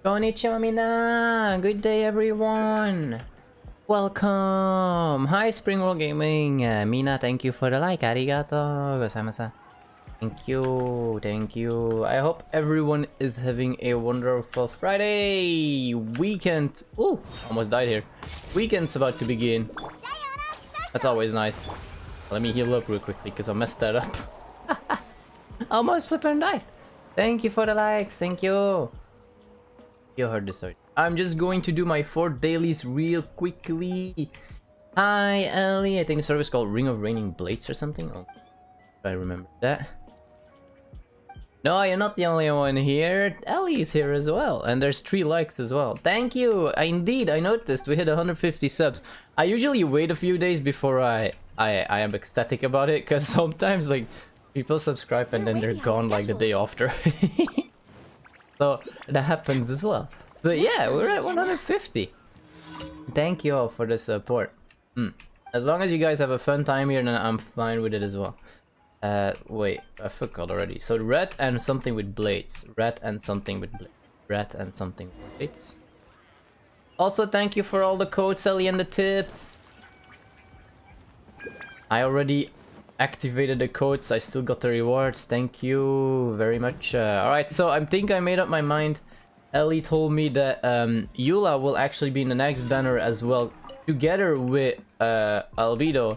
Konnichiwa, mina! Good day, everyone! Welcome! Hi, Springworld Gaming! Mina, thank you for the like. Arigato gozaimasu. Thank you, thank you. I hope everyone is having a wonderful Friday weekend. Ooh, almost died here. Weekend's about to begin. That's always nice. Let me heal up real quickly because I messed that up. Almost flippin' died. Thank you for the likes, thank you. You heard the story. I'm just going to do my 4 dailies real quickly. Hi, Ellie. I think the service called Ring of Raining Blades or something. Oh, I remember that. No, you're not the only one here. Ellie's here as well. And there's 3 likes as well. Thank you. Indeed, I noticed we hit 150 subs. I usually wait a few days before I am ecstatic about it. Because sometimes like people subscribe and then they're gone like the day after. So that happens as well. But yeah, we're at 150. Thank you all for the support. As long as you guys have a fun time here, then I'm fine with it as well. Wait, I forgot already. So red and something with blades. Red and something with blades. Red and something with blades. Also, thank you for all the codes, Sally, and the tips. I already activated the codes. I still got the rewards. Thank you very much. Alright, so I think I made up my mind. Ellie told me that Eula will actually be in the next banner as well, together with Albedo.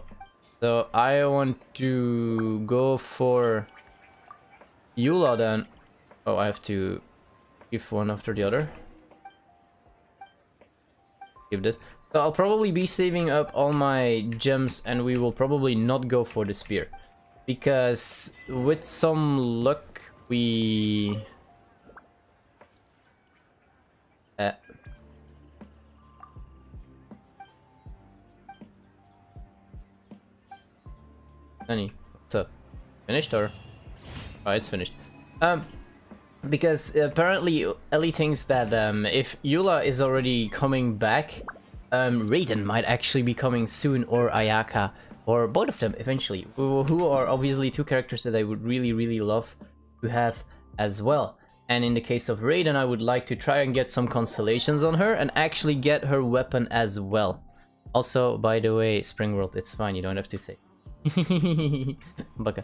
So I want to go for Eula then. Oh, I have to give one after the other. Give this. So I'll probably be saving up all my gems and we will probably not go for the spear. Because with some luck we... Honey, what's up? Finished or? Oh, it's finished. Because apparently Ellie thinks that if Eula is already coming back, Raiden might actually be coming soon, or Ayaka, or both of them eventually, who are obviously 2 characters that I would really love to have as well. And in the case of Raiden, I would like to try and get some constellations on her and actually get her weapon as well. Also, by the way, Springworld, it's fine, you don't have to say. Baka.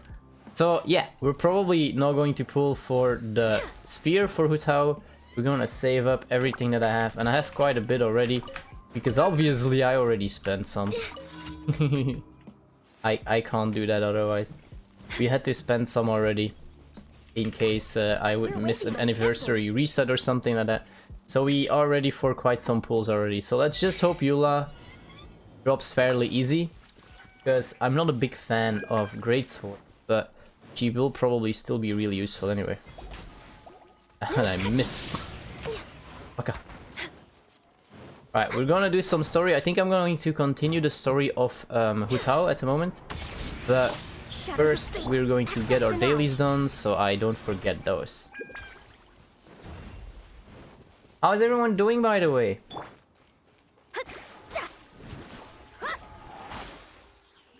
So yeah, we're probably not going to pull for the spear for Hu Tao. We're gonna save up everything that I have, and I have quite a bit already, because obviously I already spent some. I can't do that otherwise. We had to spend some already, in case I would miss an anniversary reset or something like that. So we are ready for quite some pulls already. So let's just hope Eula drops fairly easy, because I'm not a big fan of Greatsword, but she will probably still be really useful anyway. And I missed. Okay. Right, we're gonna do some story. I think I'm going to continue the story of Hu Tao at the moment. But first, we're going to get our dailies done, so I don't forget those. How's everyone doing, by the way?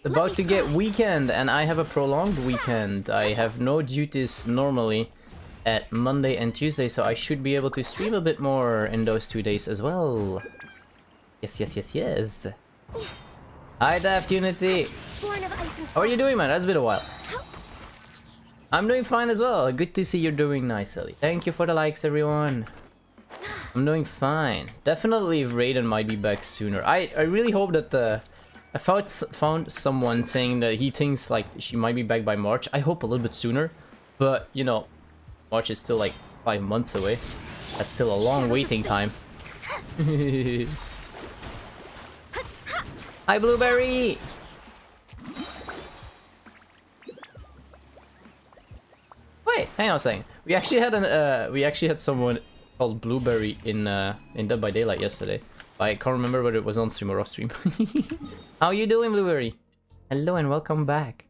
About to get weekend, and I have a prolonged weekend. I have no duties normally at Monday and Tuesday, so I should be able to stream a bit more in those 2 days as well. Yes. Hi, Daft Unity. How are you doing, man? That's been a while. I'm doing fine as well. Good to see you're doing nicely. Thank you for the likes, everyone. I'm doing fine. Definitely Raiden might be back sooner. I really hope that I found someone saying that he thinks like she might be back by March. I hope a little bit sooner, but you know, March is still like 5 months away. That's still a long waiting time. Hi, Blueberry! Wait, hang on a second. We actually had someone called Blueberry in Dead by Daylight yesterday. I can't remember whether it was on stream or off stream. How you doing, Blueberry? Hello and welcome back.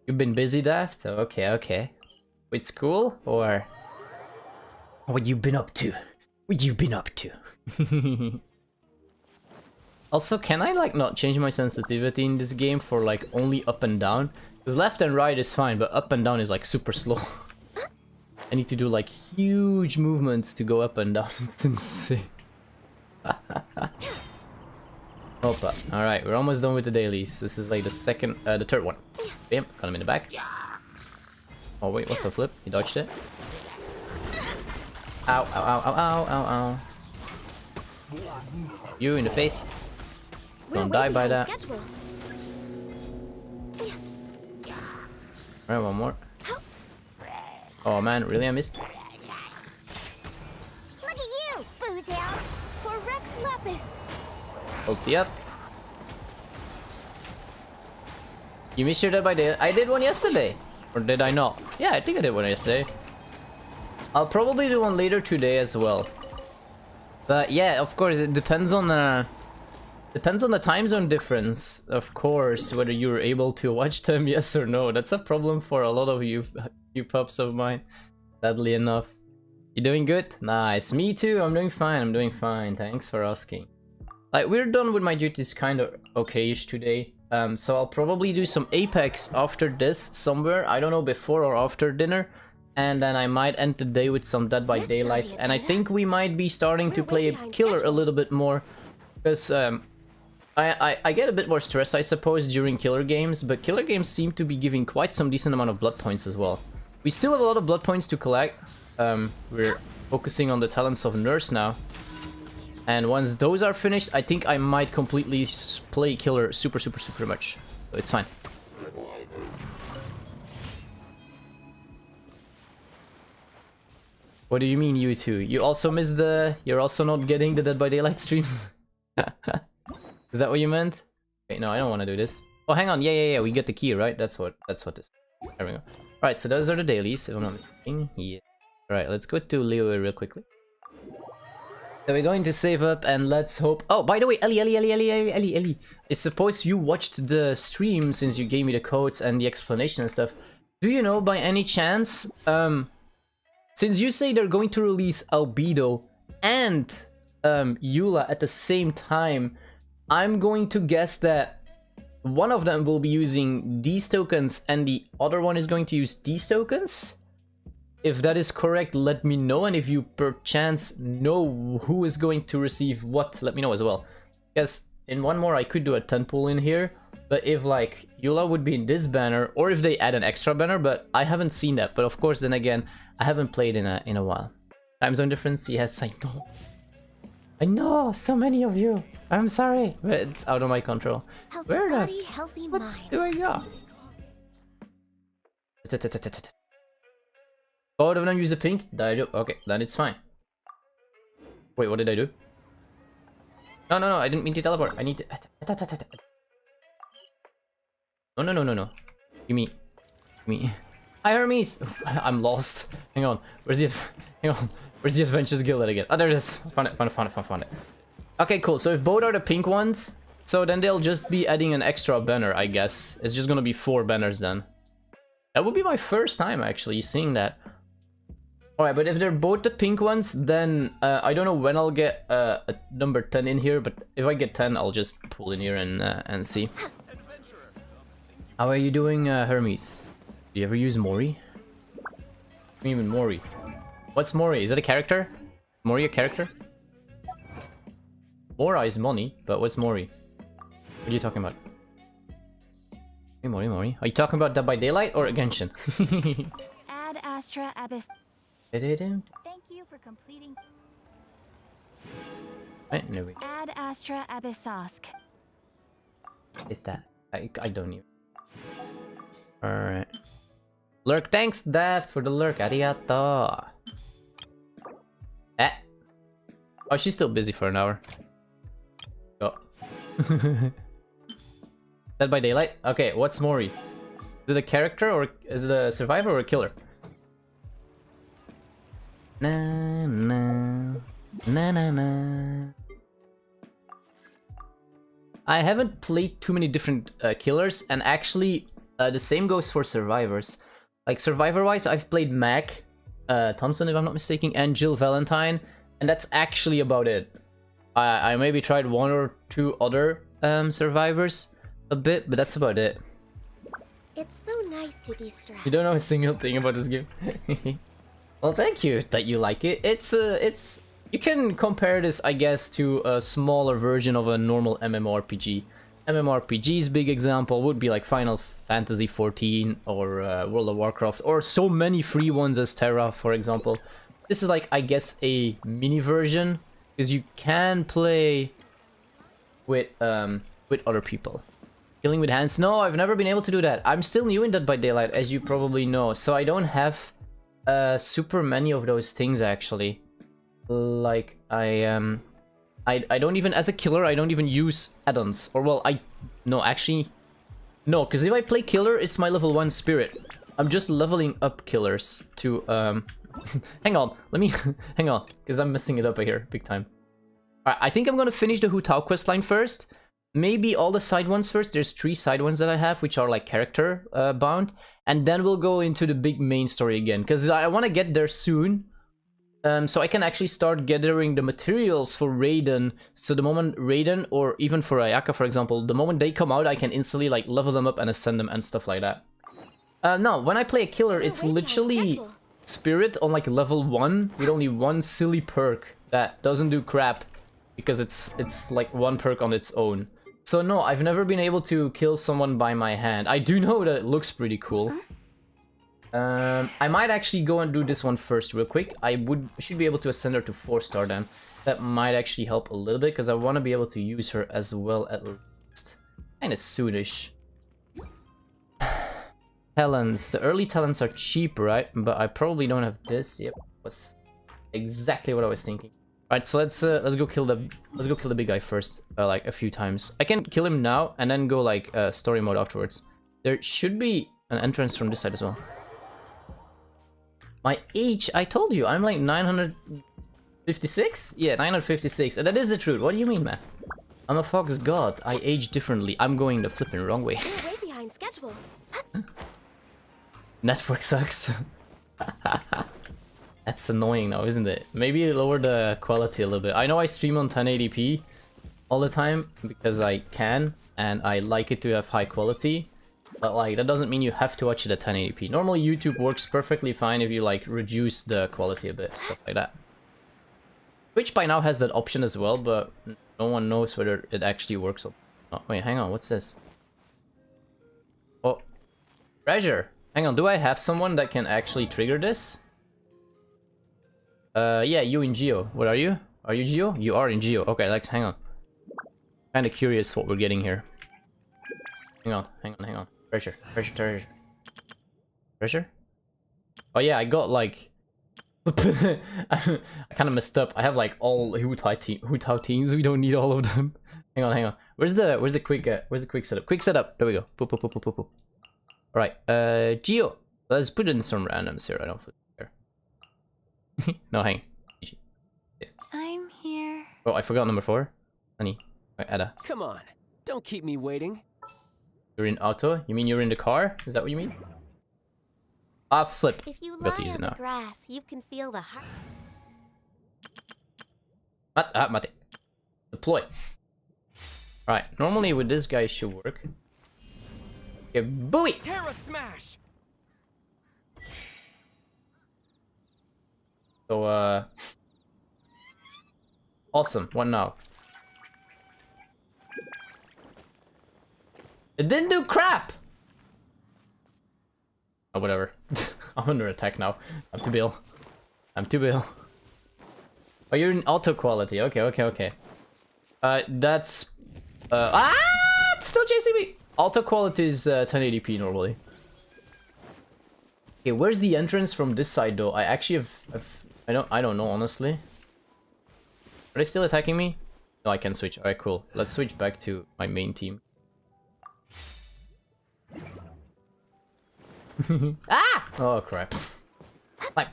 You've been busy, Daft? Okay. With school or what you been up to? What you been up to? Also, can I like not change my sensitivity in this game for like only up and down? Because left and right is fine, but up and down is like super slow. I need to do like huge movements to go up and down. It's insane. Opa. Alright, we're almost done with the dailies. This is like the third one. Bam, got him in the back. Oh wait, what's the flip? He dodged it. Ow, ow, ow, ow, ow, ow, ow. You in the face. Don't die by that. Alright, one more. Oh man, really? I missed? Look at you, Boozle! For Rex Lapis! Ulti up. You missed your Dead by Daylight? I did one yesterday! Or did I not? Yeah, I think I did one yesterday. I'll probably do one later today as well. But yeah, of course, it depends on the time zone difference, of course, whether you're able to watch them, yes or no. That's a problem for a lot of you pups of mine, sadly enough. You doing good? Nice. Me too, I'm doing fine, thanks for asking. Like, we're done with my duties kind of okay-ish today. So I'll probably do some Apex after this somewhere, I don't know, before or after dinner. And then I might end the day with some Dead by Daylight. And I think we might be starting to play Killer a little bit more. Because I get a bit more stress, I suppose, during Killer games. But Killer games seem to be giving quite some decent amount of blood points as well. We still have a lot of blood points to collect. We're focusing on the talents of Nurse now. And once those are finished, I think I might completely play Killer super much. So it's fine. What do you mean, you two? You also missed the... You're also not getting the Dead by Daylight streams? Is that what you meant? Wait, no, I don't want to do this. Oh, hang on. Yeah. We get the key, right? That's what this... There we go. Alright, so those are the dailies, if I'm not mistaken. Yeah. Alright, let's go to Leo real quickly. So we're going to save up and let's hope... Oh, by the way, Ellie. I suppose you watched the stream since you gave me the codes and the explanation and stuff. Do you know, by any chance... Since you say they're going to release Albedo and Eula at the same time, I'm going to guess that one of them will be using these tokens and the other one is going to use these tokens? If that is correct, let me know, and if you perchance know who is going to receive what, let me know as well. Because in one more I could do a 10 pull in here, but if like Eula would be in this banner, or if they add an extra banner, but I haven't seen that. But of course, then again, I haven't played in a while. Time zone difference? Yes, I know. I know, so many of you. I'm sorry, but it's out of my control. Healthy Where body, the healthy what mind. do I got? Both of them use a pink? Okay, then it's fine. Wait, what did I do? No, I didn't mean to teleport. I need to... No. You mean... Hi, Hermes! I'm lost. Hang on. Where's the Adventures Guild again? Oh, there it is. Found it. Okay, cool. So if both are the pink ones, so then they'll just be adding an extra banner, I guess. It's just gonna be 4 banners then. That would be my first time, actually, seeing that. Alright, but if they're both the pink ones, then I don't know when I'll get a number 10 in here, but if I get 10, I'll just pull in here and see. How are you doing, Hermes? Do you ever use Mori? What do you mean Mori? What's Mori? Is that a character? Mori a character? Mora is money, but what's Mori? What are you talking about? Hey, Mori. Are you talking about Dead by Daylight or Genshin? Ad Astra Abyss. Thank you for completing. Right, there we go. Ad Astra Abyssosk. What is that? I don't even. Alright. Lurk, thanks, Dad, for the lurk. Arigato. Oh, she's still busy for an hour. Oh. Dead by Daylight? Okay, what's Mori? Is it a character or is it a survivor or a killer? Na. I haven't played too many different killers, and actually the same goes for survivors. Like survivor-wise, I've played Mac, Thompson if I'm not mistaken, and Jill Valentine, and that's actually about it. I maybe tried 1 or 2 other survivors a bit, but that's about it. It's so nice to de-stress. You don't know a single thing about this game. Well, thank you that you like it. It's you can compare this, I guess, to a smaller version of a normal MMORPG. MMORPG's big example would be like Final Fantasy XIV or World of Warcraft, or so many free ones as Terra, for example. This is like, I guess, a mini version, because you can play with other people. Killing with hands? No, I've never been able to do that. I'm still new in Dead by Daylight, as you probably know, so I don't have super many of those things actually. Like I don't even, as a killer, I don't even use add-ons. Or well, no, because if I play killer, it's my level 1 spirit. I'm just leveling up killers to hang on, let me hang on, because I'm messing it up here big time. Alright, I think I'm gonna finish the Hu Tao questline first. Maybe all the side ones first. There's 3 side ones that I have, which are like character bound. And then we'll go into the big main story again, because I want to get there soon. So I can actually start gathering the materials for Raiden. So the moment Raiden, or even for Ayaka, for example, the moment they come out, I can instantly like level them up and ascend them and stuff like that. No, when I play a killer, it's literally Spirit on like level 1 with only 1 silly perk that doesn't do crap, because it's like 1 perk on its own. So no, I've never been able to kill someone by my hand. I do know that it looks pretty cool. I might actually go and do this one first real quick. I should be able to ascend her to 4-star then. That might actually help a little bit, because I want to be able to use her as well at least. Kinda soonish. Talents. The early talents are cheap, right? But I probably don't have this. Yep, was exactly what I was thinking. Alright, so let's go kill the big guy first, like a few times. I can kill him now and then go like story mode afterwards. There should be an entrance from this side as well. My age, I told you, I'm like 956? Yeah, 956, and that is the truth. What do you mean, man? I'm a fox god. I age differently. I'm going the flipping wrong way. You're way behind schedule. Network sucks. That's annoying now, isn't it? Maybe lower the quality a little bit. I know I stream on 1080p all the time because I can, and I like it to have high quality. But like, that doesn't mean you have to watch it at 1080p. Normally YouTube works perfectly fine if you like reduce the quality a bit, stuff like that. Twitch by now has that option as well, but no one knows whether it actually works. Oh, wait, hang on, what's this? Oh, treasure. Hang on, do I have someone that can actually trigger this? Yeah, you in Geo. What are you? Are you Geo? You are in Geo. Okay, like, hang on. Kinda curious what we're getting here. Hang on. Treasure. Treasure? Oh yeah, I got like... I kinda messed up. I have like all Hu Tao teams. We don't need all of them. Hang on. Where's the quick setup? Quick setup. There we go. Boop. Alright, Geo. Let's put in some randoms here. I don't care. No, hang. I'm here. Oh, I forgot number 4. Honey. Right, Ada. Come on, don't keep me waiting. You're in auto? You mean you're in the car? Is that what you mean? Ah, flip. If you Got lie to use it on the now. grass, you can feel the heart. Mate. Deploy. Right, normally with this guy it should work. Okay, booey! Terra smash! So, awesome. What now? It didn't do crap! Oh, whatever. I'm under attack now. I'm too Bill. Oh, you're in auto quality. Okay. That's... it's still chasing me! Auto quality is 1080p normally. Okay, where's the entrance from this side though? I actually have I don't know, honestly. Are they still attacking me? No, I can switch. Alright, cool. Let's switch back to my main team. Ah! Oh, crap. Clap.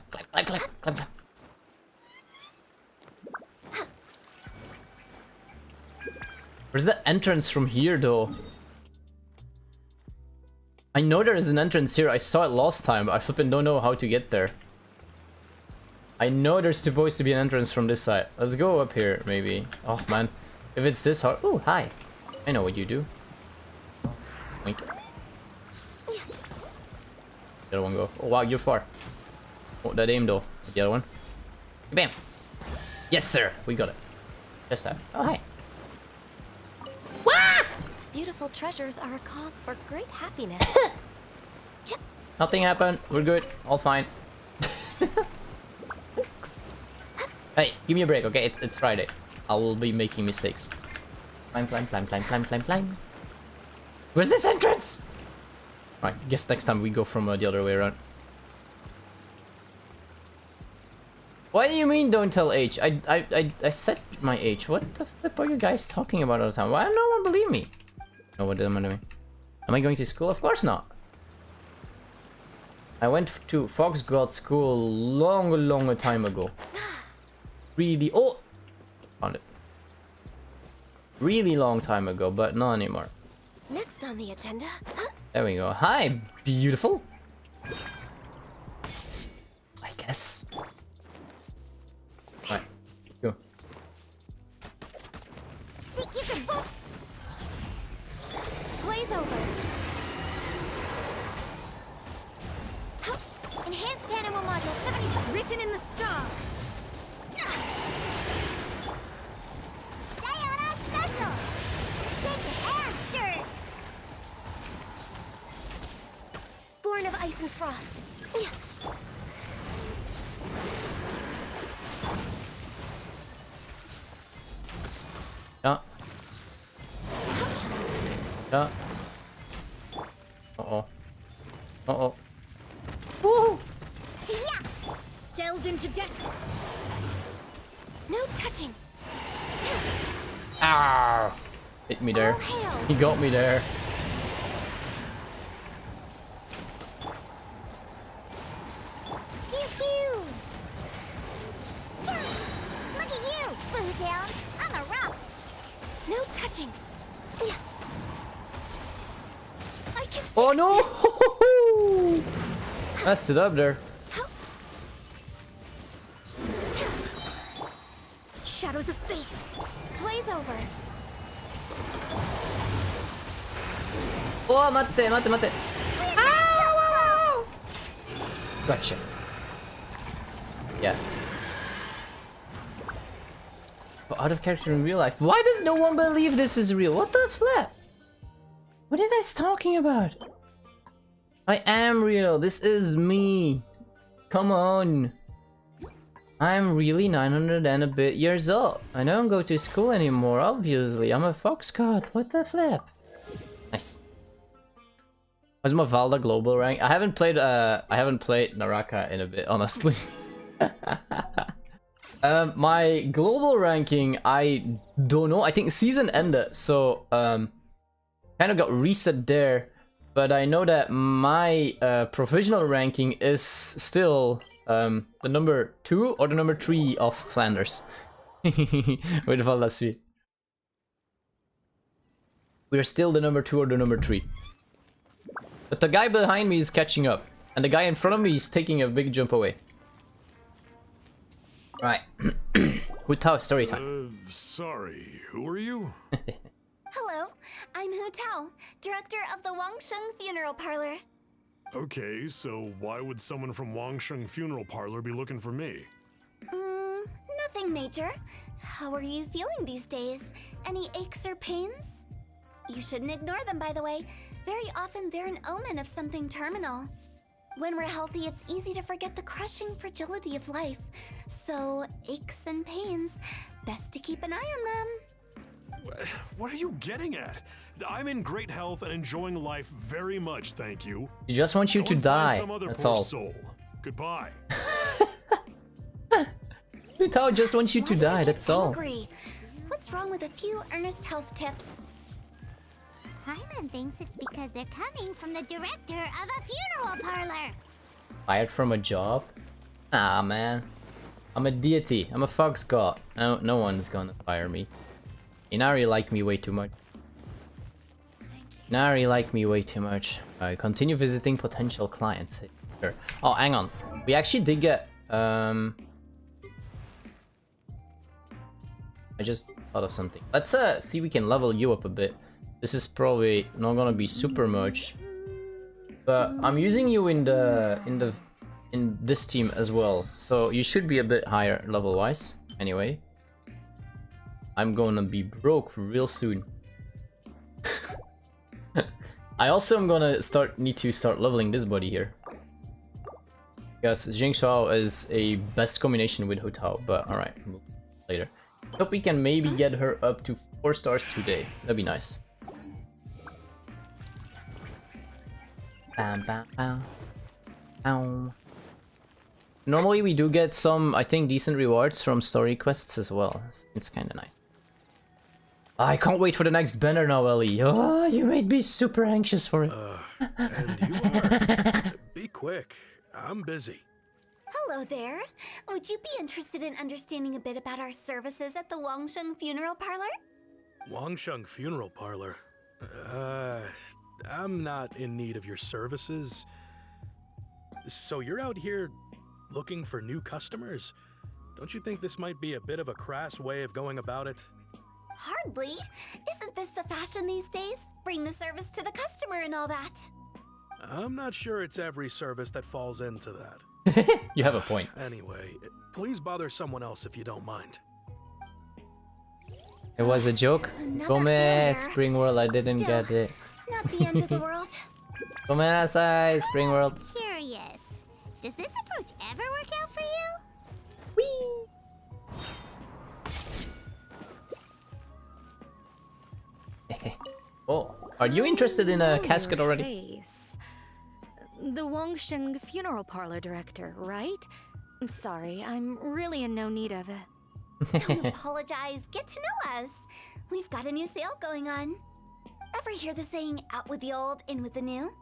Where's the entrance from here, though? I know there is an entrance here. I saw it last time, but I flippin' don't know how to get there. I know there's supposed to be an entrance from this side. Let's go up here, maybe. Oh, man. If it's this hard... Oh, hi. I know what you do. Wink. The other one go. Oh, wow, you're far. Oh, that aim, though. The other one. Bam! Yes, sir! We got it. Just that. Oh, hi. Beautiful treasures are a cause for great happiness. Nothing happened. We're good. All fine. Hey, give me a break, okay? It's Friday. I will be making mistakes. Climb, climb, climb, climb, climb, climb, climb. Where's this entrance? Right, guess next time we go from the other way around. What do you mean don't tell age? I said my age. What the flip are you guys talking about all the time? Why no one believe me? No, what am I doing? Am I going to school? Of course not. I went to Fox God School long time ago. Really, oh! Found it. Really long time ago, but not anymore. Next on the agenda. There we go. Hi, beautiful. I guess. Right, go. Think you can both blaze over. Enhanced animal module 75. Written in the stars. Sayonara special. Shake it and stir it. Born of ice and frost. Yeah. Yeah. Uh-oh. Uh-oh. Woo! Yeah. Delves into destiny. No touching. Ah! Hit me there. All hail. He got me there. Pew pew. Look at you, Boo Down. I'm a rock. No touching. I can fix Oh no! Messed it up there. Shadows of fate. Blaze over. Oh, mate. Ow! Gotcha. Yeah. But out of character in real life. Why does no one believe this is real? What the flip? What are you guys talking about? I am real. This is me. Come on. I'm really 900 and a bit years old. I don't go to school anymore, obviously. I'm a fox god. What the flip? Nice. What's my Valda global rank? I haven't played Naraka in a bit, honestly. My global ranking, I don't know. I think season ended, so kind of got reset there. But I know that my provisional ranking is still the number 2 or the number 3 of Flanders. With Valda Suite. We're still the number 2 or the number 3. But the guy behind me is catching up. And the guy in front of me is taking a big jump away. Right. Hu Tao, story time. Sorry, who are you? Hello, I'm Hu Tao, director of the Wangsheng Funeral Parlor. Okay, so why would someone from Wangsheng Funeral Parlor be looking for me? Nothing major. How are you feeling these days? Any aches or pains? You shouldn't ignore them, by the way. Very often they're an omen of something terminal. When we're healthy, it's easy to forget the crushing fragility of life. So, aches and pains, best to keep an eye on them. What are you getting at? I'm in great health and enjoying life very much, thank you. He just wants you Go to and find die. some other That's poor all. soul. Goodbye. Hu Tao just wants you to Why do die, they that's get all. angry? What's wrong with a few earnest health tips? Paimon thinks it's because they're coming from the director of a funeral parlor. Fired from a job? Nah, man. I'm a deity. I'm a fox god. No one's gonna fire me. Inari like me way too much. Inari like me way too much. Alright, continue visiting potential clients. Sure. Oh, hang on. We actually did get... I just thought of something. Let's see if we can level you up a bit. This is probably not gonna be super much. But I'm using you in the in this team as well, so you should be a bit higher level-wise. Anyway, I'm gonna be broke real soon. I also am gonna need to start leveling this buddy here. Because Jingshuo is a best combination with Hutao, but alright, later. Hope we can maybe get her up to 4 stars today. That'd be nice. Bam, bam, bam. Ow. Normally we do get some, I think, decent rewards from story quests as well. It's kind of nice. I can't wait for the next banner now, Ellie. Oh, you made me super anxious for it. And you are. Be quick. I'm busy. Hello there. Would you be interested in understanding a bit about our services at the Wangsheng Funeral Parlor? Wangsheng Funeral Parlor. I'm not in need of your services. So you're out here looking for new customers? Don't you think this might be a bit of a crass way of going about it? Hardly. Isn't this the fashion these days? Bring the service to the customer and all that. I'm not sure it's every service that falls into that. You have a point. Anyway, please bother someone else if you don't mind. It was a joke. Another Come failure. Spring World, I didn't Still, get it. Not the end of the world. Come aside, Spring World. Curious. Does this approach ever work out for you? Oh, are you interested in a casket Your already? face. The Wangsheng Funeral Parlor director, right? I'm sorry, I'm really in no need of it. Don't apologize. Get to know us. We've got a new sale going on. Ever hear the saying, out with the old, in with the new?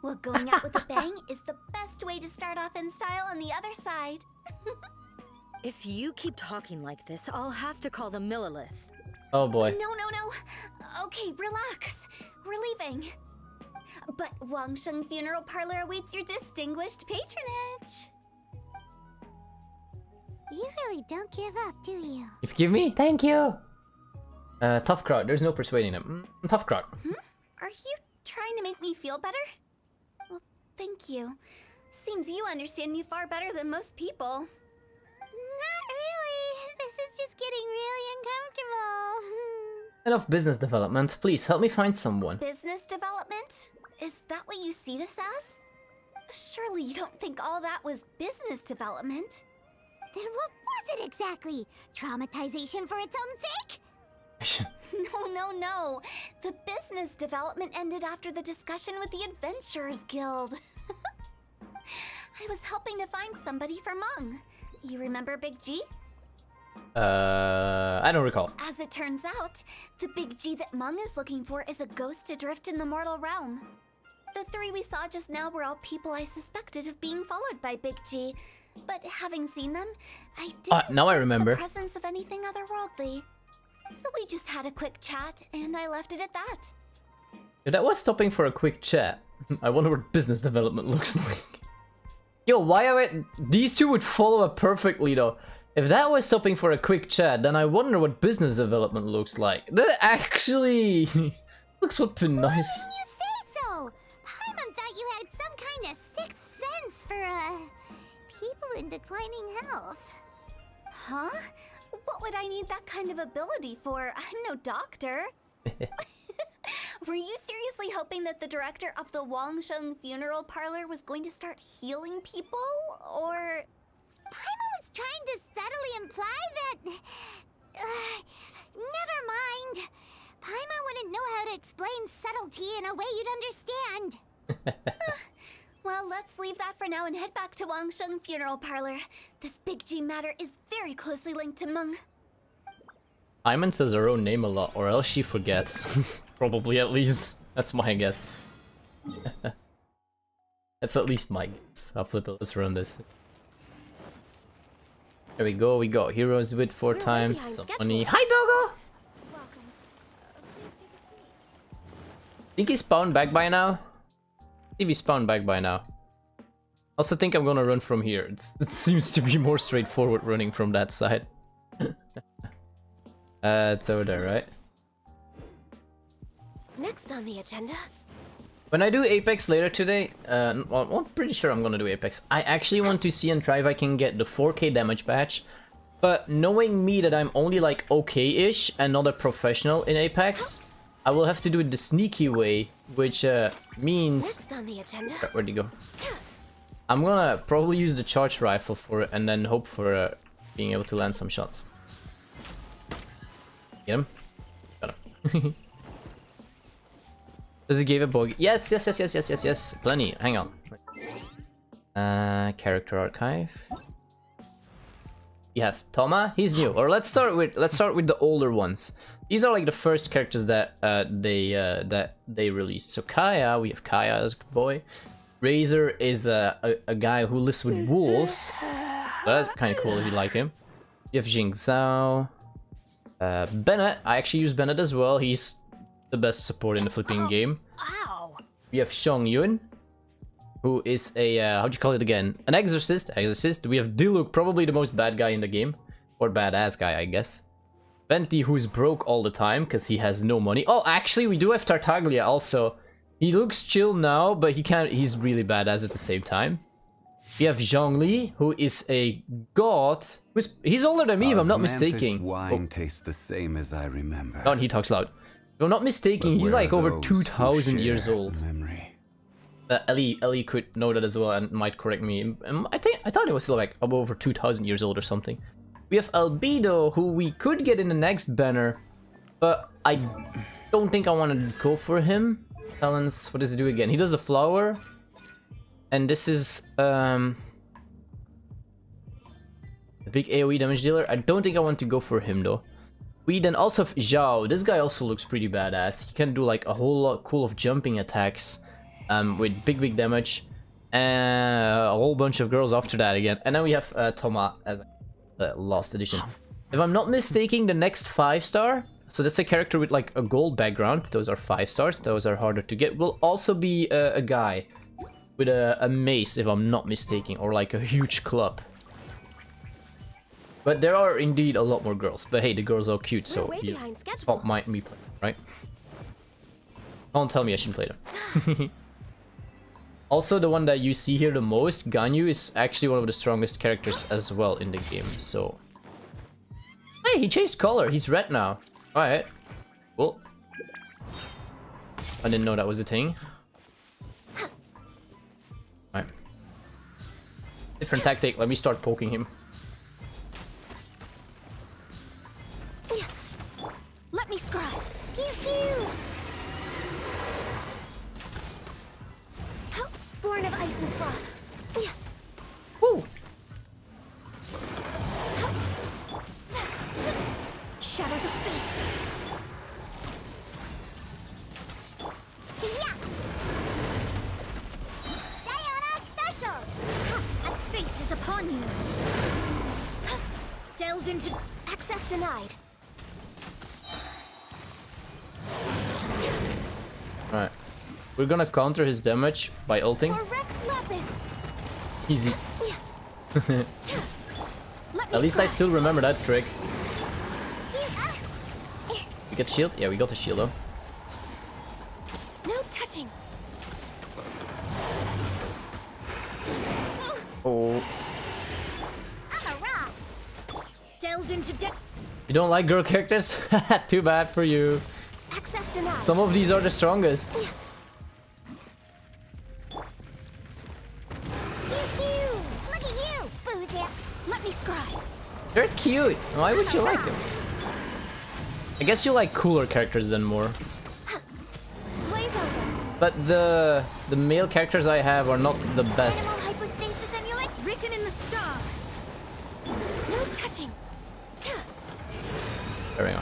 Well, going out with a bang is the best way to start off in style on the other side. If you keep talking like this, I'll have to call the Millilith. Oh boy. No. Okay, relax. We're leaving. But Wangsheng Funeral Parlor awaits your distinguished patronage. You really don't give up, do you? You forgive me? Thank you. Tough crowd. There's no persuading him. Tough crowd. Are you trying to make me feel better? Well, thank you. Seems you understand me far better than most people. Not really. This is just getting really uncomfortable. Enough business development. Please help me find someone. Business development? Is that what you see this as? Surely you don't think all that was business development. Then what was it exactly? Traumatization for its own sake? No. The business development ended after the discussion with the Adventurers Guild. I was helping to find somebody for Meng. You remember Big G? I don't recall. As it turns out, the Big G that Meng is looking for is a ghost adrift in the mortal realm. The 3 we saw just now were all people I suspected of being followed by Big G. But having seen them, I didn't now I sense remember. the presence of anything otherworldly. So we just had a quick chat, and I left it at that. If that was stopping for a quick chat, I wonder what business development looks like. Yo, why are it? These two would follow up perfectly though. If that was stopping for a quick chat, then I wonder what business development looks like. That actually looks what been nice. When you say so! Paimon thought you had some kind of sixth sense for, people in declining health. Huh? What would I need that kind of ability for? I'm no doctor. Were you seriously hoping that the director of the Wangsheng Funeral Parlor was going to start healing people? Or... Paimon was trying to subtly imply that... never mind. Paimon wouldn't know how to explain subtlety in a way you'd understand. Well, let's leave that for now and head back to Wangsheng Funeral Parlor. This Big G matter is very closely linked to Meng. Iman says her own name a lot, or else she forgets. Probably, at least. That's my guess. That's at least my guess. I'll flip it around this. There we go, we got heroes do it 4 We're times. way behind Some schedule. money. Hi, Doggo! Welcome. Please take a seat. Think he spawned back by now? I think he spawned back by now. Also think I'm gonna run from here. It seems to be more straightforward running from that side. It's over there, right? Next on the agenda, When I do Apex later today, well, I'm pretty sure I'm gonna do Apex. I actually want to see and try if I can get the 4K damage badge. But knowing me that I'm only like okay-ish and not a professional in Apex, I will have to do it the sneaky way, which means... Next on the agenda. Where'd he go? I'm gonna probably use the charge rifle for it and then hope for being able to land some shots. Get him? Got him. Does he give a bogey? Yes, yes, yes, yes, yes, yes, yes. Plenty. Hang on. Character archive. You have Toma. He's new. Or let's start with the older ones. These are like the first characters that they released. So Kaya, we have Kaya as a boy. Razor is a guy who lives with wolves. That's kind of cool if you like him. You have Jing Zhao. Bennett. I actually use Bennett as well. He's the best support in the flipping game. Ow. We have Xiong Yun, who is a how'd you call it again? An exorcist. We have Diluc, probably the most bad guy in the game, or badass guy, I guess. Venti, who's broke all the time because he has no money. Oh, actually, we do have Tartaglia also. He looks chill now, but he's really badass at the same time. We have Zhongli, who is a god. He's older than me, if I'm not mistaken. Wine tastes the same as I remember. Oh, and he talks loud. If I'm not mistaken, he's like over 2,000 years old. Ellie could know that as well and might correct me. I thought it was still like over 2,000 years old or something. We have Albedo, who we could get in the next banner, but I don't think I want to go for him. Talents, what does he do again? He does a flower, and this is a big AoE damage dealer. I don't think I want to go for him though. We then also have Zhao. This guy also looks pretty badass. He can do like a whole lot cool of jumping attacks with big damage. And a whole bunch of girls after that again. And then we have Toma as the last edition. If I'm not mistaken, the next 5-star, so that's a character with like a gold background. Those are 5 stars. Those are harder to get. Will also be a guy with a mace, if I'm not mistaken, or like a huge club. But there are indeed a lot more girls. But hey, the girls are cute, so you don't mind me playing, right? Don't tell me I shouldn't play them. Also, the one that you see here the most, Ganyu, is actually one of the strongest characters as well in the game, so... Hey, he changed color. He's red now. Alright. Cool. I didn't know that was a thing. Alright. Different tactic. Let me start poking him. Let me scry. Pew pew! Born of ice and frost. Woo! Shadows of fate. Yeah! Diana special! Fate is upon you. Delves into access denied. Alright. We're gonna counter his damage by ulting. For Rex Lapis. Easy. At least I still remember that trick. We get shield? Yeah, we got the shield though. No touching. Oh. I'm a rock! Delves into You don't like girl characters? Too bad for you. access denied. Some of these are the strongest. Look at you, Boozia! Let me scry. They're cute. Why would you like them? I guess you like cooler characters than more. Blaze over. But the male characters I have are not the best. Hypostasis amulet written in the stars. No touching. There we go.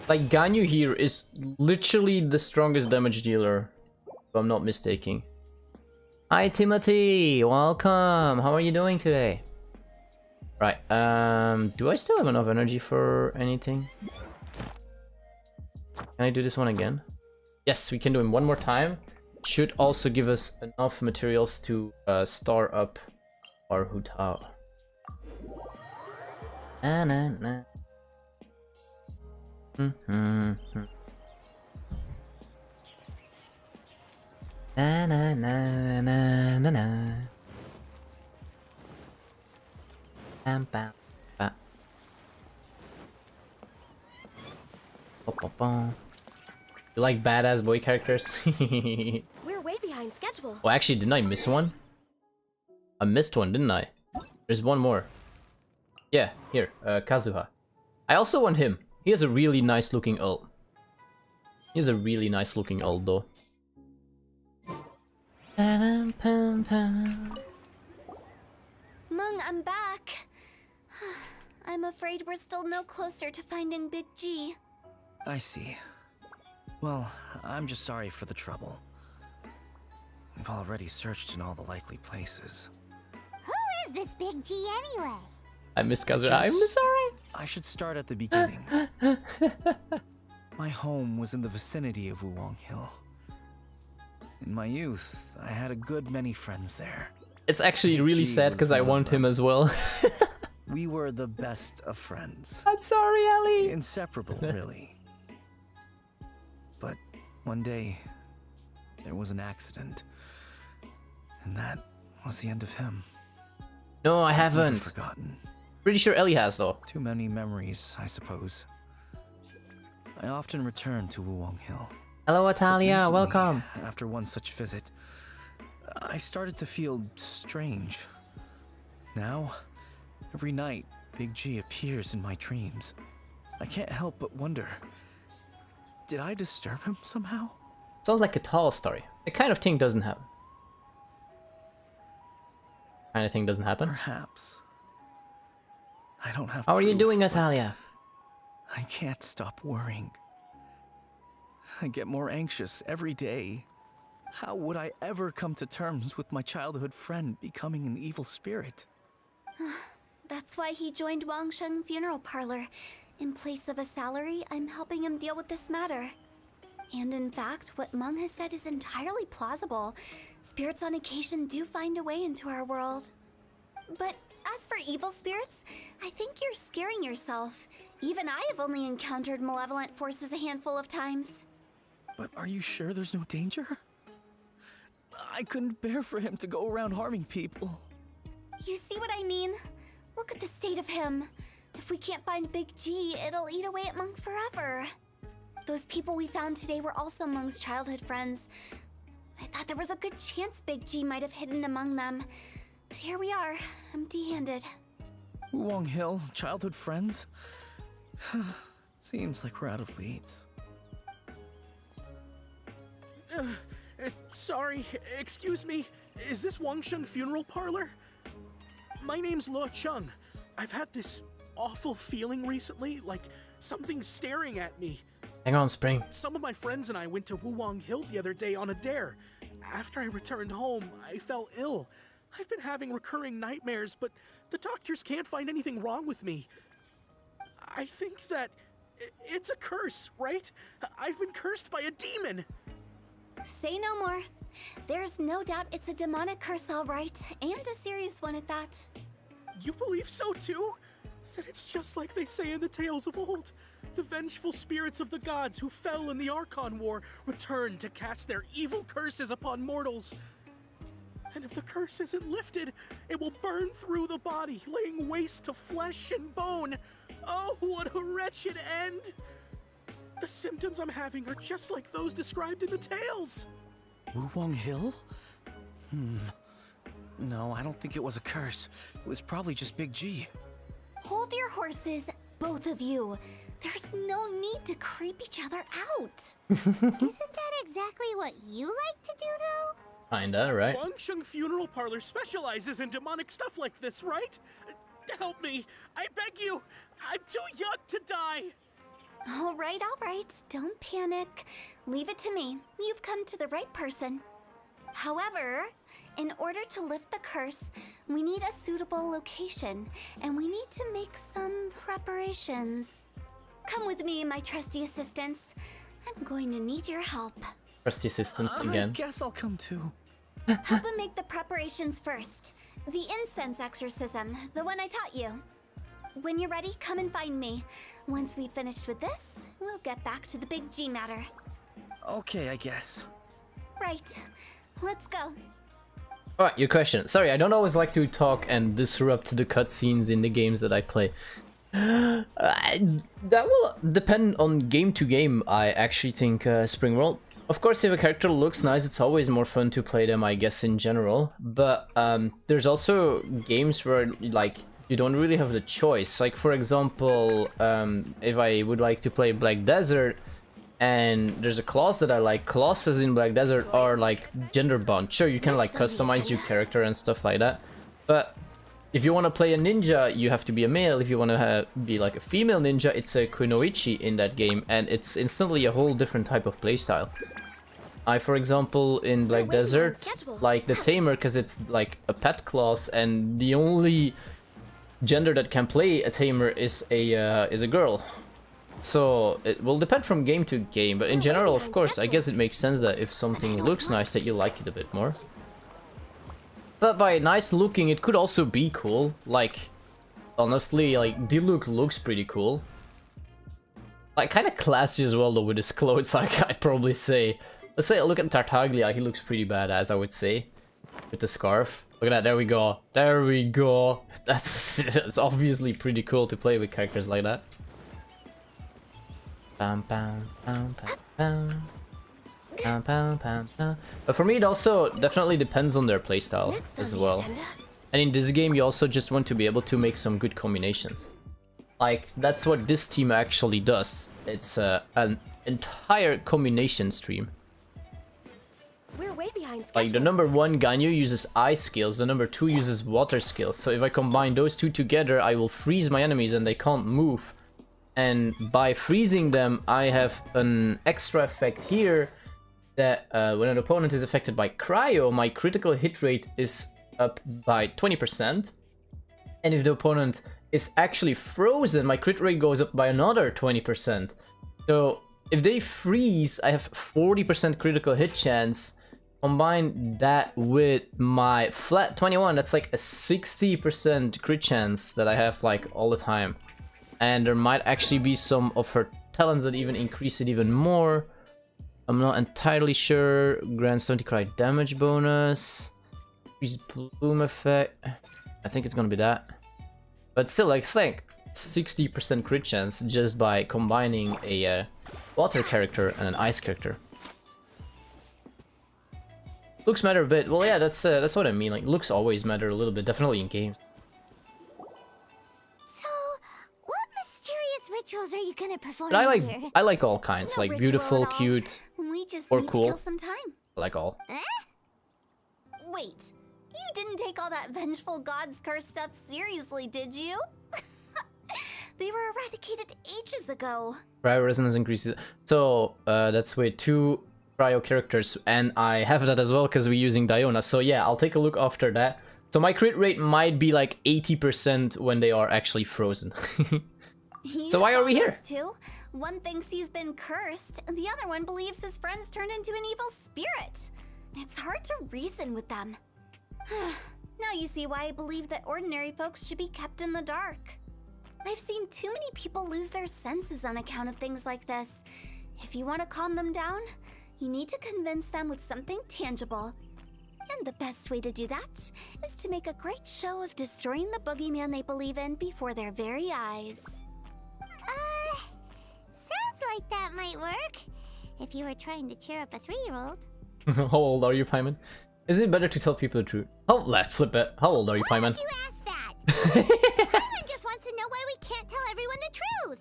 Like Ganyu here is literally the strongest damage dealer, if I'm not mistaken. Hi Timothy, welcome. How are you doing today? Right, do I still have enough energy for anything? Can I do this one again? Yes, we can do it one more time. Should also give us enough materials to star up our Hu Tao. Na na na. Na na na na na na. Bam bam bam. You like badass boy characters? We're way behind schedule. Oh, actually, didn't I miss one? I missed one, didn't I? There's one more. Yeah, here, Kazuha. I also want him. He has a really nice looking ult. He has a really nice looking ult, though. Mung, I'm back. I'm afraid we're still no closer to finding Big G. I see. Well, I'm just sorry for the trouble. We've already searched in all the likely places. Who is this Big G anyway? I miss Kazuha. I'm sorry. I should start at the beginning. My home was in the vicinity of Wuwang Hill. In my youth, I had a good many friends there. It's actually really sad because I want him as well. We were the best of friends. I'm sorry, Ali. Inseparable, really. But one day, there was an accident. And that was the end of him. No, I I've never haven't. forgotten. Pretty sure Ellie has, though. Too many memories, I suppose. I often return to Wuwang Hill. Hello, Atalia. Recently, Welcome. After one such visit, I started to feel strange. Now, every night, Big G appears in my dreams. I can't help but wonder, did I disturb him somehow? Sounds like a tall story. That kind of thing doesn't happen. Kind of thing doesn't happen. Perhaps. I don't have How are you proof, doing, but Atalia? I can't stop worrying. I get more anxious every day. How would I ever come to terms with my childhood friend becoming an evil spirit? That's why he joined Wangsheng Funeral Parlor. In place of a salary, I'm helping him deal with this matter. And in fact, what Mung has said is entirely plausible. Spirits on occasion do find a way into our world. But as for evil spirits, I think you're scaring yourself. Even I have only encountered malevolent forces a handful of times. But are you sure there's no danger? I couldn't bear for him to go around harming people. You see what I mean? Look at the state of him. If we can't find Big G, it'll eat away at Mung forever. Those people we found today were also Mung's childhood friends. I thought there was a good chance Big G might have hidden among them. But here we are, empty-handed. Wuwang Hill, childhood friends? Seems like we're out of leads. Sorry, excuse me. Is this Wangsheng Funeral Parlor? My name's Luo Chung. I've had this awful feeling recently, like something's staring at me. Hang on, Spring. Some of my friends and I went to Wuwang Hill the other day on a dare. After I returned home, I fell ill. I've been having recurring nightmares, but the doctors can't find anything wrong with me. I think that it's a curse, right? I've been cursed by a demon. Say no more. There's no doubt it's a demonic curse, all right, and a serious one at that. You believe so too? That it's just like they say in the tales of old. The vengeful spirits of the gods who fell in the Archon War return to cast their evil curses upon mortals. And if the curse isn't lifted, it will burn through the body, laying waste to flesh and bone. Oh, what a wretched end! The symptoms I'm having are just like those described in the tales. Wuwang Hill? No, I don't think it was a curse. It was probably just Big G. Hold your horses, both of you. There's no need to creep each other out. Isn't that exactly what you like to do, though? Kinda, right? Wangsheng Funeral Parlor specializes in demonic stuff like this, right? Help me, I beg you. I'm too young to die. All right, don't panic. Leave it to me. You've come to the right person. However, in order to lift the curse, we need a suitable location, and we need to make some preparations. Come with me, my trusty assistants. I'm going to need your help. Trusty assistance again. I guess I'll come too. Help him make the preparations first. The incense exorcism, the one I taught you. When you're ready, come and find me. Once we've finished with this, we'll get back to the big G matter. Okay, I guess. Right. Let's go. Alright, your question. Sorry, I don't always like to talk and disrupt the cutscenes in the games that I play. That will depend on game to game, I actually think, Spring World. Of course, if a character looks nice, it's always more fun to play them, I guess, in general. But there's also games where, like, you don't really have the choice. Like, for example, if I would like to play Black Desert, and there's a class that I like, classes in Black Desert are, like, gender bound. Sure, you can, like, customize your character and stuff like that. But if you want to play a ninja, you have to be a male. If you want to be, like, a female ninja, it's a kunoichi in that game. And it's instantly a whole different type of playstyle. For example, in Black Desert, like the Tamer, because it's like a pet class, and the only gender that can play a Tamer is a girl. So it will depend from game to game, but in general, of course, I guess it makes sense that if something looks nice, that you like it a bit more. But by nice looking, it could also be cool. Like, honestly, like Diluc looks pretty cool. Like, kind of classy as well though with his clothes. Like, I'd probably say. Let's say, look at Tartaglia, he looks pretty badass, I would say. With the scarf. Look at that, there we go. There we go. That's obviously pretty cool to play with characters like that. Bam, bam, bam, bam, bam. Bam, bam, bam, bam. But for me, it also definitely depends on their playstyle as well. And in this game, you also just want to be able to make some good combinations. Like, that's what this team actually does. It's an entire combination stream. We're way behind schedule. Like, the number 1 Ganyu uses ice skills, the number 2 uses water skills. So if I combine those two together, I will freeze my enemies and they can't move. And by freezing them, I have an extra effect here that when an opponent is affected by cryo, my critical hit rate is up by 20%. And if the opponent is actually frozen, my crit rate goes up by another 20%. So if they freeze, I have 40% critical hit chance. Combine that with my flat 21, that's like a 60% crit chance that I have like all the time. And there might actually be some of her talents that even increase it even more. I'm not entirely sure. Grant 70 cry damage bonus. Increase bloom effect. I think it's gonna be that. But still, like, it's like 60% crit chance just by combining a water character and an ice character. Looks matter a bit. Well, yeah, that's what I mean. Like, looks always matter a little bit, definitely in games. So, what mysterious rituals are you gonna perform But here? I like all kinds, No like ritual beautiful, at all. cute, We just or need cool. to kill some time. I like all. Wait, you didn't take all that vengeful god's curse stuff seriously, did you? They were eradicated ages ago. Cryo resonance increases. So that's with 2 cryo characters, and I have that as well because we're using Diona. So yeah, I'll take a look after that. So my crit rate might be like 80% when they are actually frozen. So why are we here? Two. One thinks he's been cursed, and the other one believes his friends turned into an evil spirit. It's hard to reason with them. Now you see why I believe that ordinary folks should be kept in the dark. I've seen too many people lose their senses on account of things like this. If you want to calm them down, you need to convince them with something tangible. And the best way to do that is to make a great show of destroying the boogeyman they believe in before their very eyes. Sounds like that might work. If you were trying to cheer up a 3-year-old. How old are you, Paimon? Isn't it better to tell people the truth? Oh, left, flip it. How old are you, Paimon? Why would you ask that? Paimon just wants to know why we can't tell everyone the truth.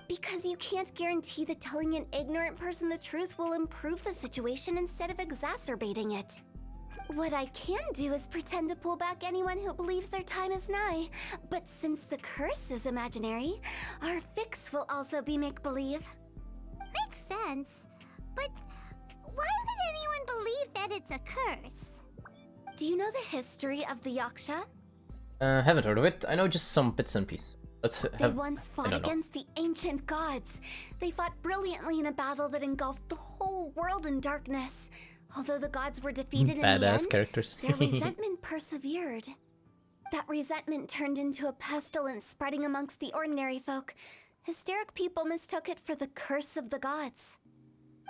Because you can't guarantee that telling an ignorant person the truth will improve the situation instead of exacerbating it. What I can do is pretend to pull back anyone who believes their time is nigh. But since the curse is imaginary, our fix will also be make-believe. Makes sense. But why would anyone believe that it's a curse? Do you know the history of the Yaksha? Haven't heard of it. I know just some bits and pieces. They once fought against the ancient gods. They fought brilliantly in a battle that engulfed the whole world in darkness. Although the gods were defeated in the end, characters. their resentment persevered. That resentment turned into a pestilence spreading amongst the ordinary folk, Hysteric people mistook it for the curse of the gods.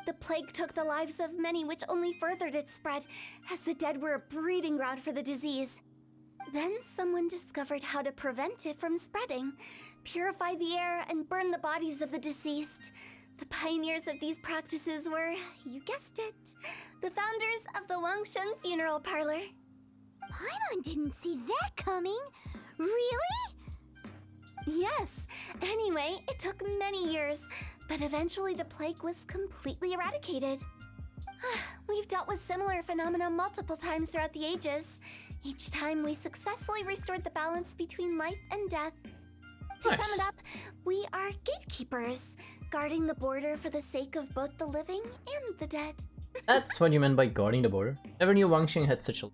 The plague took the lives of many, which only furthered its spread, as the dead were a breeding ground for the disease. Then someone discovered how to prevent it from spreading, purify the air, and burn the bodies of the deceased. The pioneers of these practices were, you guessed it, the founders of the Wangsheng Funeral Parlor. Paimon didn't see that coming. Really? Yes. Anyway, it took many years, but eventually the plague was completely eradicated. We've dealt with similar phenomena multiple times throughout the ages. Each time we successfully restored the balance between life and death. To sum it up, we are gatekeepers, guarding the border for the sake of both the living and the dead. That's what you meant by guarding the border? Never knew Wangxing had such a...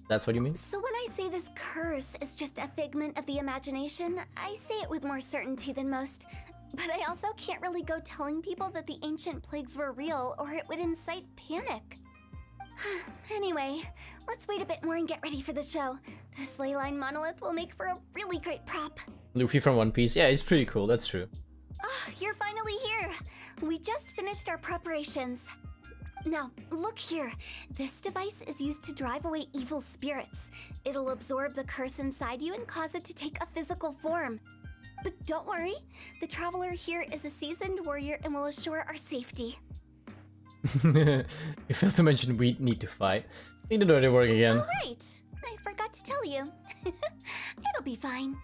That's what you mean? So when I say this curse is just a figment of the imagination, I say it with more certainty than most. But I also can't really go telling people that the ancient plagues were real, or it would incite panic. Anyway, let's wait a bit more and get ready for the show. This leyline monolith will make for a really great prop. Luffy from One Piece. Yeah, he's pretty cool, that's true. Oh, you're finally here! We just finished our preparations. Now, look here. This device is used to drive away evil spirits. It'll absorb the curse inside you and cause it to take a physical form. But don't worry, the traveler here is a seasoned warrior and will assure our safety. You failed to mention we need to fight. Need to do the work again. Oh, right. I forgot to tell you. It'll be fine.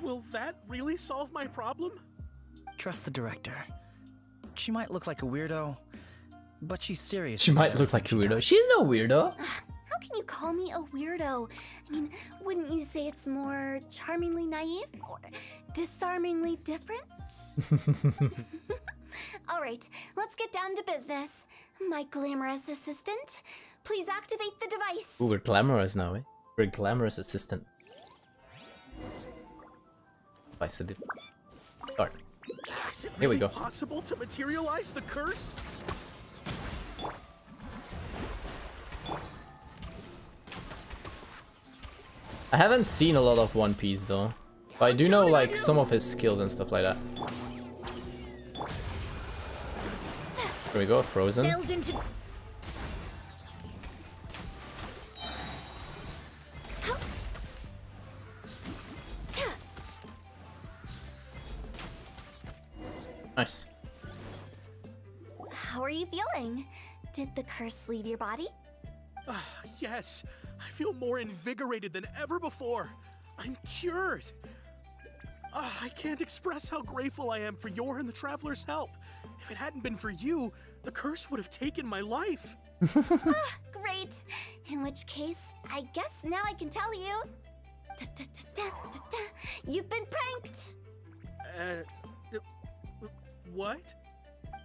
Will that really solve my problem? Trust the director. She might look like a weirdo, but she's serious. She might look like a weirdo. She's no weirdo. How can you call me a weirdo? I mean, wouldn't you say it's more charmingly naive or disarmingly different? All right, let's get down to business. My glamorous assistant, please activate the device. Ooh, we're glamorous now, eh? We're a glamorous assistant. Device. Start. Is it Here we really go. possible to materialize the curse? I haven't seen a lot of One Piece though, but I do know like some of his skills and stuff like that. There we go, frozen. Nice. How are you feeling? Did the curse leave your body? Yes, I feel more invigorated than ever before. I'm cured. I can't express how grateful I am for your and the Traveler's help. If it hadn't been for you, the curse would have taken my life. Great. In which case, I guess now I can tell you. You've been pranked. What?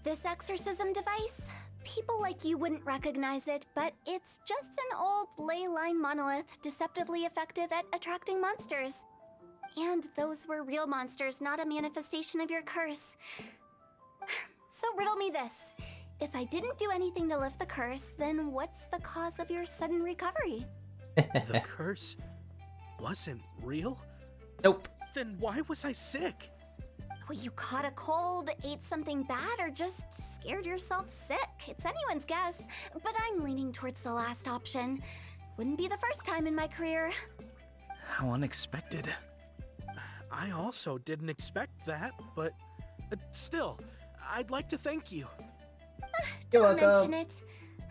This exorcism device, people like you wouldn't recognize it, but it's just an old ley line monolith deceptively effective at attracting monsters. And those were real monsters, not a manifestation of your curse. So riddle me this. If I didn't do anything to lift the curse, then what's the cause of your sudden recovery? The curse wasn't real? Nope. Then why was I sick? Well, you caught a cold, ate something bad, or just scared yourself sick. It's anyone's guess, but I'm leaning towards the last option. Wouldn't be the first time in my career. How unexpected. I also didn't expect that, but still, I'd like to thank you. Don't mention it.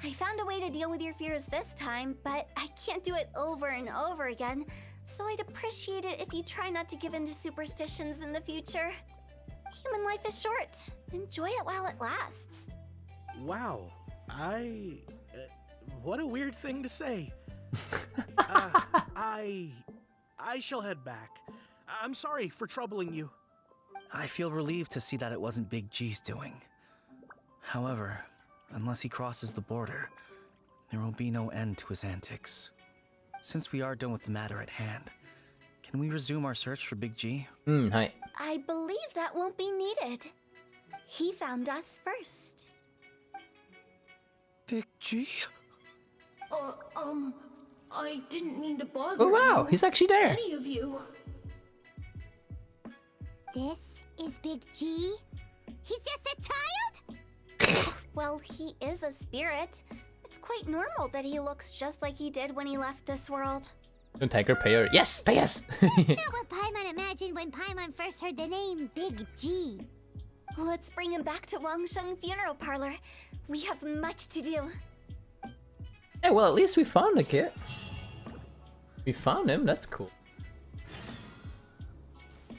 I found a way to deal with your fears this time, but I can't do it over and over again. So I'd appreciate it if you try not to give in to superstitions in the future. Human life is short. Enjoy it while it lasts. Wow, what a weird thing to say. I shall head back. I'm sorry for troubling you. I feel relieved to see that it wasn't Big G's doing. However, unless he crosses the border, there will be no end to his antics. Since we are done with the matter at hand, can we resume our search for Big G? Hi. I believe that won't be needed. He found us first. Big G? I didn't mean to bother Oh wow, you. he's actually there. Any of you. This is Big G? He's just a child? Well, he is a spirit. It's quite normal that he looks just like he did when he left this world. Don't take her, pay her. Yes, pay us! That's not what Paimon imagined when Paimon first heard the name Big G. Let's bring him back to Wangsheng Funeral Parlor. We have much to do. Hey, well, at least we found the kid. We found him, that's cool.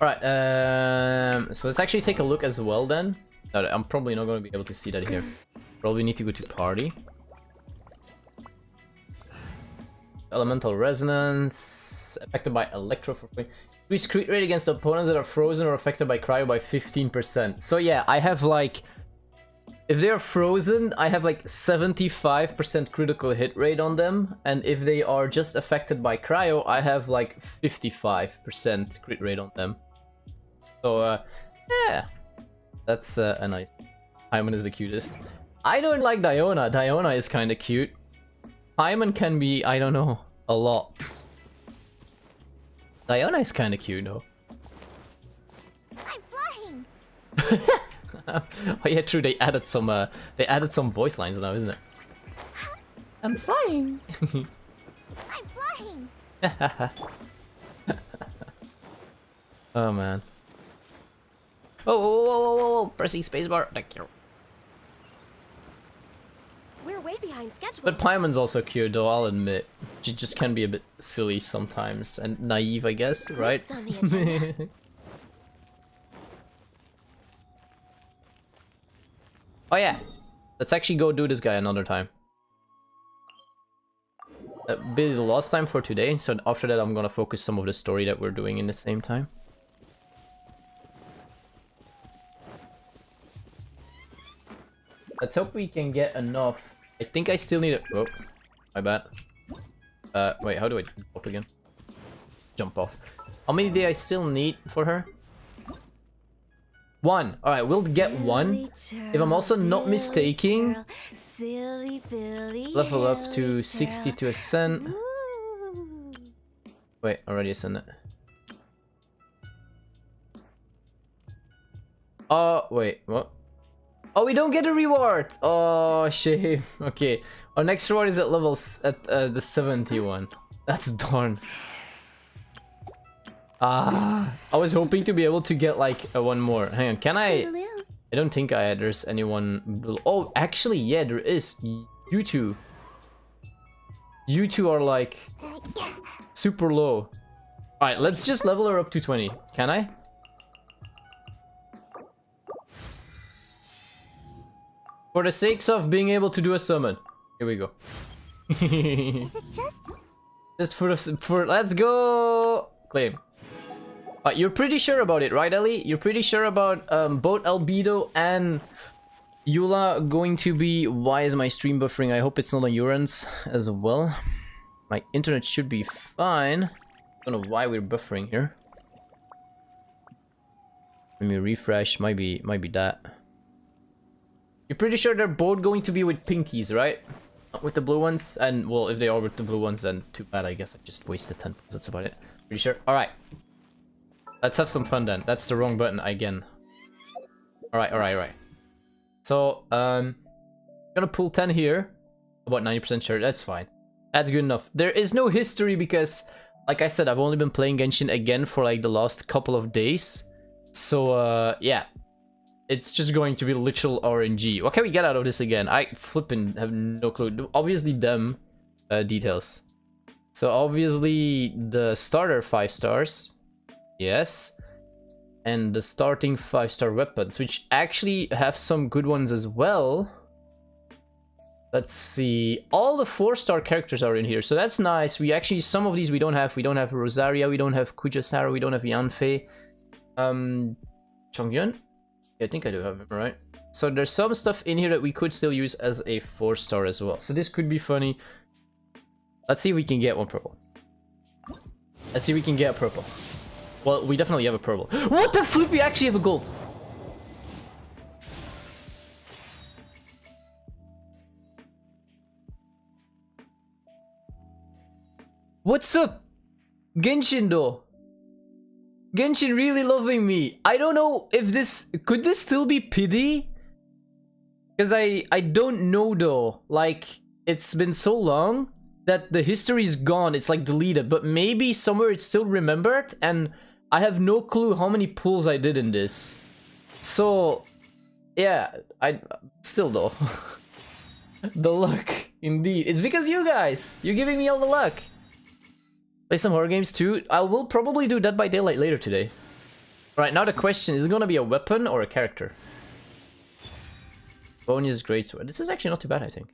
Alright, so let's actually take a look as well then. No, I'm probably not going to be able to see that here. Probably need to go to party. Elemental resonance. Affected by electro for free. Increase crit rate against opponents that are frozen or affected by cryo by 15%. So yeah, I have like... If they're frozen, I have like 75% critical hit rate on them. And if they are just affected by cryo, I have like 55% crit rate on them. So, yeah. That's a nice... Paimon is the cutest. I don't like Diona. Diona is kind of cute. Paimon can be, I don't know, a lot. Diona is kind of cute though. I'm flying! Oh yeah, true. They added some voice lines now, isn't it? I'm flying. I'm flying! Oh man. Oh, whoa, whoa, whoa, whoa, whoa. Pressing spacebar. Thank you. We're way behind schedule. But Paimon's also cute, though. I'll admit, she just can be a bit silly sometimes and naive, I guess, right? Next on the agenda. Oh yeah, let's actually go do this guy another time. That'll be the last time for today, so after that I'm gonna focus some of the story that we're doing in the same time. Let's hope we can get enough. I think I still need a... Oh, my bad. Wait, how do I jump up again? Jump off. How many do I still need for her? 1. Alright, we'll get 1. If I'm also not mistaken, level up to 60 to ascend. Wait, already ascended. Oh, wait, what? Oh, we don't get a reward! Oh, shame. Okay, our next reward is at levels at the 71. That's darn. Ah, I was hoping to be able to get like one more. Hang on, can I? I don't think there's anyone below. Oh, actually, yeah, there is. You two. You two are like super low. Alright, let's just level her up to 20. Can I? For the sakes of being able to do a summon. Here we go. Is it Just for let's go! Claim. You're pretty sure about it, right, Ellie? You're pretty sure about both Albedo and Eula going to be... Why is my stream buffering? I hope it's not on your ends as well. My internet should be fine. I don't know why we're buffering here. Let me refresh. Might be that. You're pretty sure they're both going to be with pinkies, right? Not with the blue ones? And, well, if they are with the blue ones, then too bad, I guess. I just wasted 10 points, that's about it. Pretty sure? Alright. Let's have some fun then. That's the wrong button again. Alright. So, I'm gonna pull 10 here. About 90% sure, that's fine. That's good enough. There is no history because, like I said, I've only been playing Genshin again for like the last couple of days. So, yeah. It's just going to be literal RNG. What can we get out of this again? I flippin' have no clue. Obviously them details. So obviously the starter 5 stars. Yes. And the starting 5-star weapons, which actually have some good ones as well. Let's see. All the 4-star characters are in here, so that's nice. We actually, some of these we don't have. We don't have Rosaria, we don't have Kujasara, we don't have Yanfei. Chongyun? I think I do have him, right? So there's some stuff in here that we could still use as a 4-star as well. So this could be funny. Let's see if we can get one purple. Let's see if we can get a purple. Well, we definitely have a purple. What the flip? We actually have a gold. What's up? Genshin though. Genshin really loving me. I don't know if this... Could this still be pity? Because I don't know though. Like, it's been so long that the history is gone. It's like deleted. But maybe somewhere it's still remembered. And I have no clue how many pulls I did in this. So, yeah. I still though. The luck. Indeed. It's because you guys. You're giving me all the luck. Play some horror games too. I will probably do Dead by Daylight later today. Right, now the question, is it gonna be a weapon or a character? Bonus Greatsword. This is actually not too bad, I think.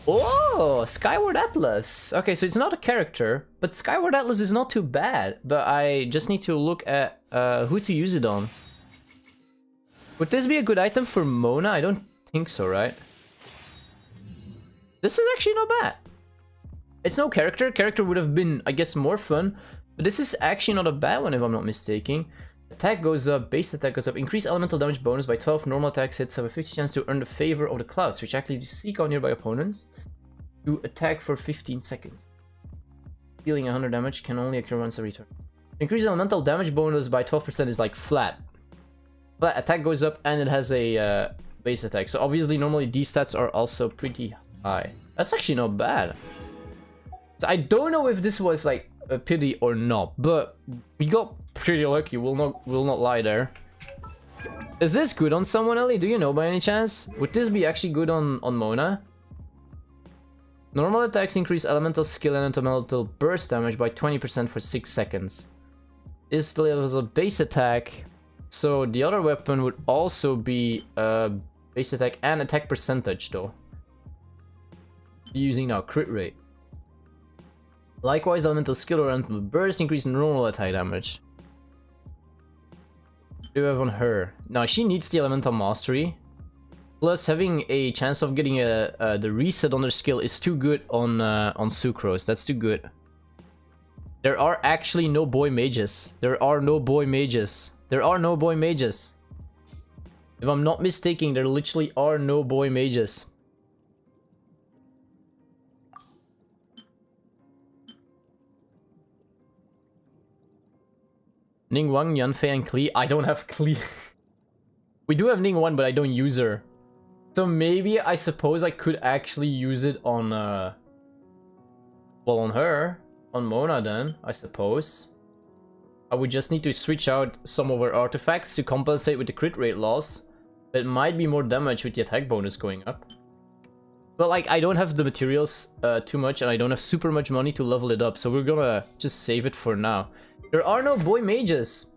Oh, Skyward Atlas. Okay, so it's not a character, but Skyward Atlas is not too bad. But I just need to look at who to use it on. Would this be a good item for Mona? I don't think so, right? This is actually not bad. It's no character. Character would have been, I guess, more fun. But this is actually not a bad one if I'm not mistaken. Attack goes up, base attack goes up, increase elemental damage bonus by 12, normal attacks hits have a 50 chance to earn the favor of the clouds, which actually seek out nearby opponents to attack for 15 seconds. Dealing 100 damage can only occur once every turn. Increase elemental damage bonus by 12% is like flat. Flat attack goes up and it has a base attack. So obviously normally these stats are also pretty high. That's actually not bad. So I don't know if this was like a pity or not, but we got pretty lucky. We'll not lie there. Is this good on someone, Ellie? Do you know by any chance? Would this be actually good on Mona? Normal attacks increase elemental skill and elemental burst damage by 20% for 6 seconds. This delivers a base attack, so the other weapon would also be base attack and attack percentage though. Using now crit rate. Likewise, elemental skill or elemental burst increase normal attack damage. What do we have on her? Now she needs the elemental mastery. Plus, having a chance of getting the reset on her skill is too good on Sucrose. That's too good. There are actually no boy mages. There are no boy mages. There are no boy mages. If I'm not mistaken, there literally are no boy mages. Ningguang, Yanfei, and Klee. I don't have Klee. We do have Ningguang, but I don't use her. So maybe, I suppose I could actually use it on, well, on her. On Mona then, I suppose. I would just need to switch out some of her artifacts to compensate with the crit rate loss. It might be more damage with the attack bonus going up. But like, I don't have the materials too much, and I don't have super much money to level it up. So we're gonna just save it for now. There are no boy mages.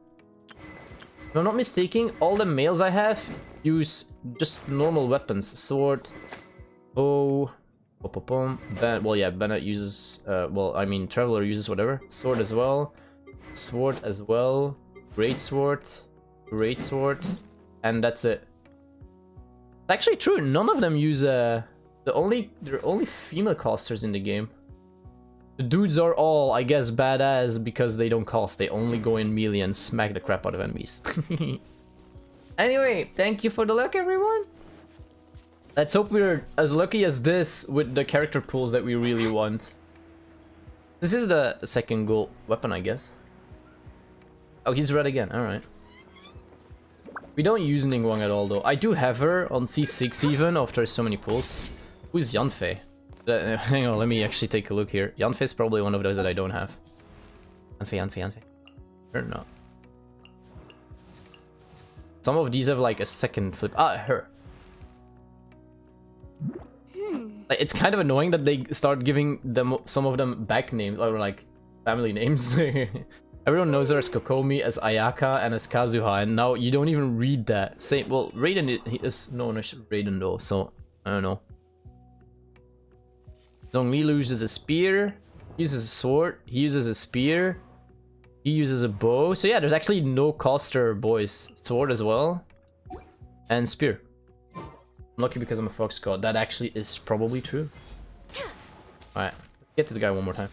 If I'm not mistaken, all the males I have use just normal weapons. Sword, bow, well yeah, Bennett uses, well I mean Traveler uses whatever. Sword as well, great sword, and that's it. It's actually true, none of them use, there are only female casters in the game. The dudes are all, I guess, badass because they don't cost. They only go in melee and smack the crap out of enemies. Anyway, thank you for the luck, everyone. Let's hope we're as lucky as this with the character pools that we really want. This is the second gold weapon, I guess. Oh, he's red again. Alright. We don't use Ningguang at all, though. I do have her on C6 even, after so many pulls. Who's Yanfei? Hang on, let me actually take a look here. Yanfei is probably one of those that I don't have. Yanfei. Or not. Some of these have like a second flip. Ah, her. Like, it's kind of annoying that they start giving them some of them back names or like family names. Everyone knows her as Kokomi, as Ayaka, and as Kazuha, and now you don't even read that. Say, well, Raiden is known as Raiden though, so I don't know. Zhongli uses a spear, he uses a sword, he uses a spear, he uses a bow. So yeah, there's actually no caster boys. Sword as well, and spear. I'm lucky because I'm a fox god. That actually is probably true. Alright, get this guy one more time.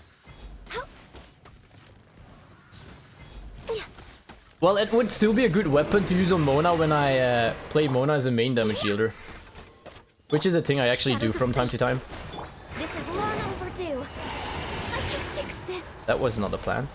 Well, it would still be a good weapon to use on Mona when I play Mona as a main damage dealer. Which is a thing I actually do from time to time. This is long overdue. I can fix this. That was not the plan.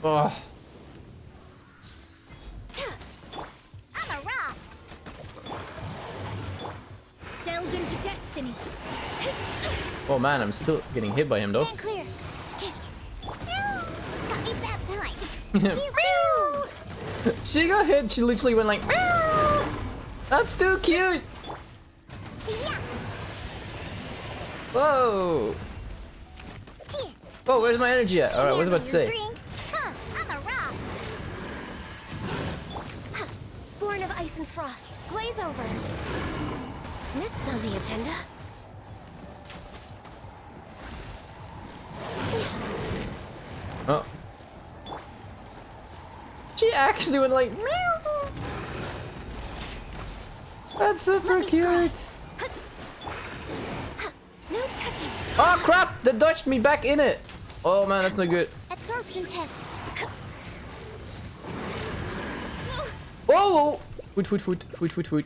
Oh. I'm a rock. Delve into destiny. Oh man, I'm still getting hit by him though. Stand clear. Got me that time. Pew, pew. She got hit, she literally went like, "Meow." That's too cute. Yeah. Whoa. Oh, where's my energy at? Alright, what was I about to say? Drink. I'm a rock. Born of ice and frost. Glaze over. Next on the agenda. Oh. She actually went like, meow. That's super cute. No touching. Oh crap! That dodged me back in it. Oh man, that's not good. Absorption test. Whoa! Foot.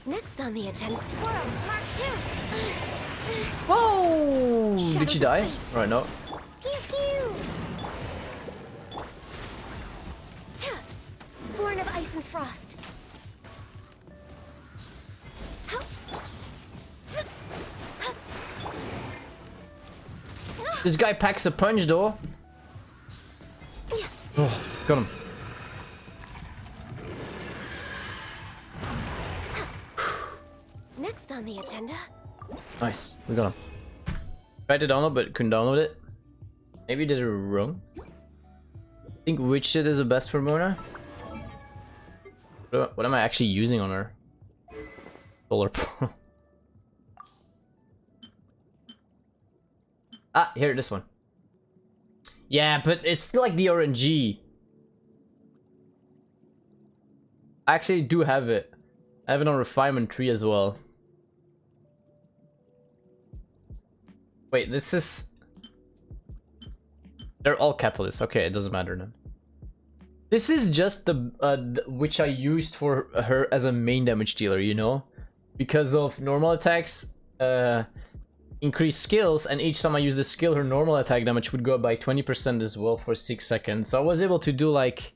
Next on the agenda. Squirrel, Mark 2. Whoa! Did she die? Right, no. Pew, pew. Born of ice and frost. This guy packs a punch though. Oh, got him. Next on the agenda. Nice, we got him. Tried to download but couldn't download it. Maybe did it wrong. I think which shit is the best for Mona? What am I actually using on her? Solar Pearl. Ah, here, this one. Yeah, but it's still like the RNG. I actually do have it. I have it on refinement 3 as well. Wait, this is... They're all catalysts. Okay, it doesn't matter then. This is just the which I used for her as a main damage dealer, you know? Because of normal attacks, increase skills, and each time I use the skill, her normal attack damage would go up by 20% as well for 6 seconds. So I was able to do like...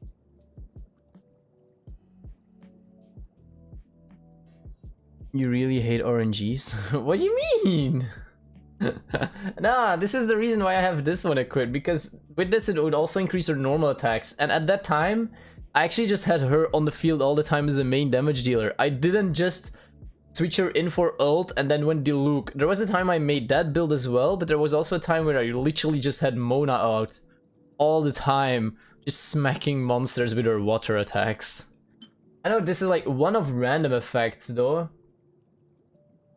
You really hate RNGs? What do you mean? Nah, this is the reason why I have this one equipped, because with this it would also increase her normal attacks, and at that time I actually just had her on the field all the time as a main damage dealer. I didn't just switch her in for ult and then went Diluc. There was a time I made that build as well, but there was also a time where I literally just had Mona out all the time, just smacking monsters with her water attacks. I know this is like one of random effects though,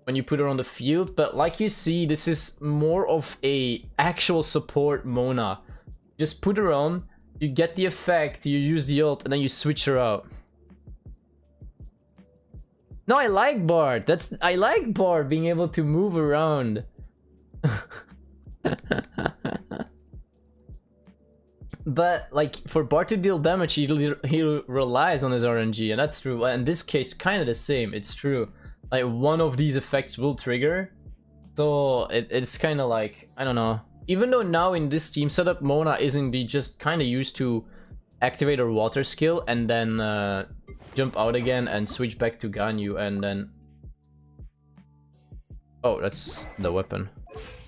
when you put her on the field, but like you see, this is more of a actual support Mona. Just put her on, you get the effect, you use the ult, and then you switch her out. No, I like Bard. I like Bard being able to move around. But like for Bard to deal damage, he relies on his RNG, and that's true. In this case, kind of the same. It's true. Like one of these effects will trigger, so it's kind of like, I don't know. Even though now in this team setup, Mona is indeed just kind of used to activate her water skill and then jump out again and switch back to Ganyu, and then... Oh, that's the weapon.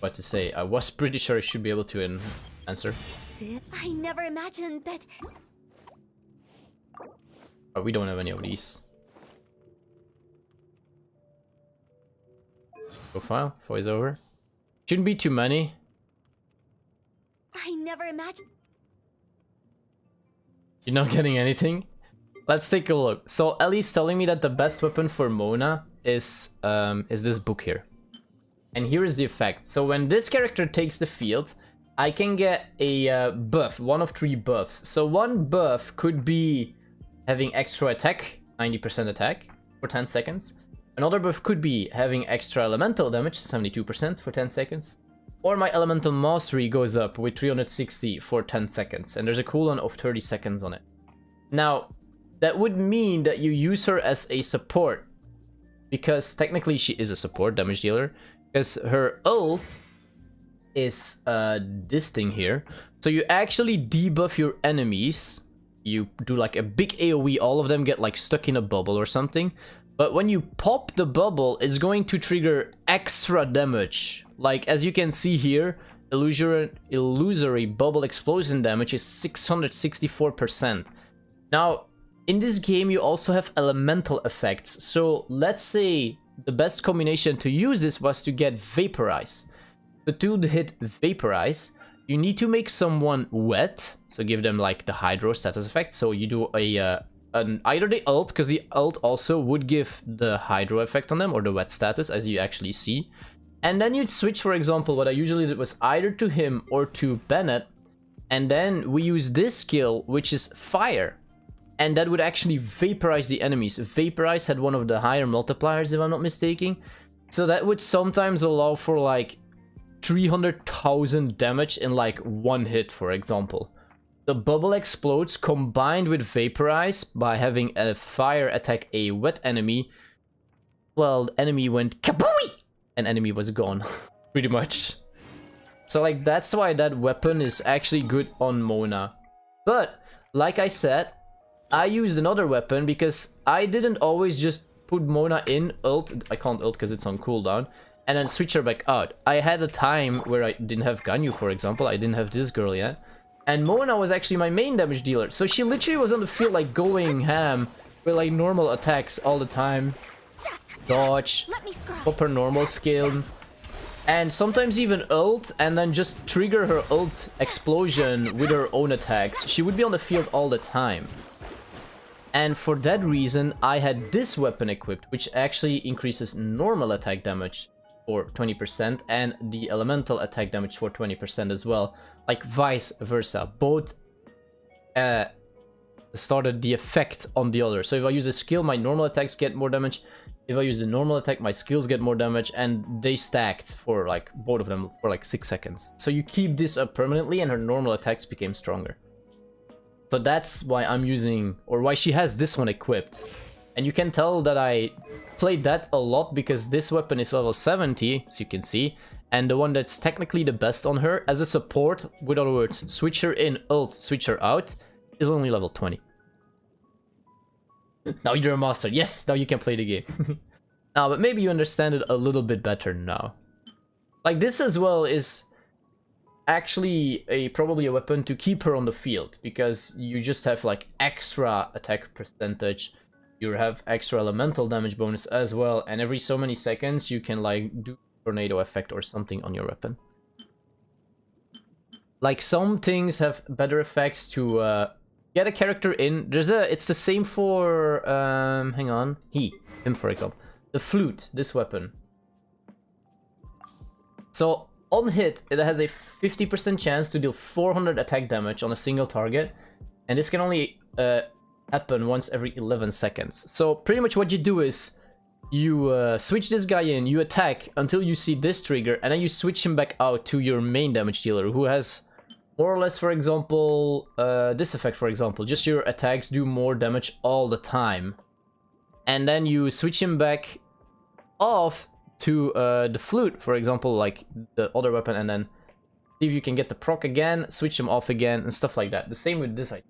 What to say? I was pretty sure I should be able to answer. I never imagined that. Oh, we don't have any of these. Profile, voice over. Shouldn't be too many. I never imagined. You're not getting anything? Let's take a look. So Ellie's telling me that the best weapon for Mona is this book here. And here is the effect. So when this character takes the field, I can get a buff, one of 3 buffs. So one buff could be having extra attack, 90% attack for 10 seconds. Another buff could be having extra elemental damage, 72% for 10 seconds. Or my elemental mastery goes up with 360 for 10 seconds. And there's a cooldown of 30 seconds on it. Now, that would mean that you use her as a support. Because technically she is a support damage dealer. Because her ult is this thing here. So you actually debuff your enemies. You do like a big AoE, all of them get like stuck in a bubble or something. But when you pop the bubble, it's going to trigger extra damage. Like as you can see here, illusory bubble explosion damage is 664%. Now, in this game you also have elemental effects. So let's say the best combination to use this was to get Vaporize. So to hit Vaporize, you need to make someone wet, so give them like the hydro status effect. So you do either the ult, because the ult also would give the hydro effect on them, or the wet status, as you actually see. And then you'd switch, for example, what I usually did was either to him or to Bennett, and then we use this skill, which is fire. And that would actually vaporize the enemies. Vaporize had one of the higher multipliers, if I'm not mistaken. So that would sometimes allow for like 300,000 damage in like one hit, for example. The bubble explodes combined with Vaporize by having a fire attack a wet enemy. Well, the enemy went kabooey! And enemy was gone, pretty much. So like that's why that weapon is actually good on Mona. But, like I said, I used another weapon because I didn't always just put Mona in, ult, I can't ult because it's on cooldown, and then switch her back out. I had a time where I didn't have Ganyu, for example, I didn't have this girl yet, and Mona was actually my main damage dealer, so she literally was on the field like going ham with like normal attacks all the time. Dodge, pop her normal skill, and sometimes even ult, and then just trigger her ult explosion with her own attacks. She would be on the field all the time. And for that reason, I had this weapon equipped, which actually increases normal attack damage for 20% and the elemental attack damage for 20% as well, like vice versa. Both started the effect on the other. So if I use a skill, my normal attacks get more damage. If I use the normal attack, my skills get more damage, and they stacked for like both of them for like 6 seconds. So you keep this up permanently and her normal attacks became stronger. So that's why I'm using, or why she has this one equipped. And you can tell that I played that a lot because this weapon is level 70, as you can see. And the one that's technically the best on her as a support, with other words, switch her in, ult, switch her out, is only level 20. Now you're a master. Yes, now you can play the game. Now, but maybe you understand it a little bit better now. Like this as well is actually probably a weapon to keep her on the field, because you just have like extra attack percentage, you have extra elemental damage bonus as well, and every so many seconds you can like do tornado effect or something on your weapon. Like some things have better effects to get a character in. It's the same for hang on, him for example, the flute, this weapon. So on hit, it has a 50% chance to deal 400 attack damage on a single target, and this can only happen once every 11 seconds. So pretty much what you do is you switch this guy in, you attack until you see this trigger, and then you switch him back out to your main damage dealer, who has more or less, for example, this effect, for example, just your attacks do more damage all the time. And then you switch him back off to the flute, for example, like the other weapon, and then see if you can get the proc again, switch him off again, and stuff like that. The same with this item.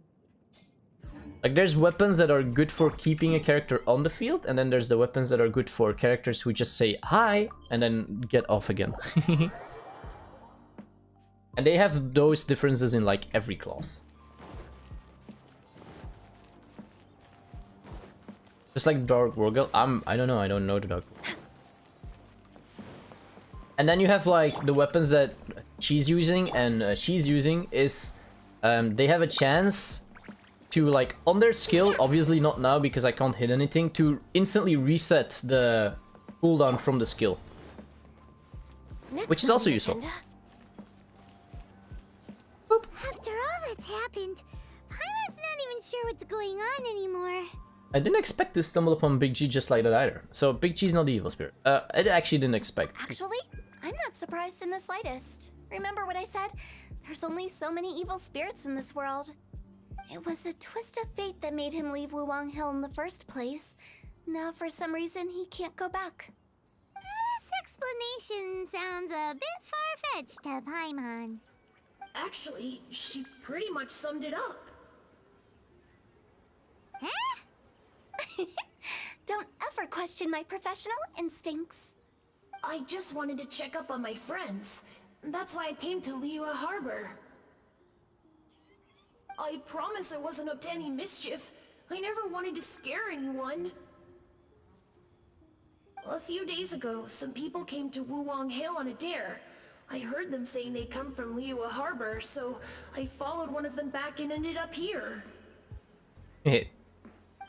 Like there's weapons that are good for keeping a character on the field, and then there's the weapons that are good for characters who just say hi and then get off again. And they have those differences in like every class. Just like Dark Wargirl, I don't know, I don't know the Dark Wargirl. And then you have like the weapons that she's using and she's using is they have a chance to like on their skill, obviously not now because I can't hit anything, to instantly reset the cooldown from the skill. Which is also useful. After all that's happened, Paimon's not even sure what's going on anymore. I didn't expect to stumble upon Big G just like that either. So Big G's not the evil spirit. I actually didn't expect. Actually, I'm not surprised in the slightest. Remember what I said? There's only so many evil spirits in this world. It was a twist of fate that made him leave Wuwang Hill in the first place. Now for some reason he can't go back. This explanation sounds a bit much to Paimon. Actually, she pretty much summed it up. Huh? Don't ever question my professional instincts. I just wanted to check up on my friends. That's why I came to Liyue Harbor. I promise I wasn't up to any mischief. I never wanted to scare anyone. A few days ago, some people came to Wuwang Hill on a dare. I heard them saying they'd come from Liyue Harbor, so I followed one of them back and ended up here.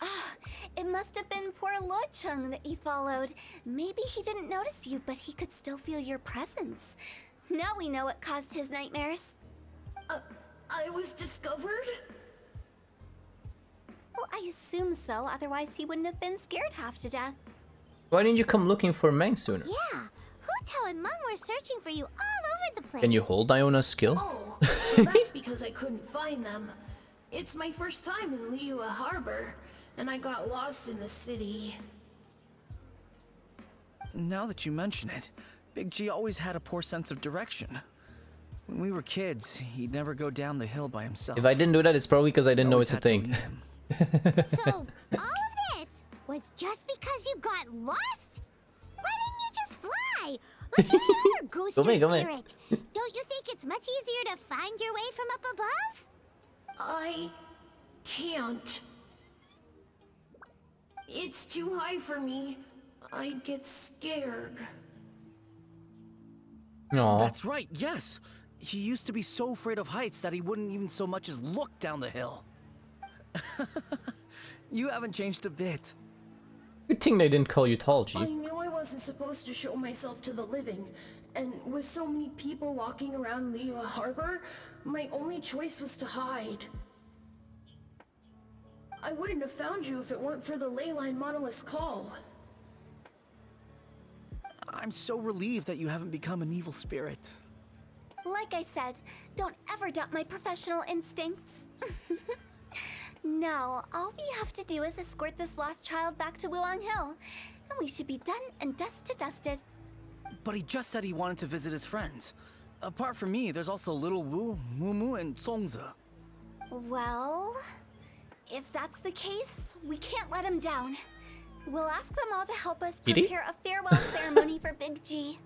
Ah, it must have been poor Lord Chung that you followed. Maybe he didn't notice you, but he could still feel your presence. Now we know what caused his nightmares. I was discovered? Well, I assume so, otherwise he wouldn't have been scared half to death. Why didn't you come looking for Meng sooner? Yeah, Hu and Meng were searching for you all over the place. Can you hold Iona's skill? Oh, well, that's because I couldn't find them. It's my first time in Liyue Harbor, and I got lost in the city. Now that you mention it, Big G always had a poor sense of direction. When we were kids, he'd never go down the hill by himself. If I didn't do that, it's probably because I didn't know it's a thing. So, all of this was just because you got lost? Why didn't you just fly? Like any other ghost or spirit. Don't you think it's much easier to find your way from up above? I can't. It's too high for me. I'd get scared. No. That's right, yes. He used to be so afraid of heights that he wouldn't even so much as look down the hill. You haven't changed a bit. Good thing they didn't call you tall, G. I knew I wasn't supposed to show myself to the living, and with so many people walking around Liyue Harbor, my only choice was to hide. I wouldn't have found you if it weren't for the Leyline Monolith's call. I'm so relieved that you haven't become an evil spirit. Like I said, don't ever doubt my professional instincts. Now, all we have to do is escort this lost child back to Wuwang Hill, and we should be done and dust to dusted. But he just said he wanted to visit his friends. Apart from me, there's also Little Wu, Mumu, and Songza. Well, if that's the case, we can't let him down. We'll ask them all to help us prepare a farewell ceremony for Big G.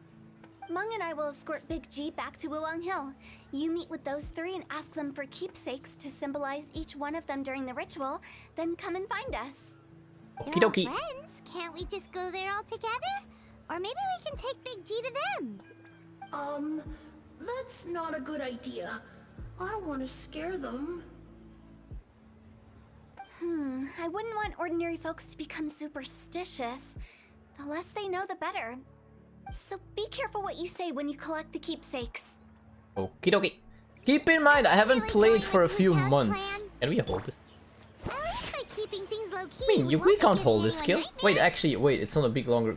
Meng and I will escort Big G back to Wuwang Hill. You meet with those three and ask them for keepsakes to symbolize each one of them during the ritual, then come and find us. Okie dokie. Friends, can't we just go there all together? Or maybe we can take Big G to them. That's not a good idea. I don't want to scare them. I wouldn't want ordinary folks to become superstitious. The less they know, the better. So be careful what you say when you collect the keepsakes. Okie dokie. Keep in mind, I haven't played for a few months. Can we hold this? At least by keeping things low key, I mean, we can't hold this skill. Wait, actually, wait, it's on a big longer...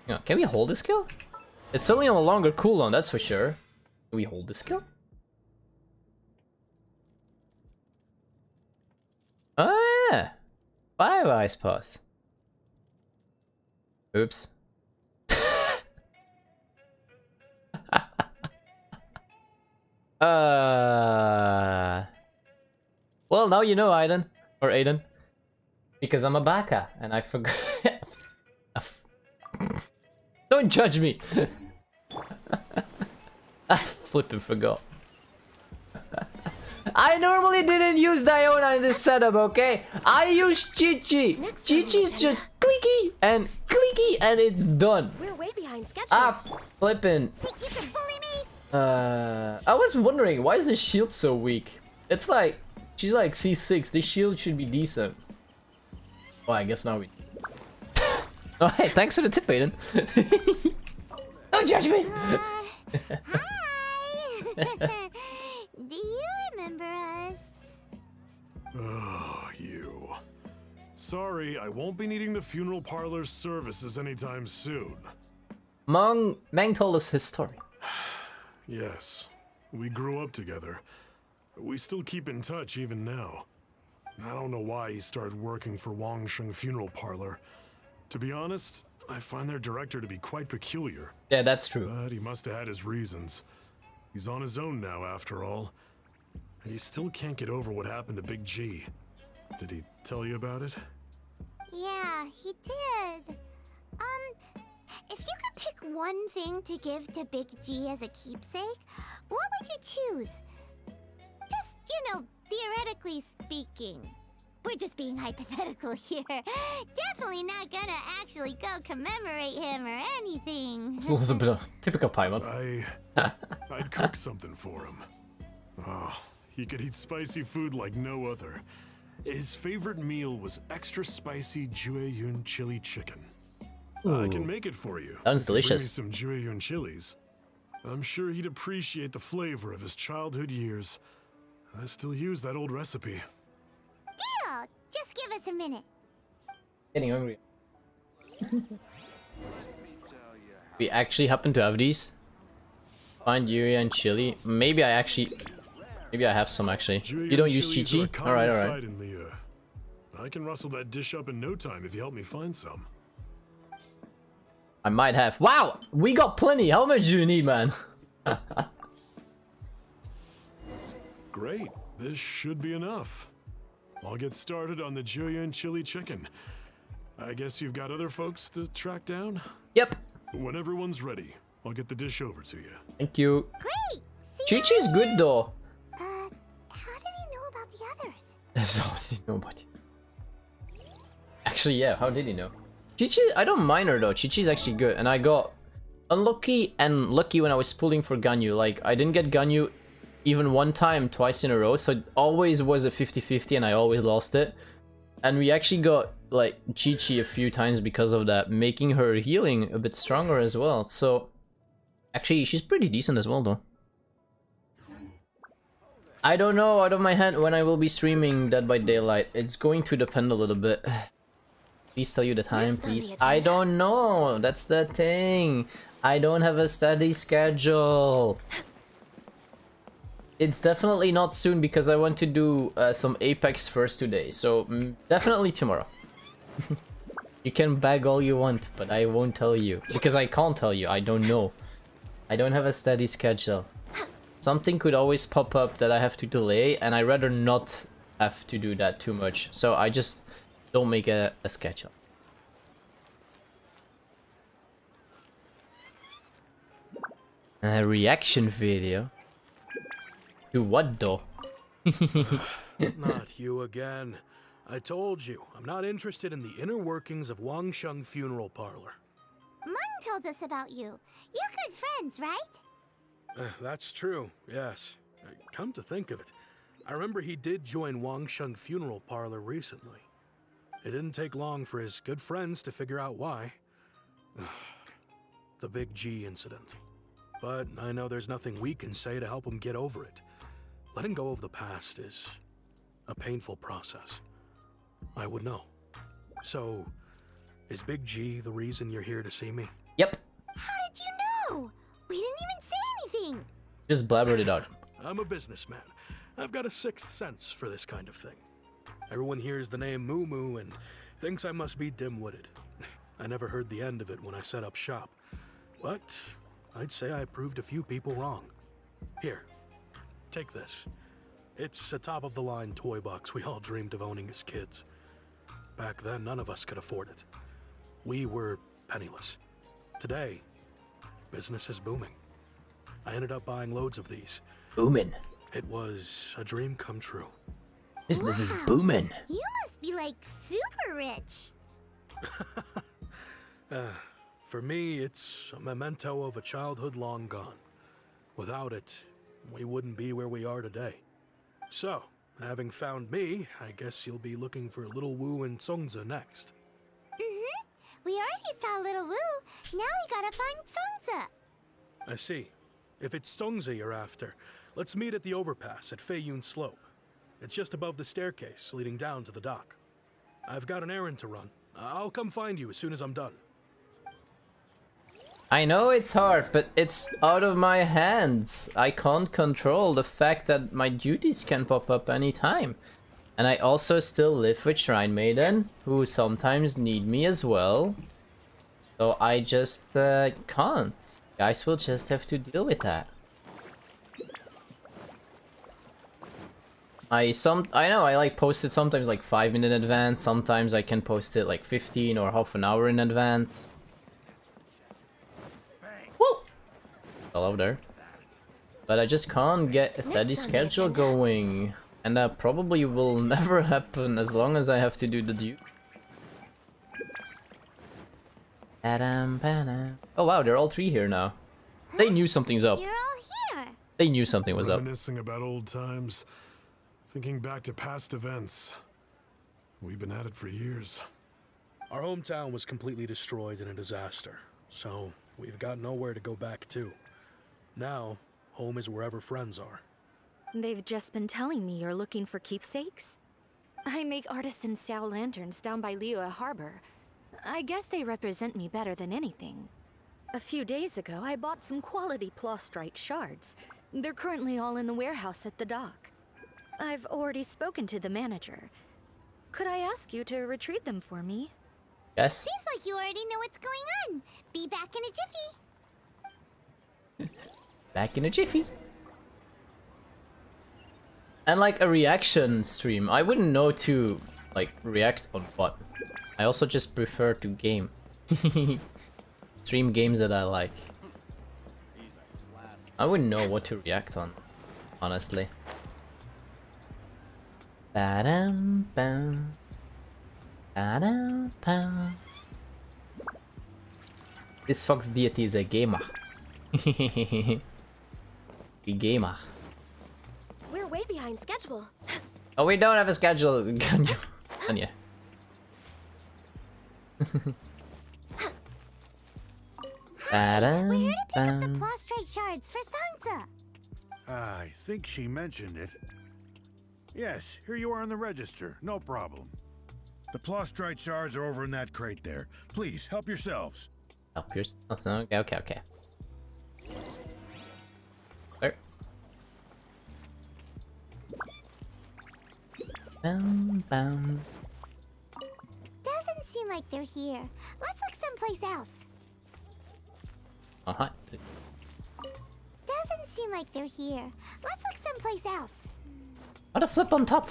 Yeah, can we hold this skill? It's certainly on a longer cooldown, that's for sure. Can we hold this skill? Oh yeah! 5 ice pass. Oops. Well, now you know, Aiden. Or Aiden. Because I'm a baka, and I forgot. Don't judge me! I flippin' forgot. I normally didn't use Diona in this setup, okay? I use Chi-Chi. Chi-Chi's just clicky, and it's done. We're way behind schedule. Ah, flippin'. Think you can bully me? I was wondering, why is the shield so weak? It's like, she's like C6, this shield should be decent. Well, I guess now we... Oh, hey, thanks for the tip, Aiden. Don't judge me! Hi! Do you remember us? Oh, you. Sorry, I won't be needing the funeral parlor's services anytime soon. Meng told us his story. Yes, we grew up together. We still keep in touch even now. I don't know why he started working for Wangsheng Funeral Parlor. To be honest, I find their director to be quite peculiar. Yeah, that's true. But he must have had his reasons. He's on his own now, after all. And he still can't get over what happened to Big G. Did he tell you about it? Yeah, he did. If you could pick one thing to give to Big G as a keepsake, what would you choose? Just, you know, theoretically speaking. We're just being hypothetical here. Definitely not gonna actually go commemorate him or anything. It's a little bit of typical Paimon. I'd cook something for him. Oh, he could eat spicy food like no other. His favorite meal was extra spicy Jueyun chili chicken. I can make it for you. Sounds delicious. Bring me some Jueyun chilies. I'm sure he'd appreciate the flavor of his childhood years. I still use that old recipe. Deal! Just give us a minute. Getting hungry. We actually happen to have these. Find Yuri and chili. Maybe I have some actually. You don't use Chi-Chi? Alright, alright. I can rustle that dish up in no time if you help me find some. I might have. Wow! We got plenty! How much do you need, man? Great. This should be enough. I'll get started on the Jueyun chili chicken. I guess you've got other folks to track down? Yep. When everyone's ready, I'll get the dish over to you. Thank you. Great! Chi-Chi's good though. How did he know about the others? How did he know about you? Actually, yeah, how did he know? Chi-Chi, I don't mind her though. Chi-Chi's actually good. And I got unlucky and lucky when I was pulling for Ganyu. Like, I didn't get Ganyu even one time, twice in a row. So it always was a 50-50 and I always lost it. And we actually got, like, Chi-Chi a few times because of that, making her healing a bit stronger as well. So, actually, she's pretty decent as well though. I don't know out of my head when I will be streaming Dead by Daylight. It's going to depend a little bit. Please tell you the time, please. I don't know. That's the thing. I don't have a steady schedule. It's definitely not soon because I want to do some Apex first today. So definitely tomorrow. You can beg all you want, but I won't tell you. Because I can't tell you. I don't know. I don't have a steady schedule. Something could always pop up that I have to delay, and I'd rather not have to do that too much. So I just don't make a schedule. A reaction video? To what though? Not you again. I told you, I'm not interested in the inner workings of Wangsheng Funeral Parlor. Mung told us about you. You're good friends, right? That's true, yes. Come to think of it, I remember he did join Wangsheng Funeral Parlor recently. It didn't take long for his good friends to figure out why. The Big G incident. But I know there's nothing we can say to help him get over it. Letting go of the past is a painful process. I would know. So, is Big G the reason you're here to see me? Yep. How did you know? We didn't even say anything. Just blabbered it out. I'm a businessman. I've got a sixth sense for this kind of thing. Everyone hears the name Moo Moo and thinks I must be dim-witted. I never heard the end of it when I set up shop. But I'd say I proved a few people wrong. Here, take this. It's a top-of-the-line toy box we all dreamed of owning as kids. Back then, none of us could afford it. We were penniless. Today, business is booming. I ended up buying loads of these. Boomin'. It was a dream come true. Business is booming. You must be like super rich. For me, it's a memento of a childhood long gone. Without it, we wouldn't be where we are today. So, having found me, I guess you'll be looking for Little Wu and Songza next. We already saw Little Wu. Now we gotta find Songza. I see. If it's Songza you're after, let's meet at the overpass at Feiyun Slope. It's just above the staircase leading down to the dock. I've got an errand to run. I'll come find you as soon as I'm done. I know it's hard, but it's out of my hands. I can't control the fact that my duties can pop up anytime. And I also still live with Shrine Maiden, who sometimes need me as well. So I just can't. Guys will just have to deal with that. I know I like post it sometimes like 5 minutes in advance, sometimes I can post it like 15 or half an hour in advance. Woo! Hello there. But I just can't get a steady schedule going. And that probably will never happen as long as I have to do the Duke. Oh wow, they're all three here now. They knew something's up. You're all here. They knew something was up. Reminiscing about old times, thinking back to past events. We've been at it for years. Our hometown was completely destroyed in a disaster, so we've got nowhere to go back to. Now, home is wherever friends are. They've just been telling me you're looking for keepsakes? I make artisan sail lanterns down by Liyue Harbor. I guess they represent me better than anything. A few days ago, I bought some quality plastrite shards. They're currently all in the warehouse at the dock. I've already spoken to the manager. Could I ask you to retrieve them for me? Yes. Seems like you already know what's going on. Be back in a jiffy. Back in a jiffy. And like a reaction stream, I wouldn't know to like react on what. I also just prefer to game. Stream games that I like. I wouldn't know what to react on, honestly. Ba-dum-bum. Ba-dum-bum. This fox deity is a gamer. A gamer. We're way behind schedule. Oh, we don't have a schedule. Anya. We're here to pick up the plastrite shards for Sansa. I think she mentioned it. Yes, here you are on the register. No problem. The plastrite shards are over in that crate there. Please, help yourselves. Help yourself. Oh, okay. Where? Bum. Doesn't seem like they're here. Let's look someplace else. Uh-huh. Doesn't seem like they're here. Let's look someplace else. What a flip on top.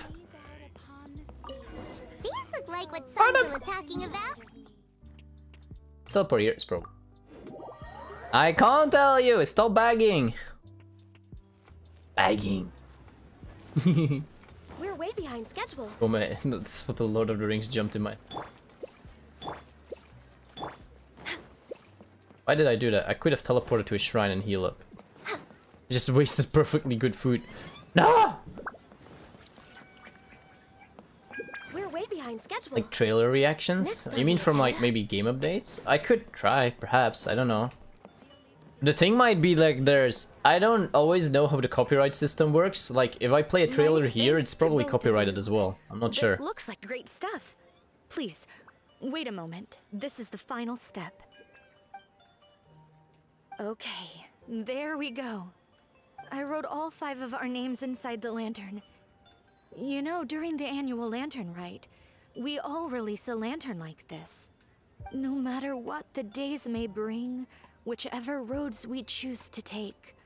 These look like what Sansa was talking about. Still per years, bro. I can't tell you. Stop bagging. Bagging. We're way behind schedule. Oh man, that's what the Lord of the Rings jumped in my... Why did I do that? I could have teleported to a shrine and heal up. Just wasted perfectly good food. No! We're way behind schedule. Like trailer reactions? You mean from like maybe game updates? I could try, perhaps, I don't know. The thing might be like I don't always know how the copyright system works. Like if I play a trailer here, it's probably copyrighted as well. I'm not sure. This looks like great stuff. Please, wait a moment. This is the final step. Okay, there we go. I wrote all 5 of our names inside the lantern. You know, during the annual lantern rite, we all release a lantern like this. No matter what the days may bring, whichever roads we choose to take,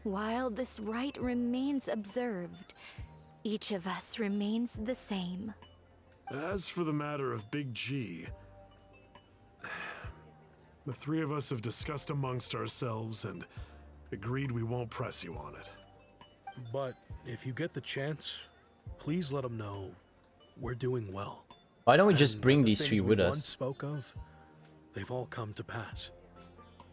while this rite remains observed, each of us remains the same. As for the matter of Big G, the 3 of us have discussed amongst ourselves and agreed we won't press you on it. But if you get the chance, please let them know we're doing well. Why don't we just And bring that the these 3 things we with once us? spoke of, they've all come to pass.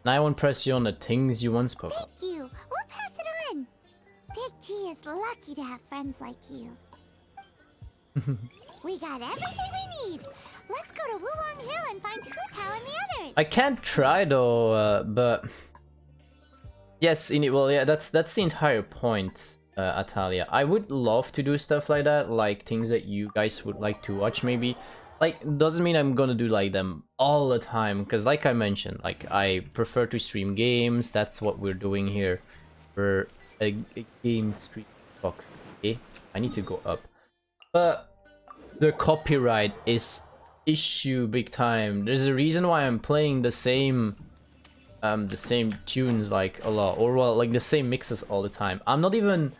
And I won't press you on the things you once spoke of. Thank you. We'll pass it on. Big G is lucky to have friends like you. We got everything we need. Let's go to Wulong Hill and find Hu Tao and the others. I can't try though, but... Yes, well, yeah, that's the entire point, Atalia. I would love to do stuff like that, like things that you guys would like to watch maybe. Like, doesn't mean I'm gonna do like them all the time, because like I mentioned, like I prefer to stream games. That's what we're doing here. For a game stream box. Okay, I need to go up. But the copyright is issue big time. There's a reason why I'm playing the same tunes like a lot, or well, like the same mixes all the time. I'm not even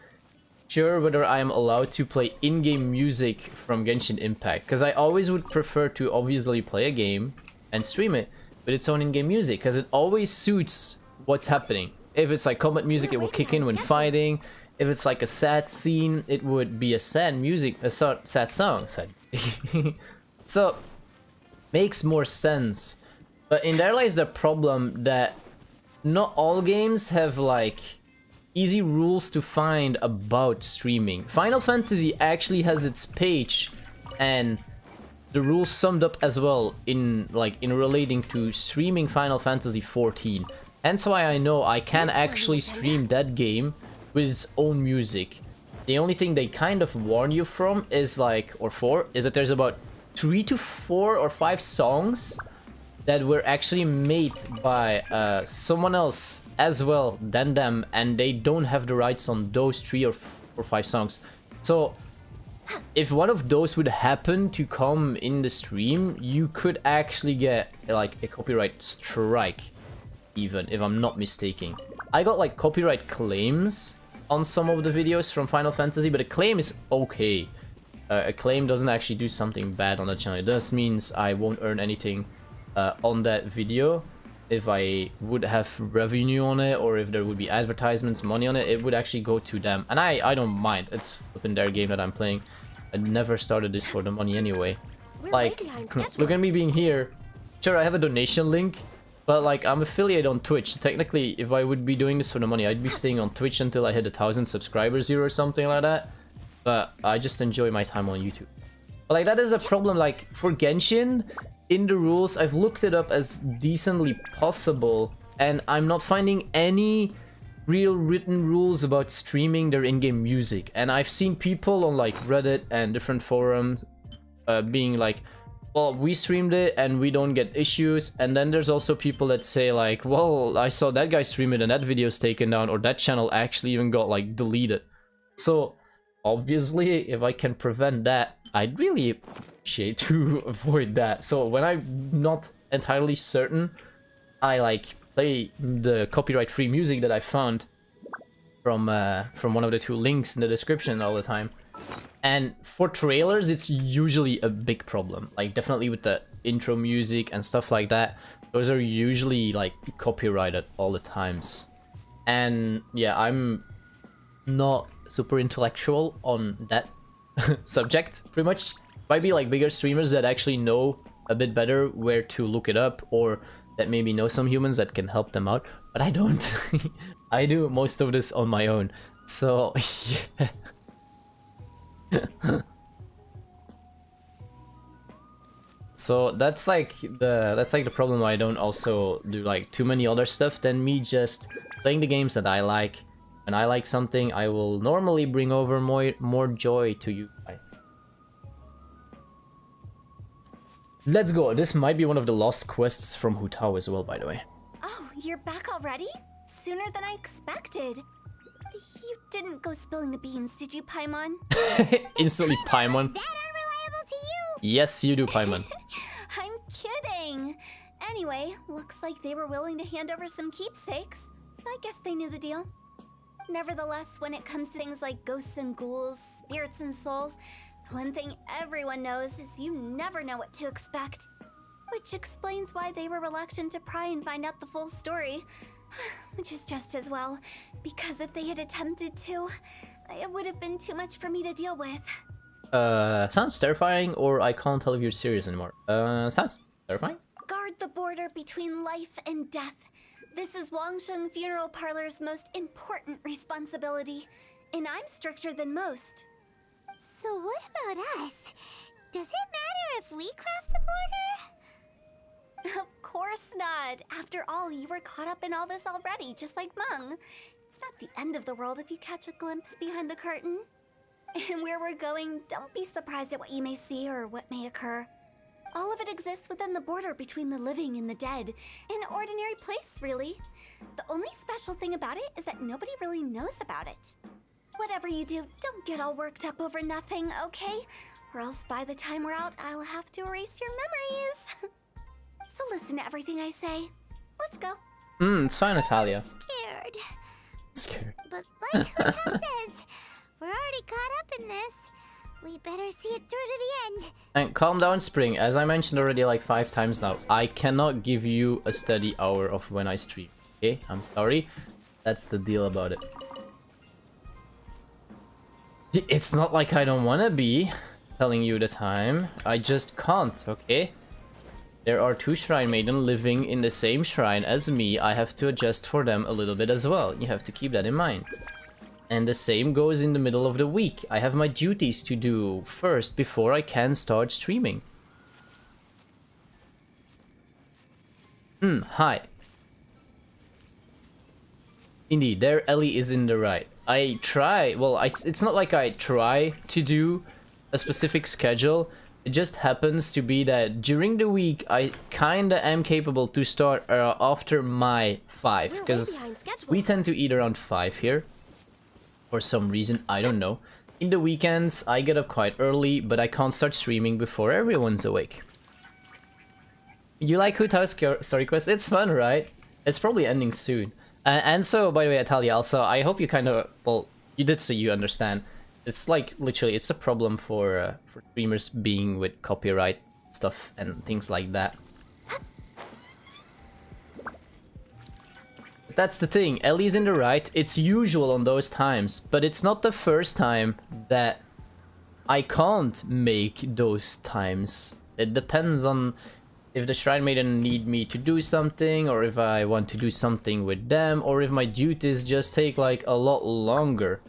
sure whether I'm allowed to play in-game music from Genshin Impact, because I always would prefer to obviously play a game and stream it with its own in-game music, because it always suits what's happening. If it's like combat music, it will kick in when fighting. If it's like a sad scene, it would be a sad music, a sad song. Sad. So makes more sense. But in there lies the problem that not all games have like easy rules to find about streaming. Final Fantasy actually has its page and the rules summed up as well in relating to streaming Final Fantasy 14. Hence why I know I can actually stream that game with its own music. The only thing they kind of warn you from is is that there's about 3 to 4 or 5 songs that were actually made by someone else as well than them, and they don't have the rights on those 3 or 5 songs. So if one of those would happen to come in the stream, you could actually get like a copyright strike, even if I'm not mistaken. I got like copyright claims on some of the videos from Final Fantasy, but a claim is okay. A claim doesn't actually do something bad on the channel. It just means I won't earn anything on that video. If I would have revenue on it, or if there would be advertisements, money on it, it would actually go to them. And I don't mind. It's flipping their game that I'm playing. I never started this for the money anyway. Like, look at me being here. Sure, I have a donation link, but like I'm affiliated on Twitch. Technically, if I would be doing this for the money, I'd be staying on Twitch until I hit 1,000 subscribers here or something like that. But I just enjoy my time on YouTube. But like that is a problem. Like for Genshin, in the rules, I've looked it up as decently possible, and I'm not finding any real written rules about streaming their in-game music. And I've seen people on like Reddit and different forums being like, well, we streamed it and we don't get issues. And then there's also people that say like, well, I saw that guy stream it and that video's taken down, or that channel actually even got like deleted. So obviously, if I can prevent that, I'd really appreciate to avoid that. So when I'm not entirely certain, I like play the copyright-free music that I found from one of the 2 links in the description all the time. And for trailers, it's usually a big problem. Like definitely with the intro music and stuff like that, those are usually like copyrighted all the times. And yeah, I'm not super intellectual on that subject, pretty much. Might be like bigger streamers that actually know a bit better where to look it up, or that maybe know some humans that can help them out, but I don't. I do most of this on my own, so yeah. So that's like the problem. I don't also do like too many other stuff than me just playing the games that I like. When I like something, I will normally bring over more joy to you guys. Let's go. This might be one of the lost quests from Hu Tao as well, by the way. Oh, you're back already? Sooner than I expected. You didn't go spilling the beans, did you, Paimon? Instantly Paimon. That unreliable to you? Yes, you do, Paimon. I'm kidding. Anyway, looks like they were willing to hand over some keepsakes, so I guess they knew the deal. Nevertheless, when it comes to things like ghosts and ghouls, spirits and souls, the one thing everyone knows is you never know what to expect. Which explains why they were reluctant to pry and find out the full story. Which is just as well, because if they had attempted to, it would have been too much for me to deal with. Sounds terrifying, or I can't tell if you're serious anymore. Sounds terrifying? Guard the border between life and death. This is Wangsheng Funeral Parlor's most important responsibility, and I'm stricter than most. So what about us? Does it matter if we cross the border? Of course not. After all, you were caught up in all this already, just like Meng. It's not the end of the world if you catch a glimpse behind the curtain. And where we're going, don't be surprised at what you may see or what may occur. All of it exists within the border between the living and the dead. An ordinary place, really. The only special thing about it is that nobody really knows about it. Whatever you do, don't get all worked up over nothing, okay? Or else by the time we're out, I'll have to erase your memories. So listen to everything I say. Let's go. It's fine, Natalia. Scared. Scared. But like Hotel says, we're already caught up in this. We better see it through to the end. And calm down, Spring. As I mentioned already like 5 times now, I cannot give you a steady hour of when I stream. Okay? I'm sorry. That's the deal about it. It's not like I don't wanna be telling you the time. I just can't, okay? There are 2 Shrine Maiden living in the same shrine as me. I have to adjust for them a little bit as well. You have to keep that in mind. And the same goes in the middle of the week. I have my duties to do first before I can start streaming. Hi. Indeed, there Ellie is in the right. I try, well, it's not like I try to do a specific schedule. It just happens to be that during the week I kinda am capable to start after my 5, because we tend to eat around 5 here. For some reason, I don't know. In the weekends, I get up quite early, but I can't start streaming before everyone's awake. You like Hutao's story quest? It's fun, right? It's probably ending soon. And so, by the way, Natalia, also, I hope you kind of, well, you did say you understand. It's like, literally, it's a problem for streamers being with copyright stuff and things like that. That's the thing, Ellie's in the right, it's usual on those times, but it's not the first time that I can't make those times. It depends on if the Shrine Maiden need me to do something, or if I want to do something with them, or if my duties just take like a lot longer.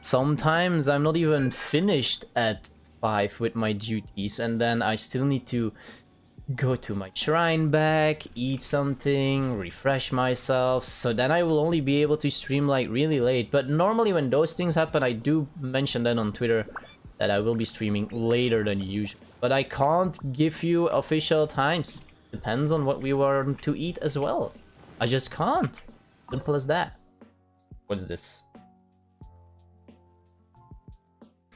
Sometimes I'm not even finished at 5 with my duties, and then I still need to go to my shrine back, eat something, refresh myself, so then I will only be able to stream like really late. But normally when those things happen, I do mention that on Twitter that I will be streaming later than usual. But I can't give you official times. Depends on what we want to eat as well. I just can't. Simple as that. What is this?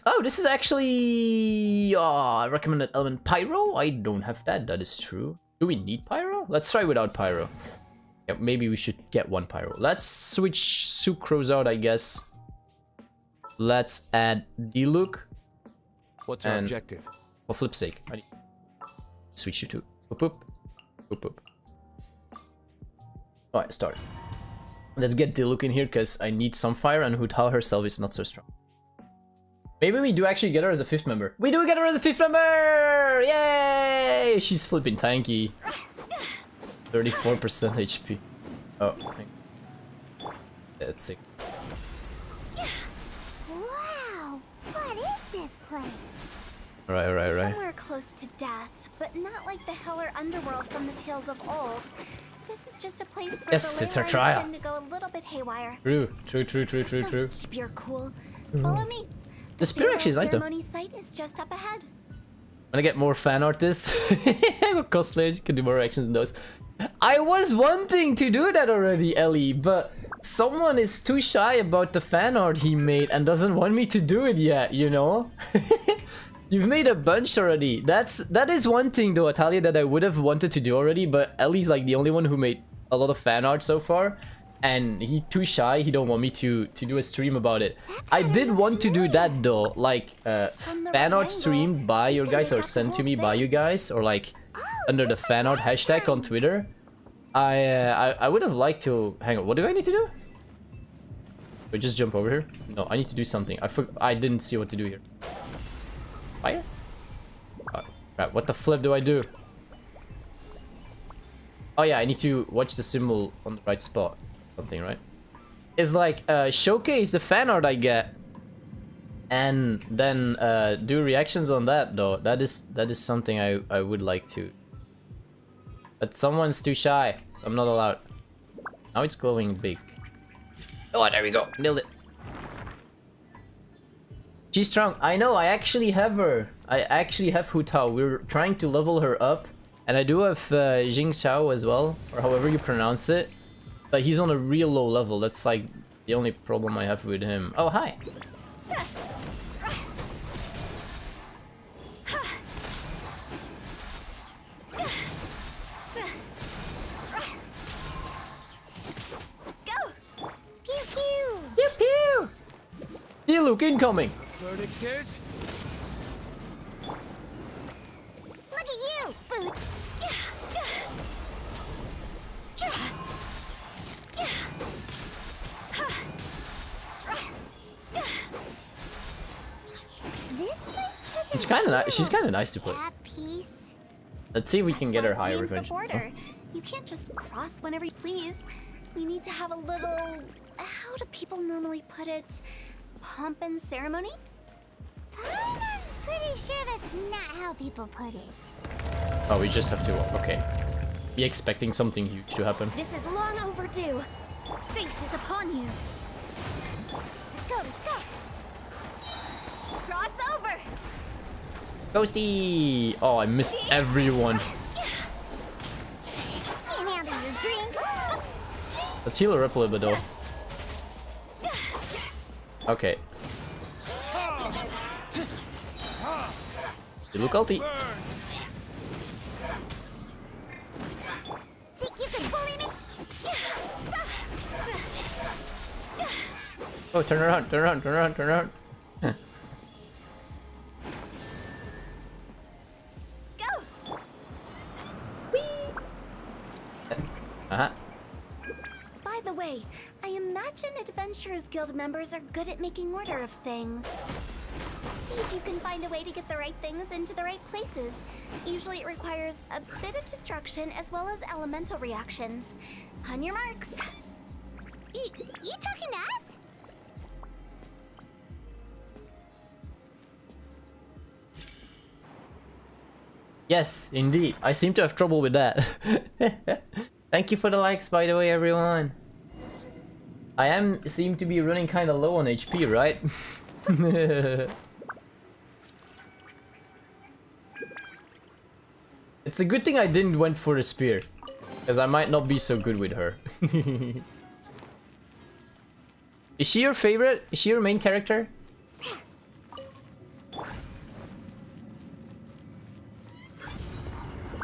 Oh, this is actually recommended element pyro. I don't have that. That is true. Do we need pyro? Let's try without pyro. Yeah, maybe we should get 1 pyro. Let's switch sucrose out, I guess. Let's add D-Look. What's our objective? For flip's sake, I need to switch you to boop boop boop boop. Alright, start. Let's get D-Look in here because I need some fire, and Hutao herself is not so strong. Maybe we do actually get her as a 5th member. We do get her as a 5th member! Yay! She's flipping tanky. 34% HP. Oh, that's sick. Wow, what is this place? Right. Somewhere close to death, but not like the hell or underworld from the tales of old. This is just a place where yes, the it's our ley lines trial. tend to go a little bit haywire. True. So keep your cool. Follow me. The spear actually is nice though. Ceremony site is just up ahead. When I get more fan artists, cosplayers, you can do more reactions in those. I was wanting to do that already, Ellie, but someone is too shy about the fan art he made and doesn't want me to do it yet, you know? You've made a bunch already. That is one thing though, Natalia, that I would have wanted to do already, but Ellie's like the only one who made a lot of fan art so far. And he's too shy, he don't want me to do a stream about it. I did want to do that though, like fan art streamed by your guys or sent to me by you guys, or like under the fan art hashtag on Twitter. I would have liked to. Hang on, what do I need to do? Wait, just jump over here? No, I need to do something. I didn't see what to do here. Fire? Right, what the flip do I do? Oh yeah, I need to watch the symbol on the right spot. Something, right? It's like showcase the fan art I get, and then do reactions on that though. That is something I would like to. But someone's too shy, so I'm not allowed. Now it's glowing big. Oh, there we go. Nailed it. She's strong. I know, I actually have her. I actually have Hutao. We're trying to level her up. And I do have Jing Xiao as well, or however you pronounce it. But he's on a real low level. That's like the only problem I have with him. Oh, hi. Luke incoming! Verdict is... Look at you, Boots. It's kind of nice. She's kind of nice to play. Peace. Let's see if we can get her That's why higher it's named revenge. the border. You can't just cross whenever you please. You need to have a little... How do people normally put it? Pomp and ceremony? Paimon's pretty sure that's not how people put it. Oh, we just have to. Okay. Be expecting something huge to happen. This is long overdue. Fate is upon you. Let's go, let's go. Cross over. Ghosty! Oh, I missed everyone. Can't handle your drink. Let's heal her up a little bit though. Okay. You look ulti. Think you can bully me? Oh, turn around, turn around, turn around, turn around. Go. Uh-huh. By the way, I imagine Adventurers Guild members are good at making order of things. See if you can find a way to get the right things into the right places. Usually it requires a bit of destruction as well as elemental reactions. On your marks. You talking to us? Yes, indeed. I seem to have trouble with that. Thank you for the likes, by the way, everyone. I seem to be running kind of low on HP, right? It's a good thing I didn't went for the spear, because I might not be so good with her. Is she your favorite? Is she your main character?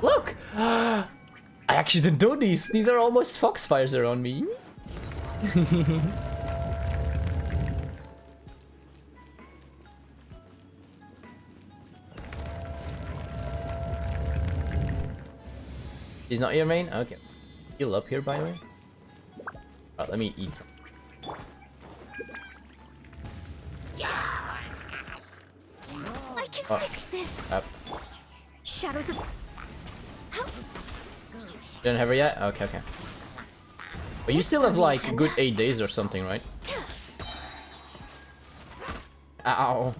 Look! I actually didn't know these. These are almost foxfires around me. She's not your main? Okay. Heal up here, by the way. Alright, let me eat some. I can fix this. Shadows of... Didn't have her yet? Okay, okay. But you still have like a good 8 days or something, right? Ow.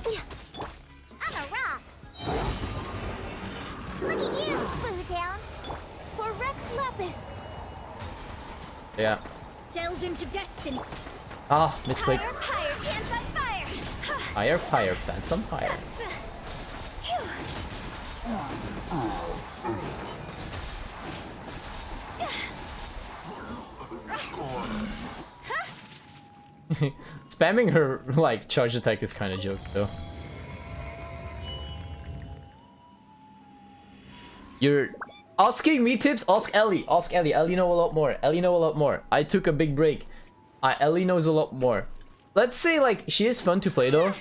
I'm a rocks. Look at you, Bootown. For Rex Lapis. Yeah. Delved into destiny. Ah, misclick. Fire pants on fire. Fire, fire, pants on fire. Spamming her like charge attack is kind of joke though. You're asking me tips? Ask Ellie. Ask Ellie. Ellie know a lot more. Ellie know a lot more. I took a big break. Ellie knows a lot more. Let's say like she is fun to play though.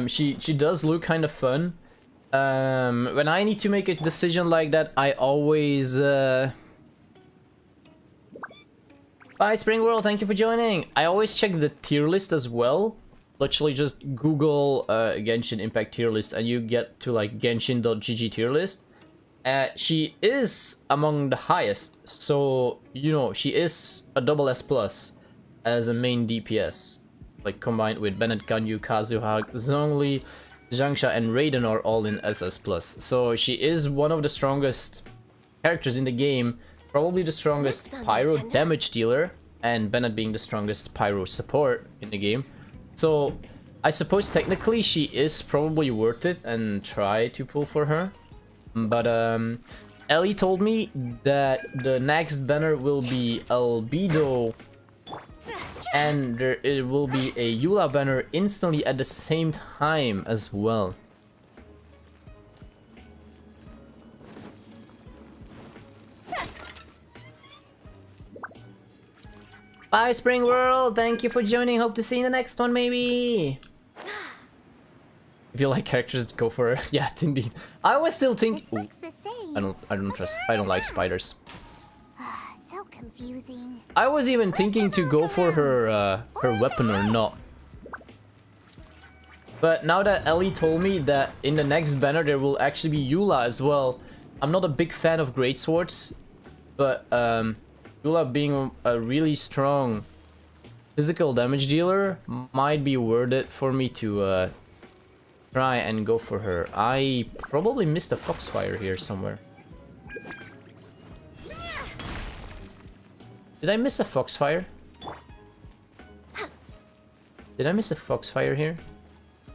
She does look kind of fun. When I need to make a decision like that, I always Bye Spring World, thank you for joining. I always check the tier list as well. Literally just Google Genshin Impact tier list and you get to like Genshin.gg tier list. She is among the highest, so you know she is a double S plus as a main DPS. Like combined with Bennett, Ganyu, Kazuha, Zhongli, Zhangsha and Raiden are all in SS plus. So she is one of the strongest characters in the game. Probably the strongest pyro damage dealer, and Bennett being the strongest pyro support in the game. So I suppose technically she is probably worth it and try to pull for her. But Ellie told me that the next banner will be Albedo and it will be a Eula banner instantly at the same time as well. Bye, Spring World. Thank you for joining. Hope to see you in the next one, maybe. If you like characters, go for it. Yeah, indeed. I was still thinking. I don't like spiders. So confusing. I was even thinking to go for her weapon or not. But now that Ellie told me that in the next banner there will actually be Eula as well. I'm not a big fan of greatswords, but Eula being a really strong physical damage dealer might be worth it for me to try and go for her. I probably missed a Foxfire here somewhere. Did I miss a Foxfire? Did I miss a Foxfire here?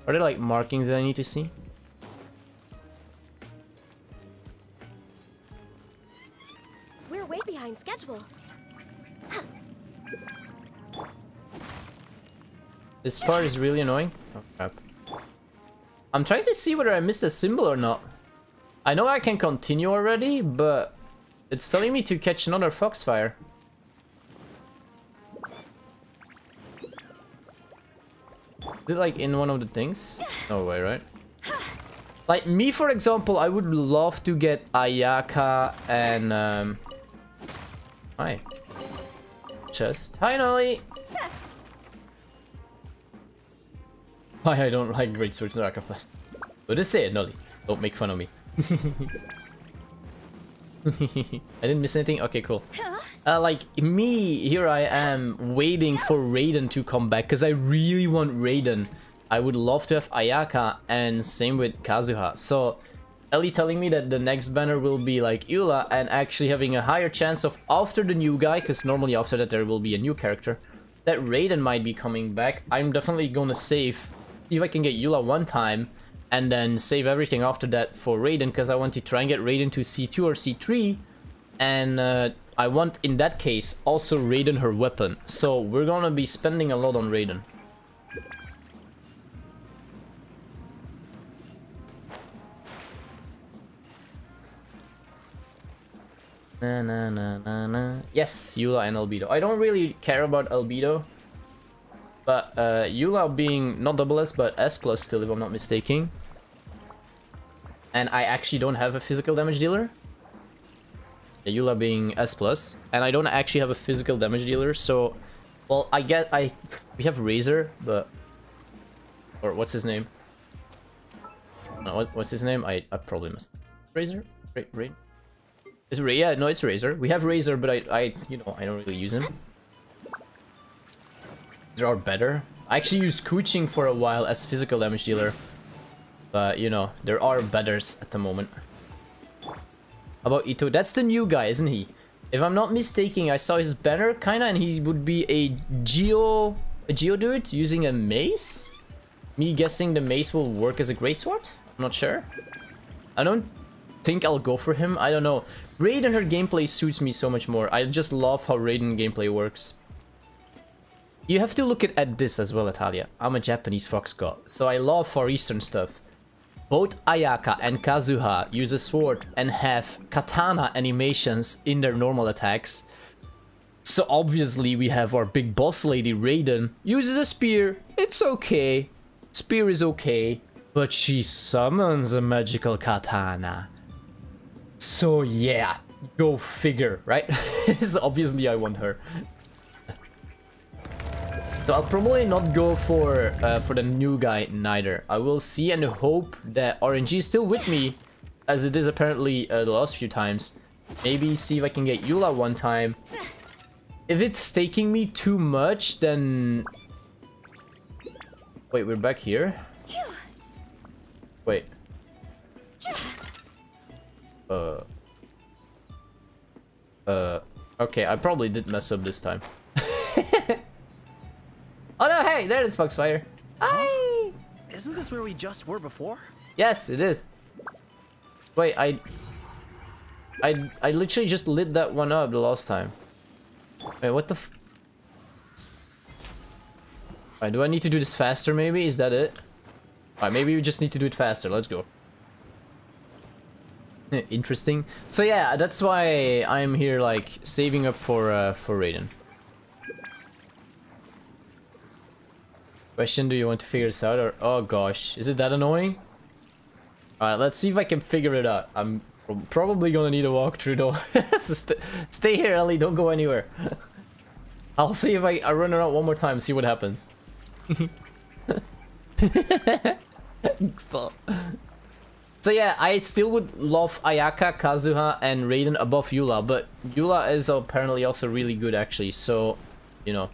Are there like markings that I need to see? We're way behind schedule. This part is really annoying. Oh crap. I'm trying to see whether I missed a symbol or not. I know I can continue already, but it's telling me to catch another Foxfire. Is it like in one of the things? No way, right? Like me, for example, I would love to get Ayaka and hi. Chest. Hi, Nolly. Why I don't like great swords in Arkham. But just say it, Nolly. Don't make fun of me. I didn't miss anything? Okay, cool. Like me, here I am waiting for Raiden to come back because I really want Raiden. I would love to have Ayaka and same with Kazuha. So Ellie telling me that the next banner will be like Eula and actually having a higher chance of after the new guy, because normally after that there will be a new character, that Raiden might be coming back. I'm definitely gonna save, see if I can get Eula one time and then save everything after that for Raiden, because I want to try and get Raiden to C2 or C3, and I want in that case also Raiden her weapon. So we're gonna be spending a lot on Raiden. Na na na na na. Yes, Eula and Albedo. I don't really care about Albedo, but Eula being not double S but S plus still, if I'm not mistaken. And I actually don't have a physical damage dealer. The Eula being S plus, and I don't actually have a physical damage dealer. So, well, I guess we have Razor, but or what's his name? No, what's his name? I probably missed. Razor? Right. Is it yeah, no, it's Razor. We have Razor, but I you know, I don't really use him. There are better. I actually used Kuching for a while as physical damage dealer. But, you know, there are betters at the moment. How about Ito? That's the new guy, isn't he? If I'm not mistaken, I saw his banner, kinda, and he would be a Geodude using a mace? Me guessing the mace will work as a greatsword? I'm not sure. I don't think I'll go for him. I don't know. Raiden, her gameplay suits me so much more. I just love how Raiden gameplay works. You have to look at this as well, Natalia. I'm a Japanese fox god, so I love Far Eastern stuff. Both Ayaka and Kazuha use a sword and have katana animations in their normal attacks. So obviously we have our big boss lady Raiden uses a spear. It's okay. Spear is okay. But she summons a magical katana. So yeah, go figure, right? So obviously I want her. So I'll probably not go for the new guy neither. I will see and hope that RNG is still with me, as it is apparently the last few times. Maybe see if I can get Eula one time. If it's taking me too much, then... Wait, we're back here? Wait. Okay, I probably did mess up this time. Oh no, hey, there's Foxfire. Hi! Isn't this where we just were before? Yes, it is. Wait, I literally just lit that one up the last time. Wait, what the f... Alright, do I need to do this faster maybe? Is that it? Alright, maybe we just need to do it faster. Let's go. Interesting. So yeah, that's why I'm here like saving up for Raiden. Question, do you want to figure this out or... Oh gosh, is it that annoying? Alright, let's see if I can figure it out. I'm probably gonna need a walkthrough though. So stay here, Ellie, don't go anywhere. I'll see if I run around one more time, see what happens. So yeah, I still would love Ayaka, Kazuha, and Raiden above Eula, but Eula is apparently also really good actually, so, you know.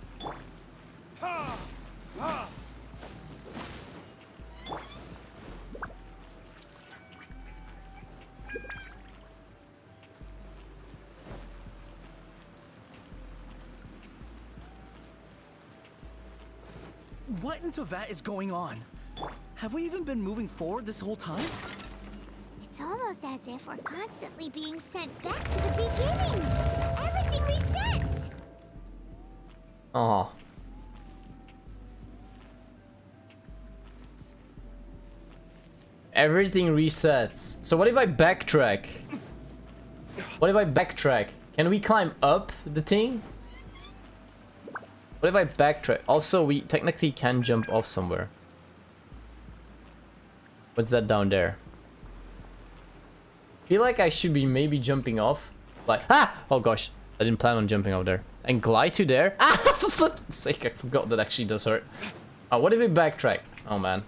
What in Tevat is going on? Have we even been moving forward this whole time? It's almost as if we're constantly being sent back to the beginning. Everything resets. Oh. Everything resets. So what if I backtrack? What if I backtrack? Can we climb up the thing? What if I backtrack? Also, we technically can jump off somewhere. What's that down there? Feel like I should be maybe jumping off. Like, ah! Oh gosh, I didn't plan on jumping out there. And glide to there? Ah, for flip's sake, I forgot that actually does hurt. What if we backtrack? Oh man.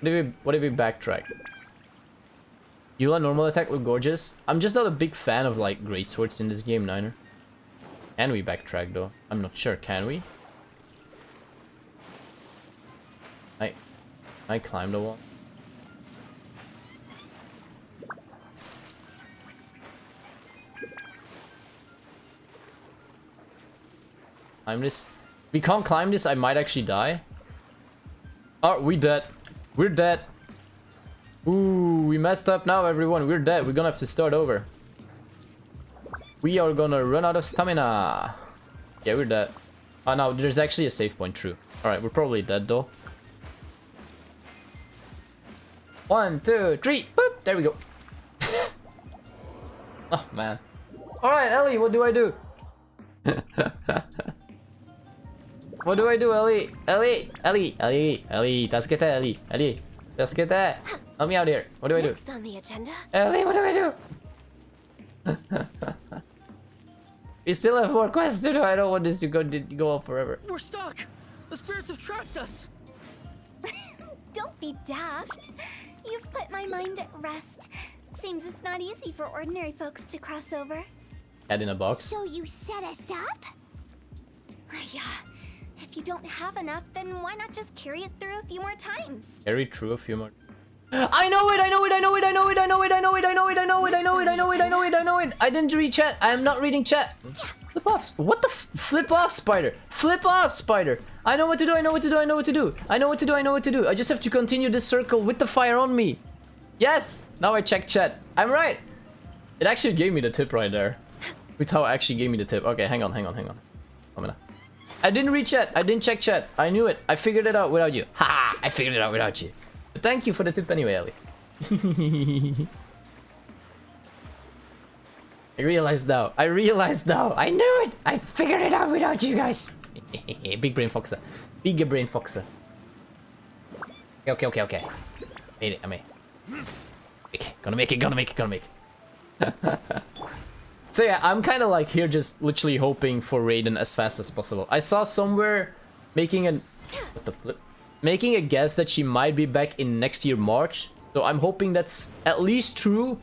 What if we backtrack? Eula normal attack look gorgeous. I'm just not a big fan of like great swords in this game, Niner. Can we backtrack though? I'm not sure, can we? I climbed the wall. Climb this. We can't climb this, I might actually die. Oh, we dead. We're dead. Ooh, we messed up now, everyone. We're dead. We're gonna have to start over. We are gonna run out of stamina. Yeah, we're dead. Oh no, there's actually a save point, true. Alright, we're probably dead though. 1, 2, 3, boop! There we go. Oh man. Alright, Ellie, what do I do? What do I do, Ellie? Ellie! Tasukete, Ellie! Tasukete! Help me out here. What do I do? Next on the agenda. Ellie, what do I do? We still have more quests to do. I don't want this to go on forever. We're stuck! The spirits have trapped us! Don't be daft. You've put my mind at rest. Seems it's not easy for ordinary folks to cross over. Cat in a box. So you set us up? Yeah. If you don't have enough, then why not just carry it through a few more times? Carry through a few more. I didn't read chat. I am not reading chat. Flip off. What the flip off, spider? Flip off, spider. I know what to do. I know what to do. I just have to continue this circle with the fire on me. Yes. Now I check chat. I'm right. It actually gave me the tip right there. With how it actually gave me the tip. Okay, hang on. I didn't read chat. I didn't check chat. I knew it. I figured it out without you. Ha! I figured it out without you. But thank you for the tip anyway, Ellie. I realized now. I knew it. I figured it out without you guys. Big brain foxer. Big brain foxer. Okay. Made it. I made it. Gonna make it. So yeah, I'm kind of like here just literally hoping for Raiden as fast as possible. I saw somewhere making a guess that she might be back in next year March. So I'm hoping that's at least true.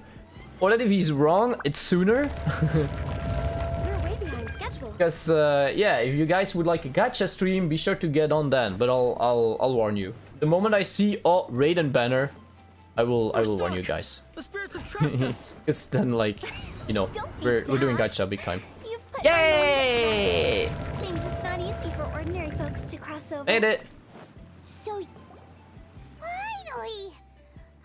Or that if he's wrong, it's sooner. We're way behind schedule. Because yeah, if you guys would like a gacha stream, be sure to get on then. But I'll warn you. The moment I see Raiden banner, I will warn you guys. The spirits have trapped us. Because then like, you know, we're doing gacha big time. Yay! Seems it's not easy for ordinary folks to cross over. Made it. So, finally!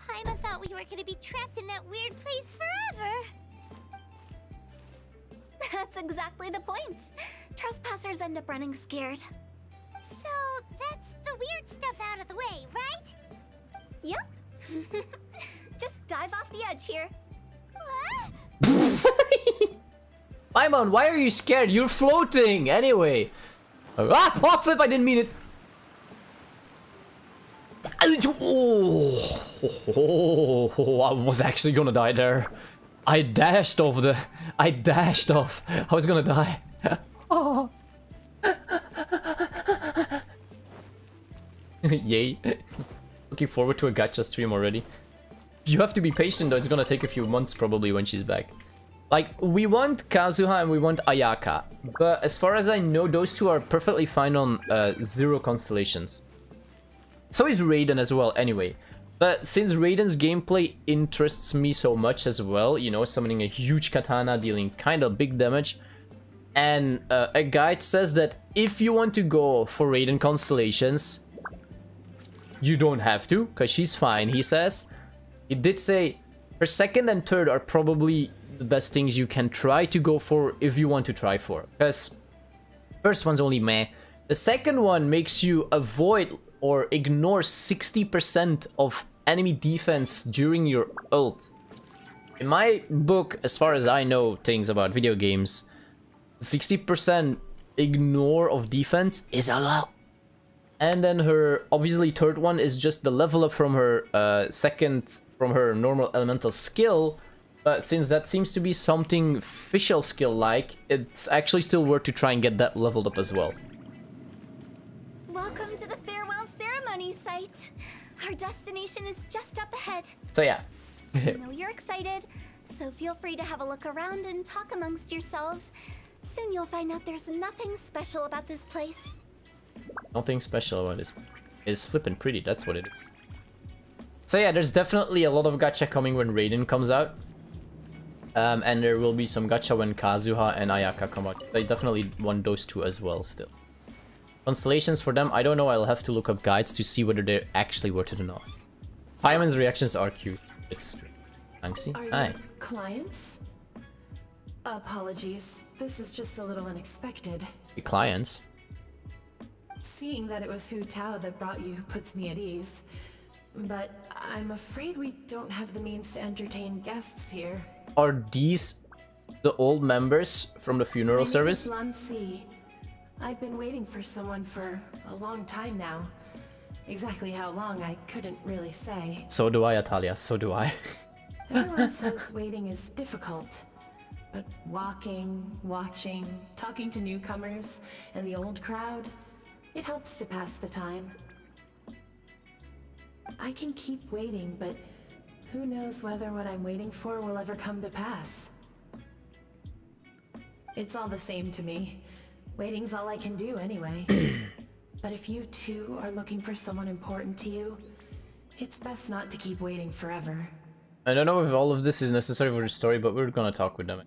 Paimon thought we were gonna be trapped in that weird place forever. That's exactly the point. Trespassers end up running scared. So, that's the weird stuff out of the way, right? Yep. Just dive off the edge here. Paimon, why are you scared? You're floating anyway. Ah! Oh, flip! I didn't mean it. Oh, I was actually gonna die there. I dashed off. I was gonna die. Oh. Yay. Looking forward to a gacha stream already. You have to be patient though, it's gonna take a few months probably when she's back. Like, we want Kazuha and we want Ayaka, but as far as I know, those two are perfectly fine on 0 constellations. So is Raiden as well, anyway. But since Raiden's gameplay interests me so much as well, you know, summoning a huge katana, dealing kinda big damage, and a guide says that if you want to go for Raiden constellations, you don't have to, because she's fine, he says. He did say her second and third are probably the best things you can try to go for if you want to try for. Because first one's only meh. The second one makes you avoid or ignore 60% of enemy defense during your ult. In my book, as far as I know things about video games, 60% ignore of defense is a lot. And then her, obviously, third one is just the level up from her second, from her normal elemental skill. But since that seems to be something official skill-like, it's actually still worth to try and get that leveled up as well. Welcome to the farewell ceremony site. Our destination is just up ahead. So yeah. I know you're excited, so feel free to have a look around and talk amongst yourselves. Soon you'll find out there's nothing special about this place. Nothing special about this. It's flippin' pretty, that's what it is. So yeah, there's definitely a lot of gacha coming when Raiden comes out. And there will be some gacha when Kazuha and Ayaka come out. I definitely want those two as well still. Constellations for them, I don't know, I'll have to look up guides to see whether they're actually worth it or not. Paimon's reactions are cute. It's thanksy. Hi. Your clients? Apologies, this is just a little unexpected. The clients? Seeing that it was Hu Tao that brought you puts me at ease. But I'm afraid we don't have the means to entertain guests here. Are these the old members from the funeral service? My name is Lan Si. I've been waiting for someone for a long time now. Exactly how long, I couldn't really say. So do I, Atalia, so do I. Everyone says waiting is difficult. But walking, watching, talking to newcomers, and the old crowd, it helps to pass the time. I can keep waiting, but who knows whether what I'm waiting for will ever come to pass. It's all the same to me. Waiting's all I can do anyway. But if you too are looking for someone important to you, it's best not to keep waiting forever. I don't know if all of this is necessary for the story, but we're gonna talk with them.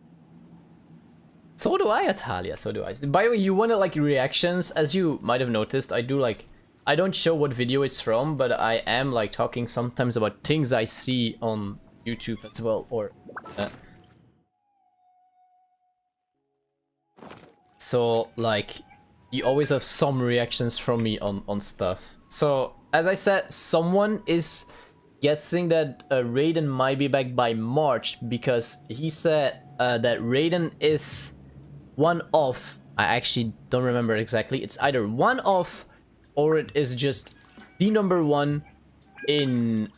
So do I, Atalia, so do I. By the way, you wanted like reactions, as you might have noticed, I do like, I don't show what video it's from, but I am like talking sometimes about things I see on YouTube as well, or... So, like, you always have some reactions from me on stuff. So, as I said, someone is guessing that Raiden might be back by March, because he said that Raiden is one of... I actually don't remember exactly. It's either one of, or it is just the #1 in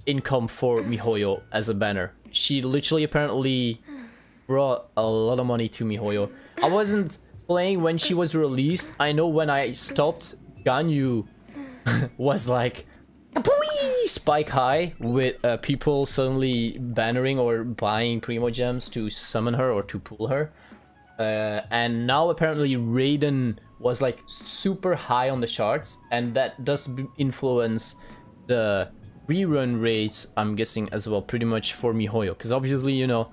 income for MiHoYo as a banner. She literally apparently brought a lot of money to MiHoYo. I wasn't playing when she was released. I know when I stopped, Ganyu was like spike high with people suddenly bannering or buying Primo Gems to summon her or to pull her. And now apparently Raiden was like super high on the charts, and that does influence the rerun rates, I'm guessing, as well, pretty much for MiHoYo, because obviously, you know,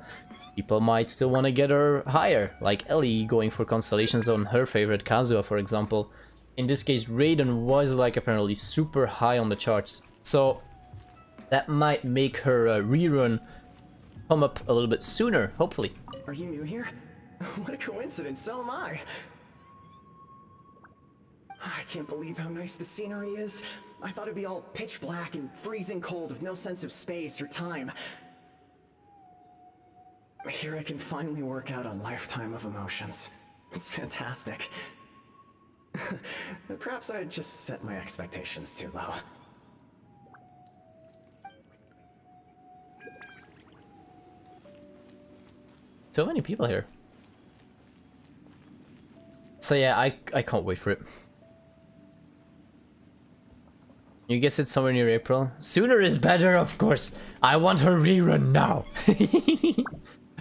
people might still want to get her higher, like Ellie going for constellations on her favorite Kazuha, for example. In this case, Raiden was like apparently super high on the charts, so that might make her rerun come up a little bit sooner, hopefully. Are you new here? What a coincidence, so am I. I can't believe how nice the scenery is. I thought it'd be all pitch black and freezing cold with no sense of space or time. Here I can finally work out a lifetime of emotions. It's fantastic. Perhaps I just set my expectations too low. so many people here. So yeah, I can't wait for it. You guess it's somewhere near April. Sooner is better, of course. I want her rerun now.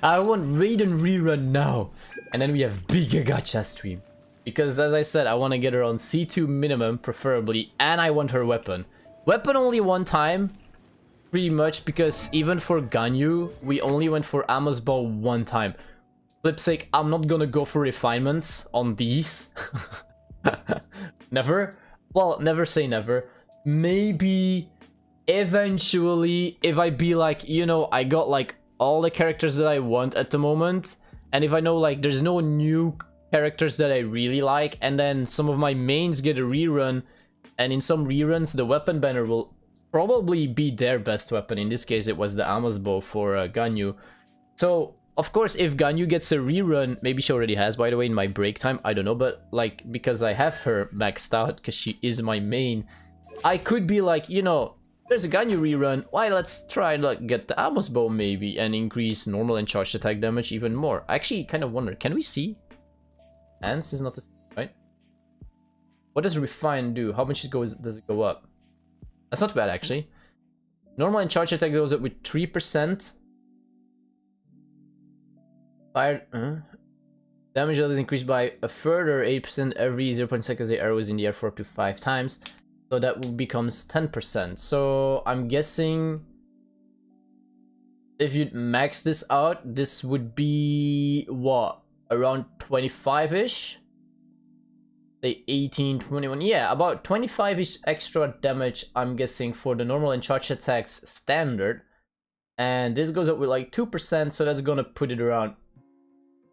I want Raiden rerun now. And then we have bigger gacha stream. Because as I said, I want to get her on C2 minimum, preferably. And I want her weapon. Weapon only one time. Pretty much, because even for Ganyu, we only went for Amos Bow one time. Flip sake, I'm not gonna go for refinements on these. Never. Well, never say never. Maybe eventually, if I be like, you know, I got like all the characters that I want at the moment, and if I know like there's no new characters that I really like, and then some of my mains get a rerun, and in some reruns the weapon banner will probably be their best weapon. In this case it was the Amos Bow for Ganyu. So of course if Ganyu gets a rerun, maybe she already has by the way in my break time, I don't know, but like because I have her maxed out because she is my main, I could be like, you know, there's a Ganyu rerun, why let's try and like get the Amos Bow maybe and increase normal and charged attack damage even more. I actually kind of wonder, can we see? Ants is not the same, right? What does refine do? How much does it go up? That's not bad actually. Normal and charged attack goes up with 3%. Fire damage is increased by a further 8% every 0.2 seconds the arrow is in the air for up to 5 times. So that becomes 10%. So I'm guessing if you max this out, this would be what? Around 25-ish? Say 18, 21. Yeah, about 25-ish extra damage, I'm guessing, for the normal and charged attacks standard. And this goes up with like 2%, so that's gonna put it around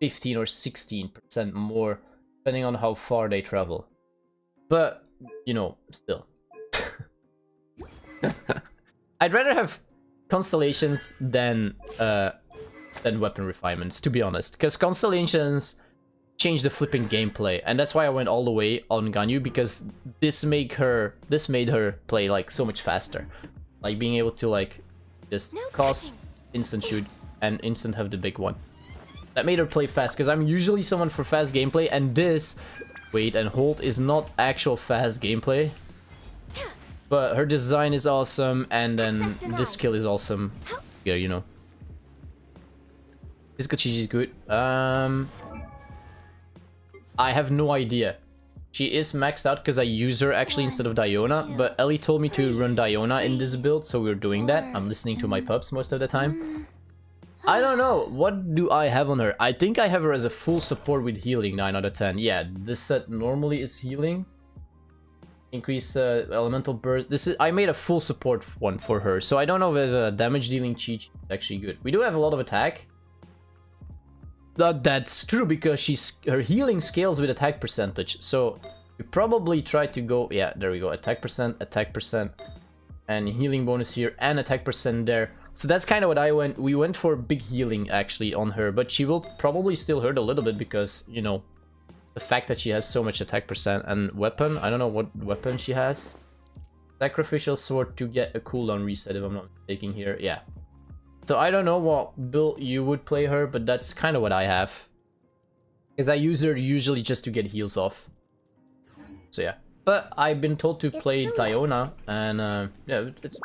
15 or 16% more, depending on how far they travel. But you know, still. I'd rather have constellations than weapon refinements, to be honest, because constellations change the flipping gameplay, and that's why I went all the way on Ganyu, because this made her play like so much faster, like being able to like just cast, instant shoot, and instant have the big one. That made her play fast, because I'm usually someone for fast gameplay, and this wait and hold is not actual fast gameplay, but her design is awesome, and then this skill is awesome. Yeah, you know. Physical Chi is good. I have no idea. She is maxed out because I use her actually instead of Diona, but Ellie told me to run Diona in this build, so we're doing that. I'm listening to my pups most of the time. I don't know, what do I have on her? I think I have her as a full support with healing, 9 out of 10. Yeah, this set normally is healing. Increase elemental burst. This is, I made a full support one for her, so I don't know if damage dealing Chi is actually good. We do have a lot of attack. That's true, because her healing scales with attack percentage, so we probably try to go, yeah, there we go, attack percent, and healing bonus here, and attack percent there. So that's kind of what I went. We went for big healing actually on her, but she will probably still hurt a little bit because, you know, the fact that she has so much attack percent and weapon. I don't know what weapon she has. Sacrificial sword to get a cooldown reset, if I'm not mistaken here. Yeah. So I don't know what build you would play her, but that's kind of what I have. Because I use her usually just to get heals off. So yeah. But I've been told to play Diona, and yeah, it's...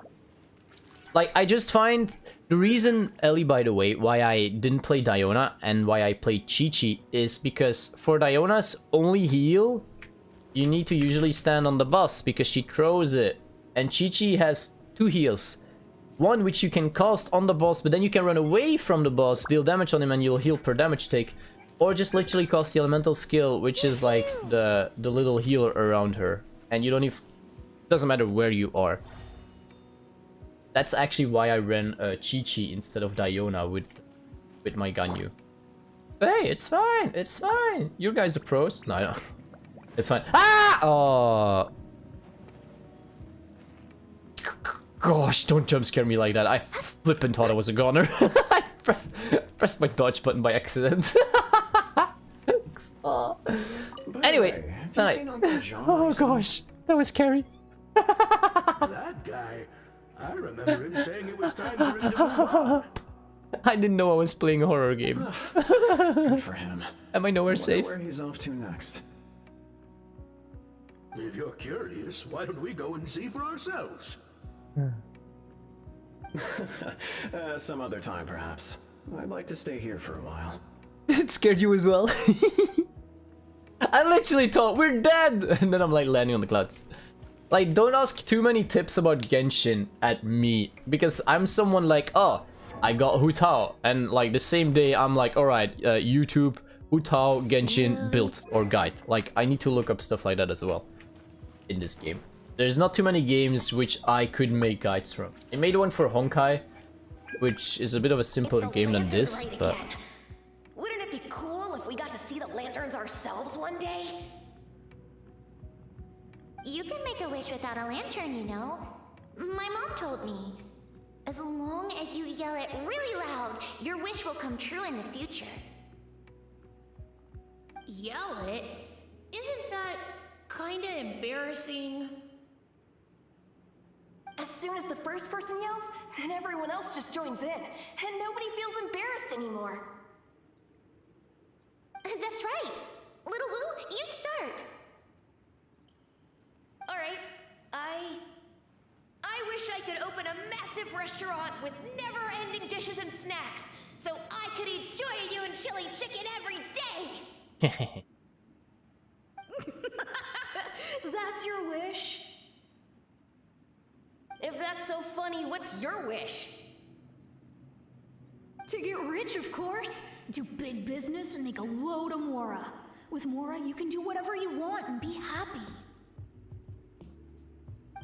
Like, I just find the reason, Ellie, by the way, why I didn't play Diona and why I played Chi-Chi is because for Diona's only heal, you need to usually stand on the boss because she throws it. And Chi-Chi has 2 heals. One which you can cast on the boss, but then you can run away from the boss, deal damage on him, and you'll heal per damage take. Or just literally cast the elemental skill, which is like the little healer around her. And you don't even... Doesn't matter where you are. That's actually why I ran Chi-Chi instead of Diona with my Ganyu. Hey, it's fine, it's fine. You guys the pros? No, I don't. It's fine. Ah! Oh. Gosh, don't jump scare me like that. I flippin' thought I was a goner. I pressed my dodge button by accident. Oh. Anyway, oh gosh, that was scary. That guy. I remember him saying it was time for him to move on. I didn't know I was playing a horror game. Good for him. Am I nowhere safe? Where he's off to next? If you're curious, why don't we go and see for ourselves? Some other time, perhaps. I'd like to stay here for a while. It scared you as well? I literally thought, we're dead! And then I'm like landing on the clouds. Like, don't ask too many tips about Genshin at me. Because I'm someone like, oh, I got Hu Tao. And like the same day, I'm like, alright, YouTube, Hu Tao, Genshin, build or guide. Like, I need to look up stuff like that as well in this game. There's not too many games which I could make guides from. I made one for Honkai, which is a bit of a simpler game than this, but... Wouldn't it be cool if we got to see the lanterns ourselves one day? You can make a wish without a lantern, you know. My mom told me. As long as you yell it really loud, your wish will come true in the future. Yell it? Isn't that kinda embarrassing? As soon as the first person yells, and everyone else just joins in, and nobody feels embarrassed anymore. That's right. Little Wu, you start. Alright, I wish I could open a massive restaurant with never-ending dishes and snacks, so I could eat Joy and chili chicken every day! That's your wish? If that's so funny, what's your wish? To get rich, of course. Do big business and make a load of Mora. With Mora, you can do whatever you want and be happy.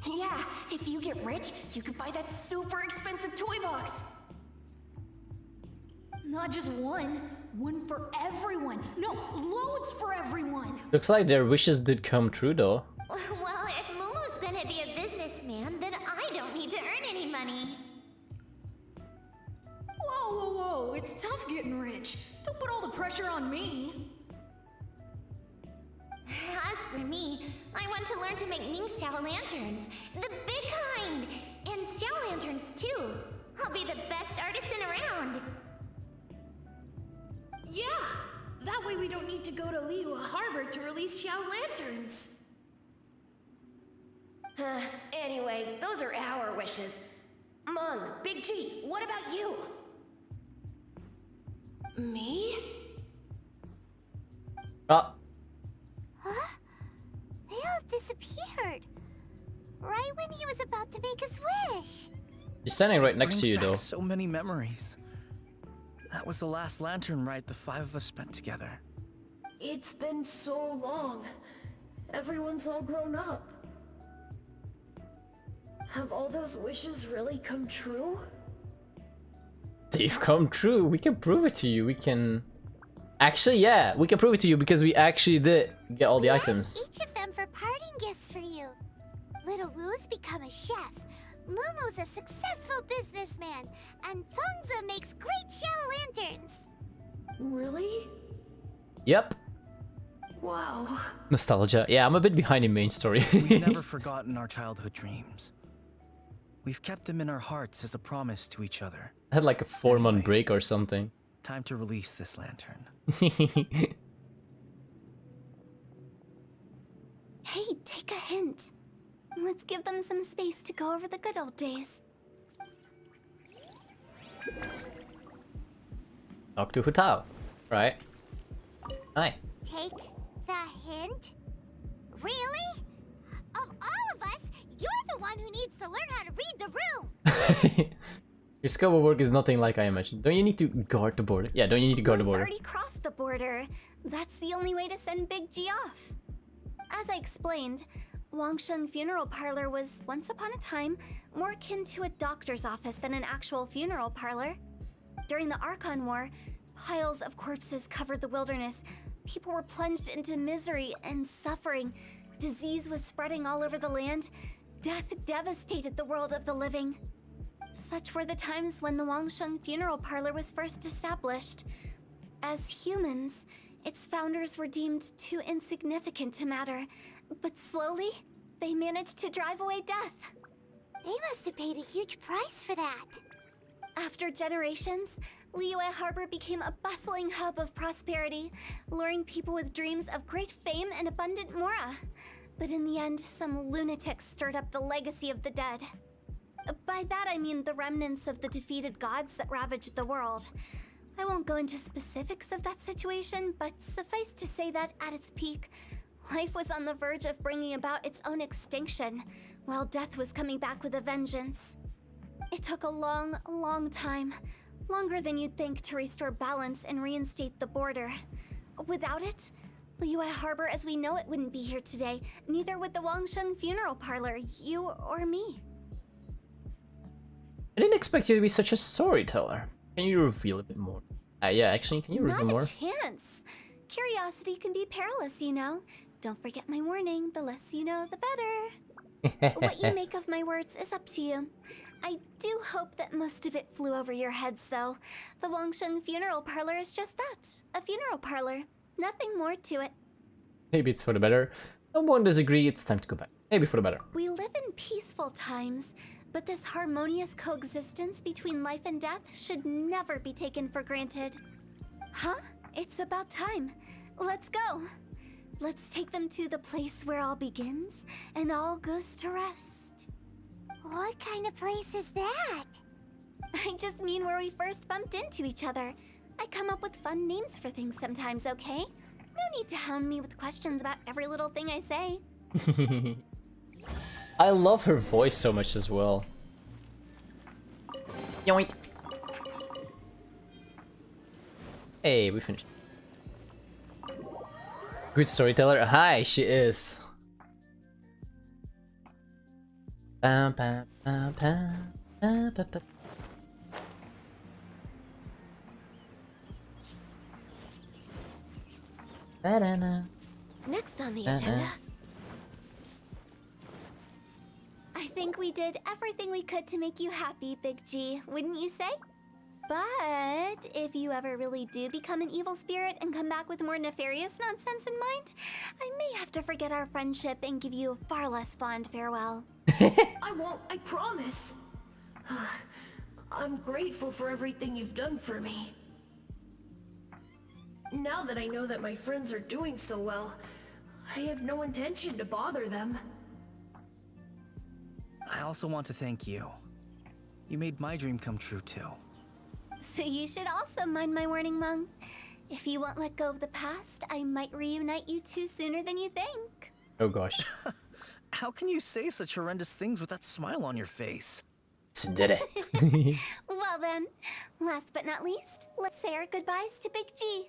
Yeah, if you get rich, you could buy that super expensive toy box. Not just one. One for everyone. No, loads for everyone. Looks like their wishes did come true though. Well, if Momo's gonna be a businessman, then I don't need to earn any money. Whoa, whoa, whoa. It's tough getting rich. Don't put all the pressure on me. As for me, I want to learn to make Ning Xiao lanterns. The big kind! And Xiao lanterns too. I'll be the best artisan around. Yeah! That way we don't need to go to Liyue Harbor to release Xiao lanterns. Anyway, those are our wishes. Mung, Big G, what about you? Me? Huh? They all disappeared. Right when he was about to make his wish. He's standing right next to Brings you back though. So many memories. That was the last lantern ride the 5 of us spent together. It's been so long. Everyone's all grown up. Have all those wishes really come true? They've come true. We can prove it to you. We can... Actually, yeah, we can prove it to you because we actually did get all the items. Each of them for parting gifts for you. Little Wu's become a chef. Momo's a successful businessman. And Zongza makes great Xiao lanterns. Really? Yep. Wow. Nostalgia. Yeah, I'm a bit behind in main story. We've never forgotten our childhood dreams. We've kept them in our hearts as a promise to each other. I had like a 4-month break or something. Time to release this lantern. Hey, take a hint. Let's give them some space to go over the good old days. Talk to Hu Tao. Right. Hi. Take the hint? Really? Of all of us, you're the one who needs to learn how to read the room. Your scope of work is nothing like I imagined. Don't you need to guard the border? Yeah, don't you need to guard the border? Already crossed the border. That's the only way to send Big G off. As I explained, Wangsheng Funeral Parlor was once upon a time more akin to a doctor's office than an actual funeral parlor. During the Archon War, piles of corpses covered the wilderness. People were plunged into misery and suffering. Disease was spreading all over the land. Death devastated the world of the living. Such were the times when the Wangsheng Funeral Parlor was first established. As humans, its founders were deemed too insignificant to matter, but slowly, they managed to drive away death. They must have paid a huge price for that. After generations, Liyue Harbor became a bustling hub of prosperity, luring people with dreams of great fame and abundant mora. But in the end, some lunatics stirred up the legacy of the dead. By that I mean the remnants of the defeated gods that ravaged the world. I won't go into specifics of that situation, but suffice to say that at its peak, life was on the verge of bringing about its own extinction, while death was coming back with a vengeance. It took a long, long time, longer than you'd think, to restore balance and reinstate the border. Without it, Liyue Harbor as we know it wouldn't be here today, neither would the Wangsheng funeral parlor, you or me. I didn't expect you to be such a storyteller. Can you reveal a bit more? Yeah, actually, can you reveal more? Not a chance. Curiosity can be perilous, you know. Don't forget my warning, the less you know, the better. What you make of my words is up to you. I do hope that most of it flew over your heads, though. The Wangsheng funeral parlor is just that, a funeral parlor. Nothing more to it. Maybe it's for the better. No one disagree, it's time to go back. Maybe for the better. We live in peaceful times, but this harmonious coexistence between life and death should never be taken for granted. Huh? It's about time. Let's go. Let's take them to the place where all begins and all goes to rest. What kind of place is that? I just mean where we first bumped into each other. I come up with fun names for things sometimes, okay? No need to hound me with questions about every little thing I say. I love her voice so much as well. Yoink. Hey, we finished. Good storyteller. Hi, she is. Bam, bam, bam, bam, bam, bam, bam. Next on the agenda. I think we did everything we could to make you happy, Big G, wouldn't you say? But if you ever really do become an evil spirit and come back with more nefarious nonsense in mind, I may have to forget our friendship and give you a far less fond farewell. I won't, I promise. I'm grateful for everything you've done for me. Now that I know that my friends are doing so well, I have no intention to bother them. I also want to thank you. You made my dream come true too. So you should also mind my warning, Mung. If you won't let go of the past, I might reunite you two sooner than you think. Oh gosh. How can you say such horrendous things with that smile on your face? Tsundere. Well then, last but not least, let's say our goodbyes to Big G.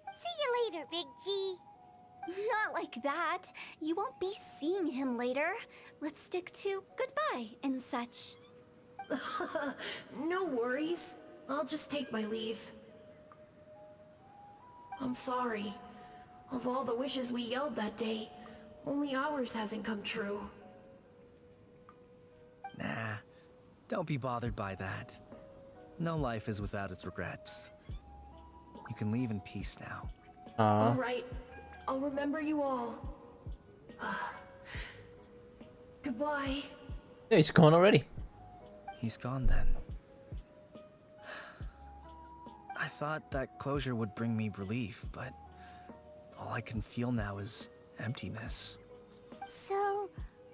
See you later, Big G. Not like that. You won't be seeing him later. Let's stick to goodbye and such. No worries. I'll just take my leave. I'm sorry. Of all the wishes we yelled that day, only ours hasn't come true. Nah, don't be bothered by that. No life is without its regrets. You can leave in peace now. All right. I'll remember you all. Goodbye. Yeah, he's gone already. He's gone then. I thought that closure would bring me relief, but all I can feel now is emptiness. So,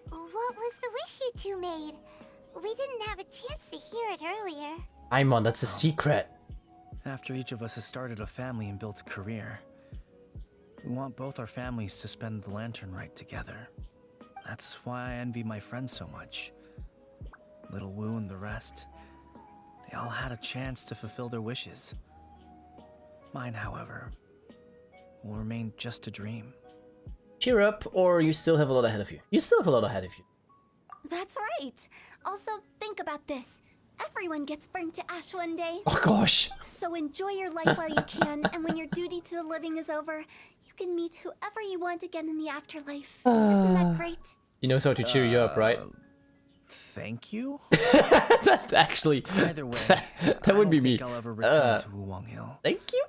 what was the wish you two made? We didn't have a chance to hear it earlier. Aimon, that's a secret. After each of us has started a family and built a career, we want both our families to spend the lantern rite together. That's why I envy my friends so much. Little Wu and the rest, they all had a chance to fulfill their wishes. Mine, however, will remain just a dream. Cheer up, or you still have a lot ahead of you. You still have a lot ahead of you. That's right. Also, think about this. Everyone gets burnt to ash one day. Oh gosh. So enjoy your life while you can, and when your duty to the living is over, you can meet whoever you want again in the afterlife. Isn't that great? He knows how to cheer you up, right? Thank you? That's actually... Either way, that would be me. I'll ever return to Wulong Hill. Thank you.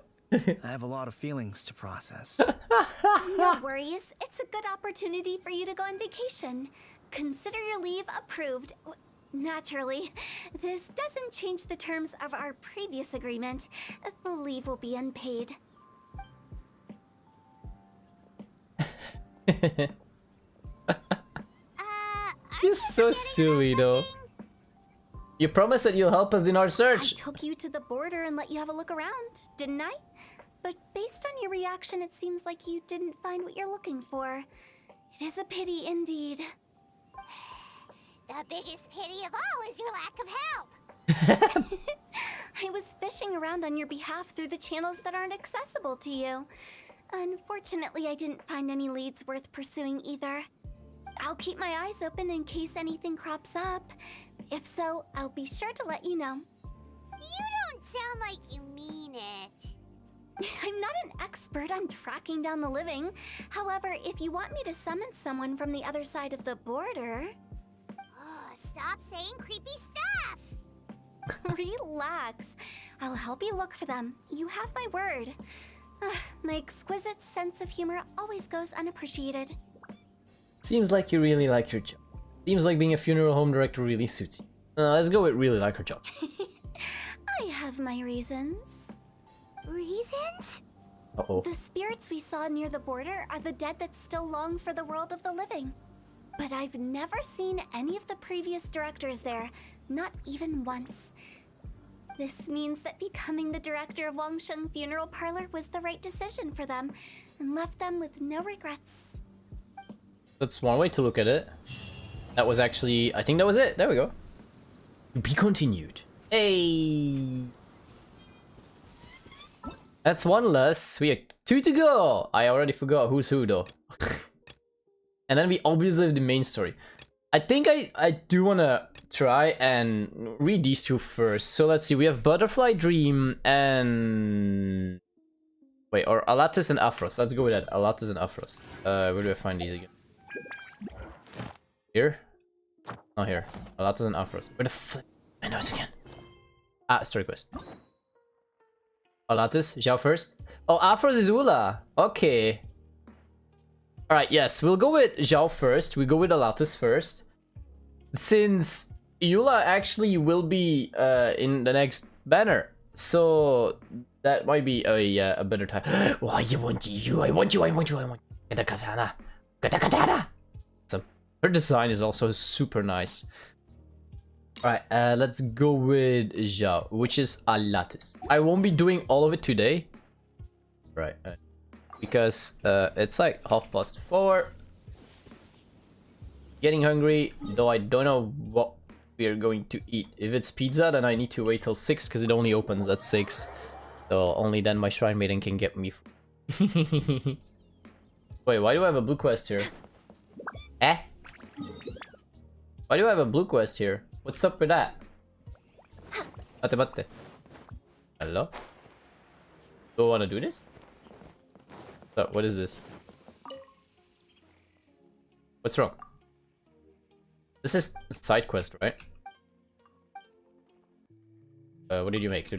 I have a lot of feelings to process. No worries. It's a good opportunity for you to go on vacation. Consider your leave approved. Naturally, this doesn't change the terms of our previous agreement. The leave will be unpaid. You're so silly though. You promised that you'll help us in our search. I took you to the border and let you have a look around, didn't I? But based on your reaction, it seems like you didn't find what you're looking for. It is a pity indeed. The biggest pity of all is your lack of help. I was fishing around on your behalf through the channels that aren't accessible to you. Unfortunately, I didn't find any leads worth pursuing either. I'll keep my eyes open in case anything crops up. If so, I'll be sure to let you know. You don't sound like you mean it. I'm not an expert on tracking down the living. However, if you want me to summon someone from the other side of the border... Stop saying creepy stuff! Relax. I'll help you look for them. You have my word. My exquisite sense of humor always goes unappreciated. Seems like you really like your job. Seems like being a funeral home director really suits you. Let's go with really like her job. I have my reasons. Reasons? Uh-oh. The spirits we saw near the border are the dead that still long for the world of the living. But I've never seen any of the previous directors there, not even once. This means that becoming the director of Wangsheng Funeral Parlor was the right decision for them, and left them with no regrets. That's one way to look at it. That was actually, I think that was it. There we go. To be continued. Hey! That's one less. We have 2 to go! I already forgot who's who though. And then we obviously have the main story. I think I do want to try and read these 2 first. So let's see, we have Butterfly Dream and... Wait, or Alatus and Afros. Let's go with that, Alatus and Afros. Where do I find these again? Here? Not here. Alatus and Afros. Where the flip? I know it's again. Ah, story quest. Alatus, Zhao first. Oh, Afros is Ula. Okay. Alright, yes, we'll go with Zhao first. We go with Alatus first. Since Eula actually will be in the next banner. So that might be a better time. Why you want you? I want you. Get the katana. Get the katana. So her design is also super nice. Alright, let's go with Zhao, which is Alatus. I won't be doing all of it today. Right. Because it's like 4:30. Getting hungry, though I don't know what we are going to eat. If it's pizza, then I need to wait till 6 because it only opens at 6. So only then my shrine maiden can get me. Wait, why do I have a blue quest here? Eh? Why do I have a blue quest here? What's up with that? Mate. Hello? Do I want to do this? So, what is this? What's wrong? This is a side quest, right? What did you make?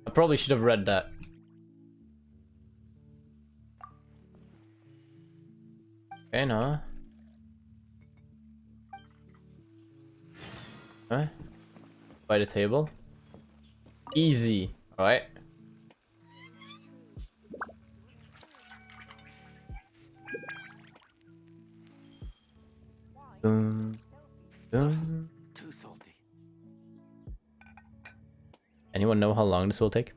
I probably should have read that. Okay, no. Huh? By the table. Easy. Alright. Too salty. Anyone know how long this will take?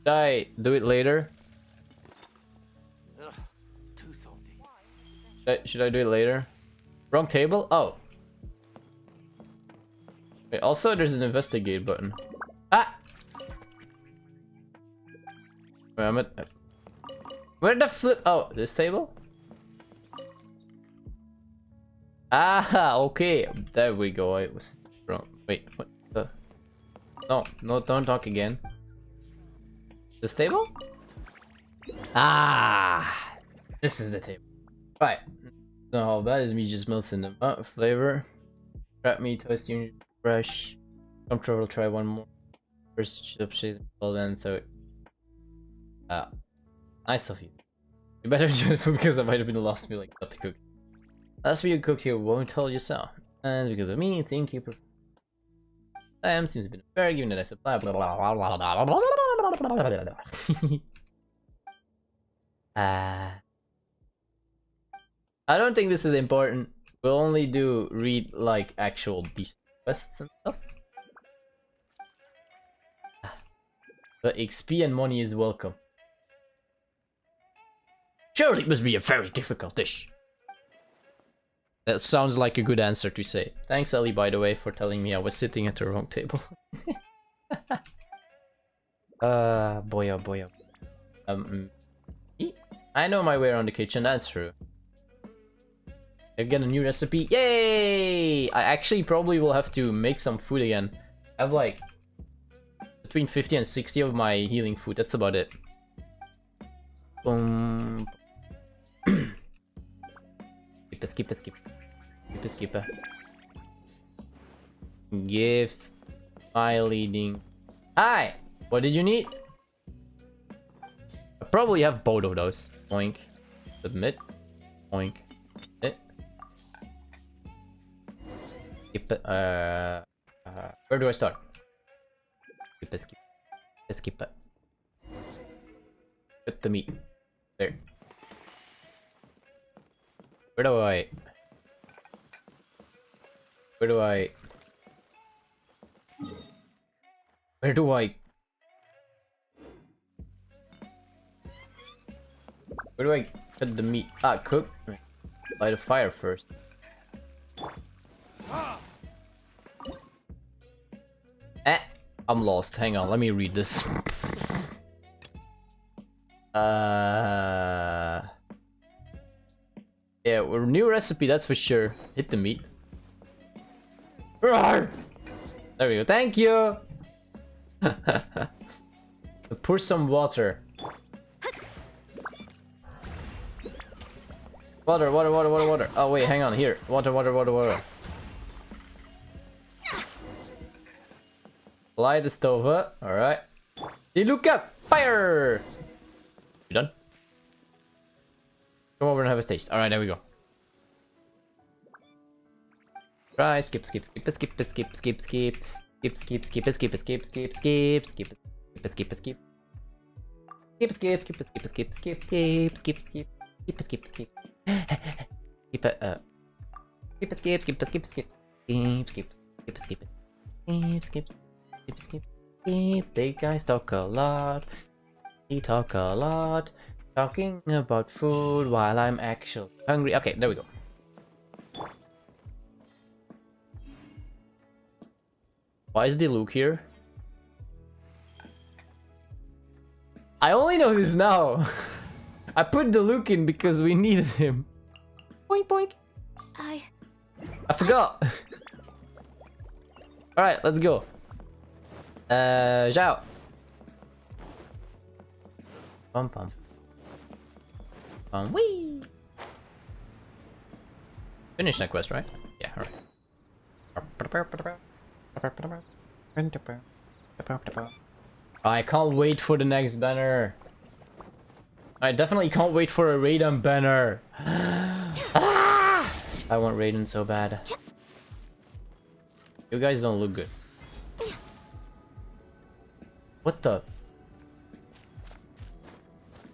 Should I do it later? Ugh, too salty. Should I do it later? Wrong table? Oh. Wait, also there's an investigate button. Ah! Wait, I'm at... Where the flip? Oh, this table? Ah, okay. There we go. I was wrong. Wait, what the... No, don't talk again. This table? Ah! This is the table. Right. not how bad as meat just melts in the mouth. Flavor. Crab meat, toasty, fresh. Comfortable, will try one more. First chip shades, well then, so. Nice of you. You better enjoy the food because I might have been the last meal like got to cook. Last meal you cooked here won't tell you so. And because of me, thank you. Seems to have been fair given that I supply. Blah, blah, blah, blah, blah, blah, blah, blah, blah. I don't think this is important. We'll only read like actual decent quests and stuff. But XP and money is welcome. Surely it must be a very difficult dish. That sounds like a good answer to say. Thanks, Ellie, by the way, for telling me I was sitting at the wrong table. Boy, oh boy, oh. I know my way around the kitchen, that's true. I've got a new recipe. Yay! I actually probably will have to make some food again. I have like between 50 and 60 of my healing food, that's about it. Boom. Skip it. Give my leading. Hi! What did you need? I probably have both of those. Oink. Submit. Oink. It. Skip it. Where do I start? Skip it. Put the meat. There. Where do I... Where do I cut the meat? Ah, cook? Light a fire first. I'm lost. Hang on, let me read this. Yeah, we're new recipe, that's for sure. Hit the meat. There we go, thank you! Pour some water. Water. Oh wait, hang on, here. Water. Light the stove up, alright. Look up! Fire! You done? Come over and have a taste. Alright, there we go. Try, skip. Big guys talk a lot. He talk a lot. Talking about food while I'm actually hungry. Okay, there we go. Why is the Luke here? I only know this now. I put the Luke in because we needed him. Boink boink. I forgot. Alright, let's go. Zhao. Pum. Wee. Finish that quest, right? Yeah, alright. I can't wait for the next banner. I definitely can't wait for a Raiden banner. I want Raiden so bad. You guys don't look good. What the?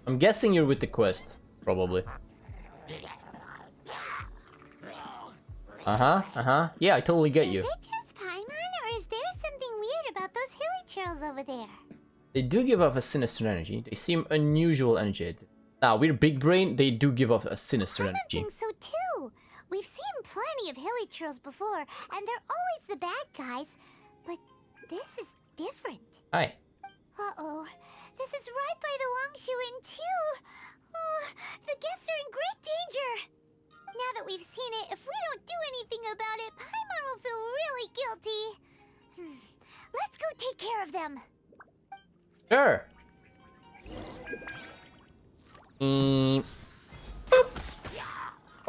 I'm guessing you're with the quest, probably. Yeah, I totally get you. Is it just Paimon, or is there something weird about those hilly trails over there? They do give off a sinister energy. They seem unusual energy. Now, we're big brain, they do give off a sinister energy. I think so too. We've seen plenty of hilly trails before, and they're always the bad guys. But this is different. Hi. Uh-oh. This is right by the Wangshu Inn too. Oh, the guests are in great danger. Now that we've seen it, if we don't do anything about it, Paimon will feel really guilty. Let's go take care of them. Sure.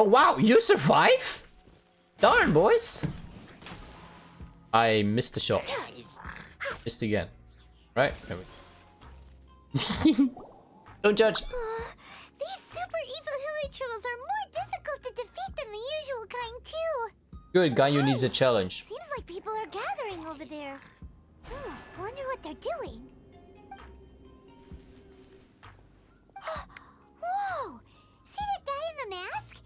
Oh wow, you survive? Darn, boys. I missed the shot. Missed again. Right? There we go. Don't judge. These super evil hilichurls are more difficult to defeat than the usual kind, too. Good, Ganyu needs a challenge. Seems like people are gathering over there. Wonder what they're doing. Whoa! See that guy in the mask?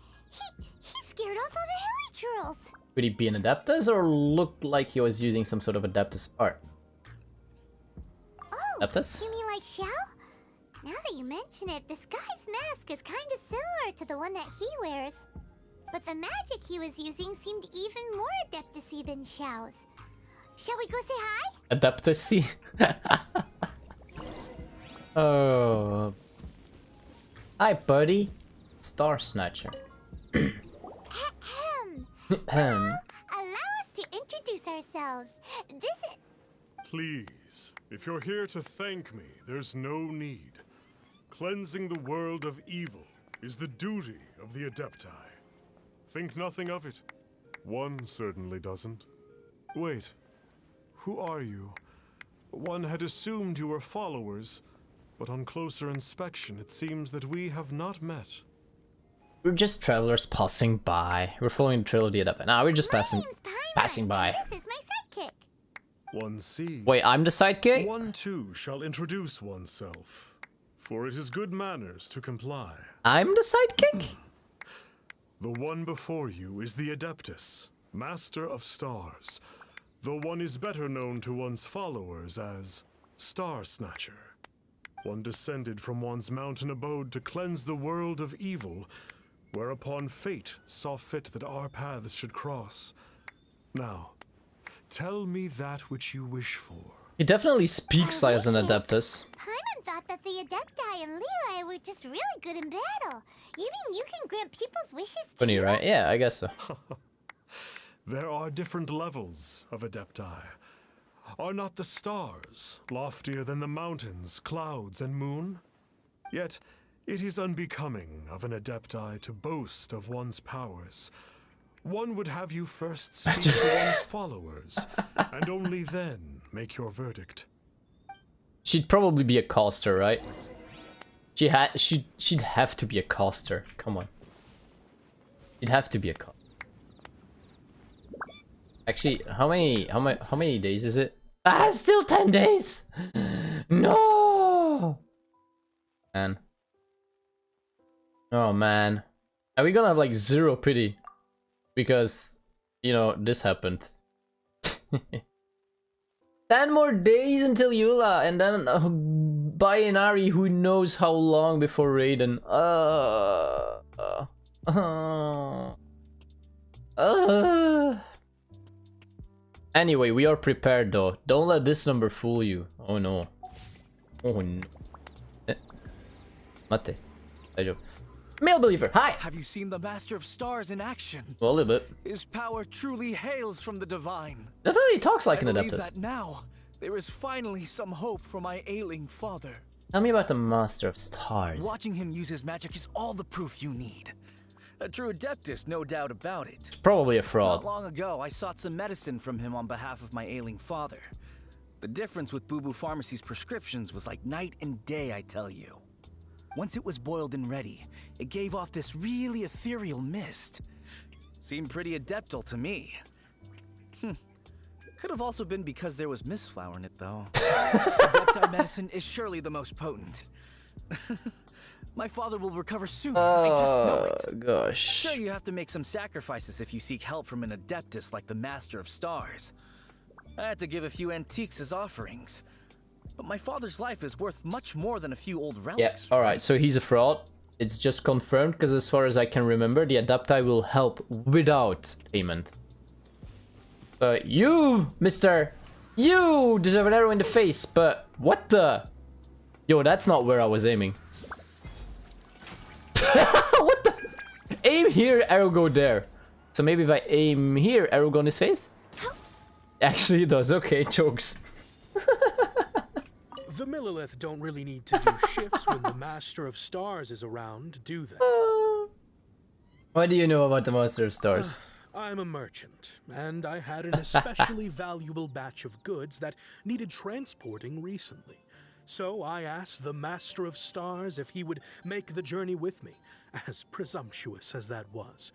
He scared off all the hilichurls. Could he be an Adeptus or looked like he was using some sort of Adeptus art? Oh, Adeptus? you mean like Xiao? Now that you mention it, this guy's mask is kind of similar to the one that he wears. But the magic he was using seemed even more Adeptus-y than Xiao's. Shall we go say hi? Adeptus-y? Oh. Hi, buddy. Star Snatcher. Allow us to introduce ourselves. This is... Please, if you're here to thank me, there's no need. Cleansing the world of evil is the duty of the Adepti. Think nothing of it. One certainly doesn't. Wait, who are you? One had assumed you were followers, but on closer inspection it seems that we have not met. We're just travelers passing by. We're following the trail of the Adept. Nah, we're just passing by. This is my sidekick. One sees. Wait, I'm the sidekick? One too shall introduce oneself, for it is good manners to comply. I'm the sidekick? The one before you is the Adeptus, Master of Stars. Though one is better known to one's followers as Star Snatcher. One descended from one's mountain abode to cleanse the world of evil, whereupon fate saw fit that our paths should cross. Now, tell me that which you wish for. He definitely speaks like as an Adeptus. Paimon thought that the Adepti and Leeli were just really good in battle. You mean you can grant people's wishes Funny, too? right? Yeah, I guess so. There are different levels of Adepti. Are not the stars loftier than the mountains, clouds, and moon? Yet, it is unbecoming of an Adepti to boast of one's powers. One would have you first speak to one's followers, and only then make your verdict. She'd probably be a caster, right? She'd have to be a caster. Come on. She'd have to be a caster. Actually, how many days is it? Ah, still 10 days. No. Man. Oh man. Are we gonna have like zero pity? Because, you know, this happened. 10 more days until Eula, and then Bayonari, who knows how long before Raiden. Anyway, we are prepared though. Don't let this number fool you. Oh no. Oh no. Mate. Male believer, hi! Have you seen the Master of Stars in action? Well, a little bit. His power truly hails from the divine. Definitely talks like an I believe Adeptus. that now, there is finally some hope for my ailing father. Tell me about the Master of Stars. Watching him use his magic is all the proof you need. A true Adeptus, no doubt about it. Probably a fraud. Not long ago, I sought some medicine from him on behalf of my ailing father. The difference with Boo Boo Pharmacy's prescriptions was like night and day, I tell you. Once it was boiled and ready, it gave off this really ethereal mist. Seemed pretty adeptal to me. Could have also been because there was mist flower in it, though. Adepti medicine is surely the most potent. My father will recover soon, I just know it. Gosh. Sure, you have to make some sacrifices if you seek help from an Adeptus like the Master of Stars. I had to give a few antiques as offerings. But my father's life is worth much more than a few old relics. Yeah, alright, so he's a fraud. It's just confirmed, because as far as I can remember, the Adepti will help without payment. But you, mister, you deserve an arrow in the face, but what the? Yo, that's not where I was aiming. What the? Aim here, arrow go there. So maybe if I aim here, arrow go in his face? Actually it does, okay, jokes. The Millilith don't really need to do shifts when the Master of Stars is around, do they? What do you know about the Master of Stars? I'm a merchant, and I had an especially valuable batch of goods that needed transporting recently. So I asked the Master of Stars if he would make the journey with me, as presumptuous as that was.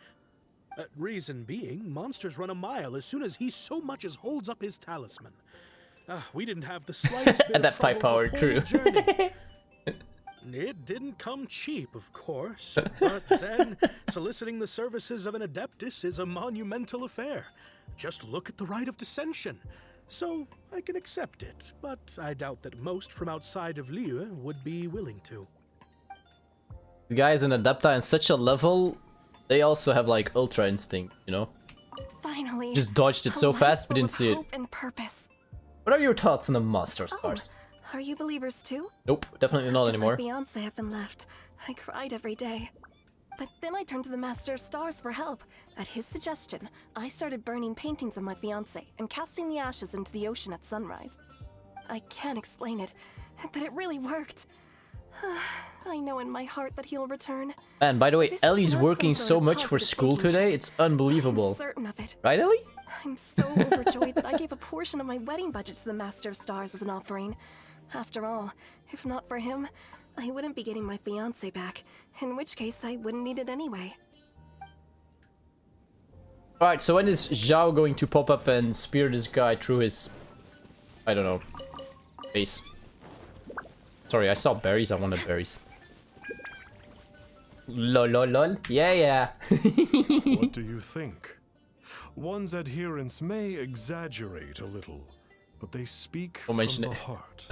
Reason being, monsters run a mile as soon as he so much as holds up his talisman. We didn't have the slightest bit That of trouble high-powered the whole crew. journey. It didn't come cheap, of course, but then soliciting the services of an Adeptus is a monumental affair. Just look at the rite of dissension. So I can accept it, but I doubt that most from outside of Liyue would be willing to. The guys in Adepta in such a level, they also have like Ultra Instinct, you know? Finally. Just dodged it so fast we didn't see it. Hope and purpose. What are your thoughts on the Master of Stars? Are you believers too? Nope, definitely not anymore. My fiance up and left. I cried every day. But then I turned to the Master of Stars for help. At his suggestion, I started burning paintings of my fiance and casting the ashes into the ocean at sunrise. I can't explain it, but it really worked. I know in my heart that he'll return. Man, by the way, This is Ellie's not working some so sort of much for positive school thinking today, trick. it's unbelievable. I'm certain of it. Right, Ellie? I'm so overjoyed that I gave a portion of my wedding budget to the Master of Stars as an offering. After all, if not for him, I wouldn't be getting my fiance back, in which case I wouldn't need it anyway. Alright, so when is Zhao going to pop up and spear this guy through his... I don't know... face? Sorry, I saw berries, I wanted berries. Lol, lol, lol. Yeah, yeah. What do you think? One's adherents may exaggerate a little, but they speak from the heart.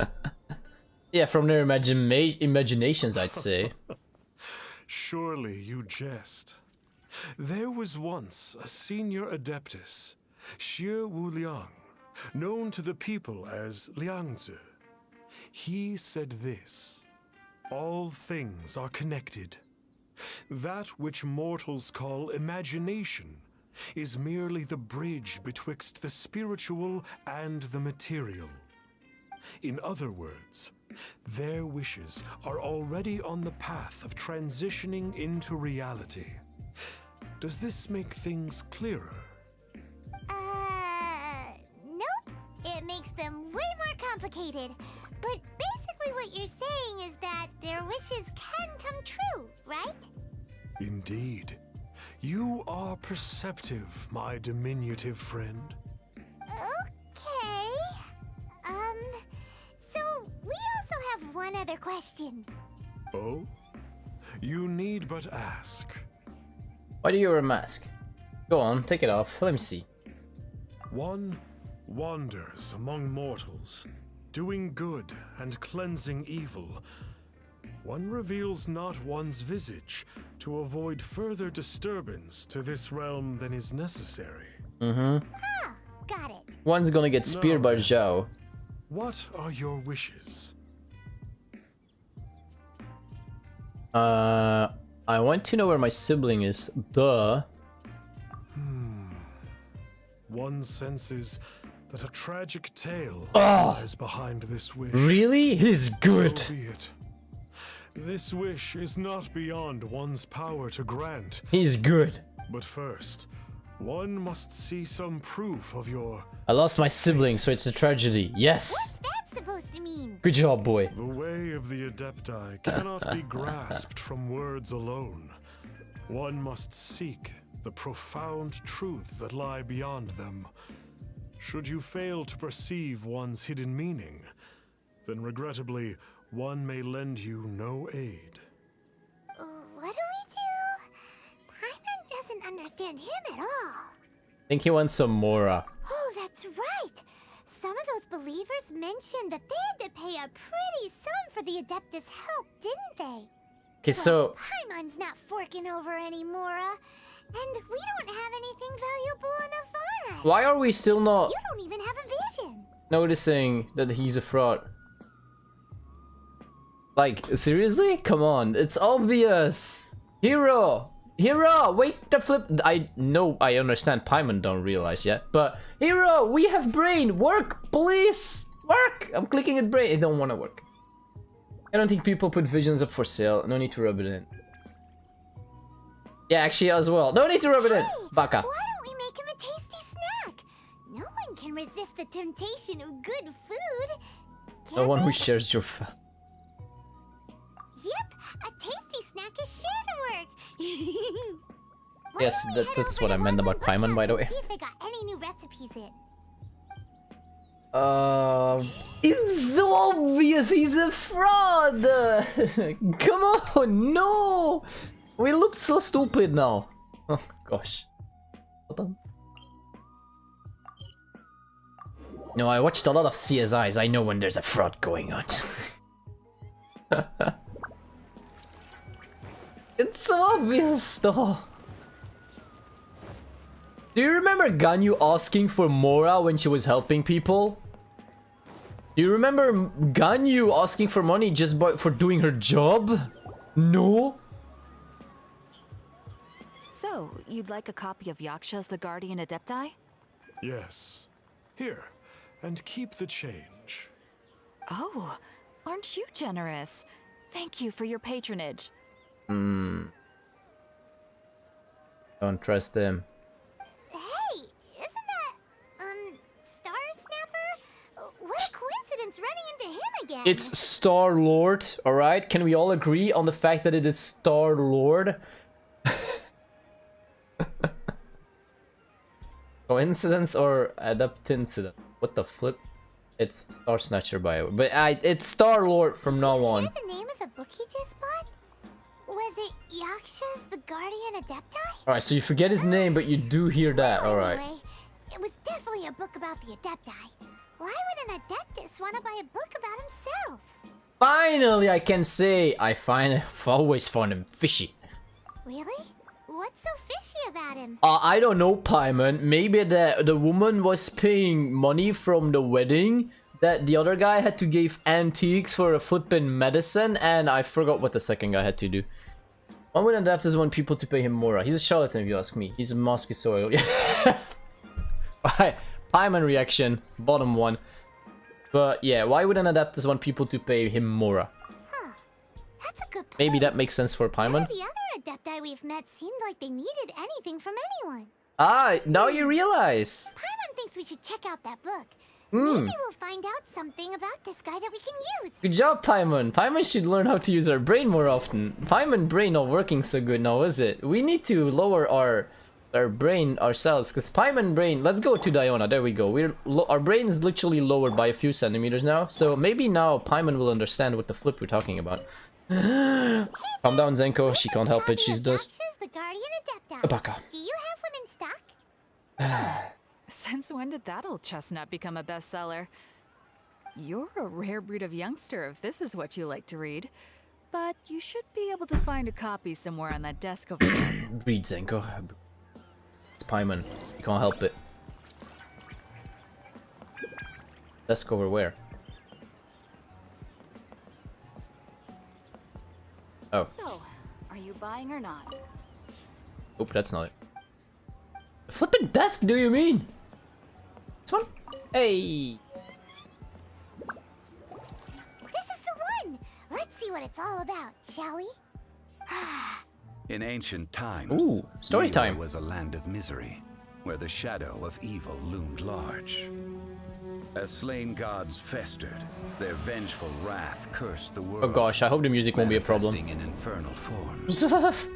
Yeah, from their imaginations, I'd say. Surely you jest. There was once a senior adeptus, Xie Wuliang, known to the people as Liangzi. He said this: all things are connected. That which mortals call imagination is merely the bridge betwixt the spiritual and the material. In other words, their wishes are already on the path of transitioning into reality. Does this make things clearer? Nope. It makes them way more complicated. But basically what you're saying is that their wishes can come true, right? Indeed. You are perceptive, my diminutive friend. Okay. So we also have one other question. Oh? You need but ask. Why do you wear a mask? Go on, take it off. Let me see. One wanders among mortals, doing good and cleansing evil. One reveals not one's visage to avoid further disturbance to this realm than is necessary. Mm-hmm. Ah, got it. One's gonna get speared by Zhao. What are your wishes? I want to know where my sibling is. Duh. One senses that a tragic tale Oh. lies behind this wish. Really? He's good. So be it. This wish is not beyond one's power to grant. He's good. But first, one must see some proof of your... I lost my sibling, so it's a tragedy. Yes. What's that supposed to mean? Good job, boy. The way of the Adepti cannot be grasped from words alone. One must seek the profound truths that lie beyond them. Should you fail to perceive one's hidden meaning, then regrettably, one may lend you no aid. What do we do? Paimon doesn't understand him at all. I think he wants some Mora. Oh, that's right. Some of those believers mentioned that they had to pay a pretty sum for the Adeptus help, didn't they? Okay, so Paimon's not forking over any Mora, and we don't have anything valuable enough on us. why are we still not You don't even have a vision. noticing that he's a fraud? Like, seriously? Come on, it's obvious. Hero! Hero! Wait the flip. I know, I understand Paimon don't realize yet, but Hero, we have brain! Work, please! Work! I'm clicking at brain. It don't want to work. I don't think people put visions up for sale. No need to rub it in. Yeah, actually as well. No need to rub it in, Baka. Why don't we make him a tasty snack? No one can resist the temptation of good food. The one who shares your food. Yep, a tasty snack is sure to work. Yes, that's what I meant about Paimon, by the way. See if they got any new recipes in. It's so obvious he's a fraud! Come on, no! We looked so stupid now. Oh gosh. Hold on. No, I watched a lot of CSIs. I know when there's a fraud going on. It's so obvious though. Do you remember Ganyu asking for Mora when she was helping people? Do you remember Ganyu asking for money just for doing her job? No? So, you'd like a copy of Yaksha's The Guardian Adepti? Yes. Here, and keep the change. Oh, aren't you generous? Thank you for your patronage. Don't trust them. Hey, isn't that, Star Snapper? What a coincidence running into him again. It's Star-Lord, alright? Can we all agree on the fact that it is Star-Lord? Coincidence or adaptincident? What the flip? It's Star Snatcher bio, but it's Star-Lord from now on. Is that the name of the book he just bought? Was it Yaksha's The Guardian Adepti? Alright, so you forget his name, but you do hear that, alright. Anyway, it was definitely a book about the Adepti. Why would an Adeptus want to buy a book about himself? Finally, I can say I've always found him fishy. Really? What's so fishy about him? I don't know, Paimon. Maybe the woman was paying money from the wedding that the other guy had to give antiques for a flippin' medicine, and I forgot what the second guy had to do. Why would Adapters want people to pay him more? He's a charlatan if you ask me. He's a mask soil. Alright, Paimon reaction, bottom one. But yeah, why would an Adapters want people to pay him more? Huh. That's a good point. Maybe that makes sense for Paimon. None of the other Adepti we've met seemed like they needed anything from anyone. Ah, now you realize. Paimon thinks we should check out that book. Hmm. Maybe we'll find out something about this guy that we can use. Good job, Paimon. Paimon should learn how to use our brain more often. Paimon brain not working so good now, is it? We need to lower our brain ourselves, because Paimon brain... Let's go to Diona. There we go. Our brain is literally lowered by a few centimeters now, so maybe now Paimon will understand what the flip we're talking about. Calm down, Zenko. She can't help it. She's just The Guardian Adepti. a baka. Do you have one in stock? Since when did that old chestnut become a bestseller? You're a rare breed of youngster if this is what you like to read. But you should be able to find a copy somewhere on that desk over there. Read, Zenko. It's Paimon. You can't help it. Desk over where? Oh. So, are you buying or not? Oop, that's not it. The flippin' desk, do you mean? This one? Hey! This is the one! Let's see what it's all about, shall we? In ancient times, Ooh, story Mina time. was a land of misery, where the shadow of evil loomed large. As slain gods festered, their vengeful wrath cursed the world. Oh gosh, I hope the music won't be a problem. manifesting in infernal forms.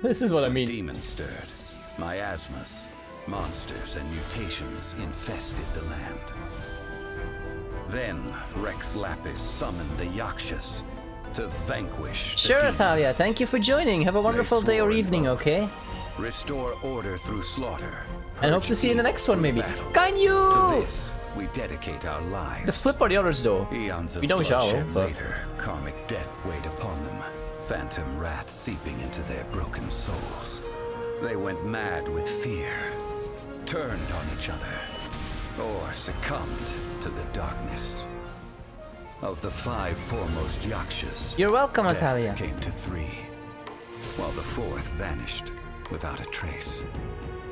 This is what I mean. Demons stirred, miasmas, monsters, and mutations infested the land. Then Rex Lapis summoned the Yakshas to vanquish the Sure, demons. Atalia, thank you for joining. Have a wonderful day or swore an evening, oath. okay? Restore order through slaughter. And hope to see you in the next one, maybe. To Ganyu! this, we dedicate our lives. The flip or the others, though. Eons of We don't shower, bloodshed but... later, karmic debt weighed upon them, phantom wrath seeping into their broken souls. They went mad with fear, turned on each other, or succumbed to the darkness. Of the 5 foremost Yakshas, You're welcome, death Atalia. came to 3, while the 4th vanished without a trace.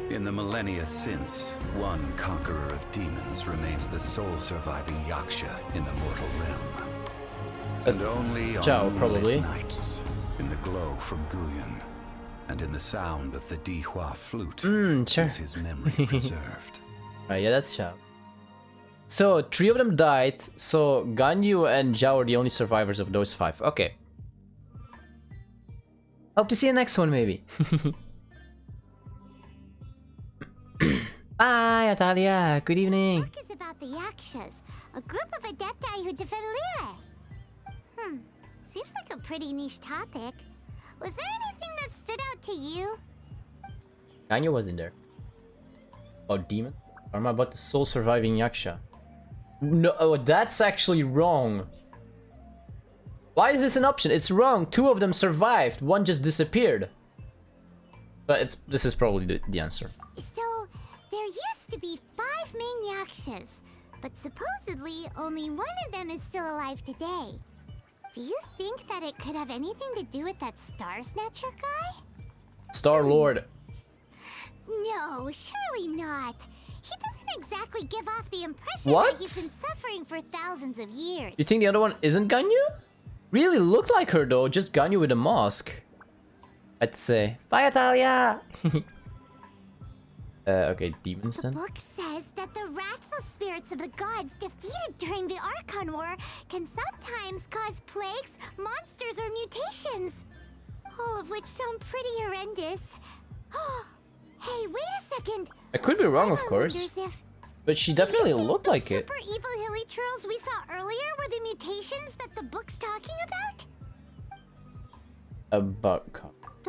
In the millennia since, one conqueror of demons remains the sole surviving Yaksha in the mortal realm. And only on Zhao, moonlit probably. nights, in the glow from Guyon, and in the sound of the Dihua flute sure. is his memory preserved. Right, yeah, that's Xiao. So, 3 of them died, so Ganyu and Zhao are the only survivors of those 5. Okay. Hope to see you next one, maybe. Bye, Natalia. Good evening. The book is about the Yakshas, a group of adepti who defend Liyue. Seems like a pretty niche topic. Was there anything that stood out to you? Ganyu wasn't there. About demon? Or am I about the sole surviving Yaksha? No, oh, that's actually wrong. Why is this an option? It's wrong. 2 of them survived. 1 just disappeared. But this is probably the answer. So, there used to be 5 main Yakshas, but supposedly only 1 of them is still alive today. Do you think that it could have anything to do with that Star Snatcher guy? Star Lord. No, surely not. He doesn't exactly give off the impression What? that he's been suffering for thousands of years. You think the other one isn't Ganyu? Really looked like her though, just Ganyu with a mask. I'd say. Bye, Natalia! Okay, demons The then? book says that the wrathful spirits of the gods defeated during the Archon War can sometimes cause plagues, monsters, or mutations. All of which sound pretty horrendous. Hey, wait a second! I could be wrong, of course. Wonders if But she definitely looked like it. super evil hilly churls we saw earlier were the mutations that the book's talking about? The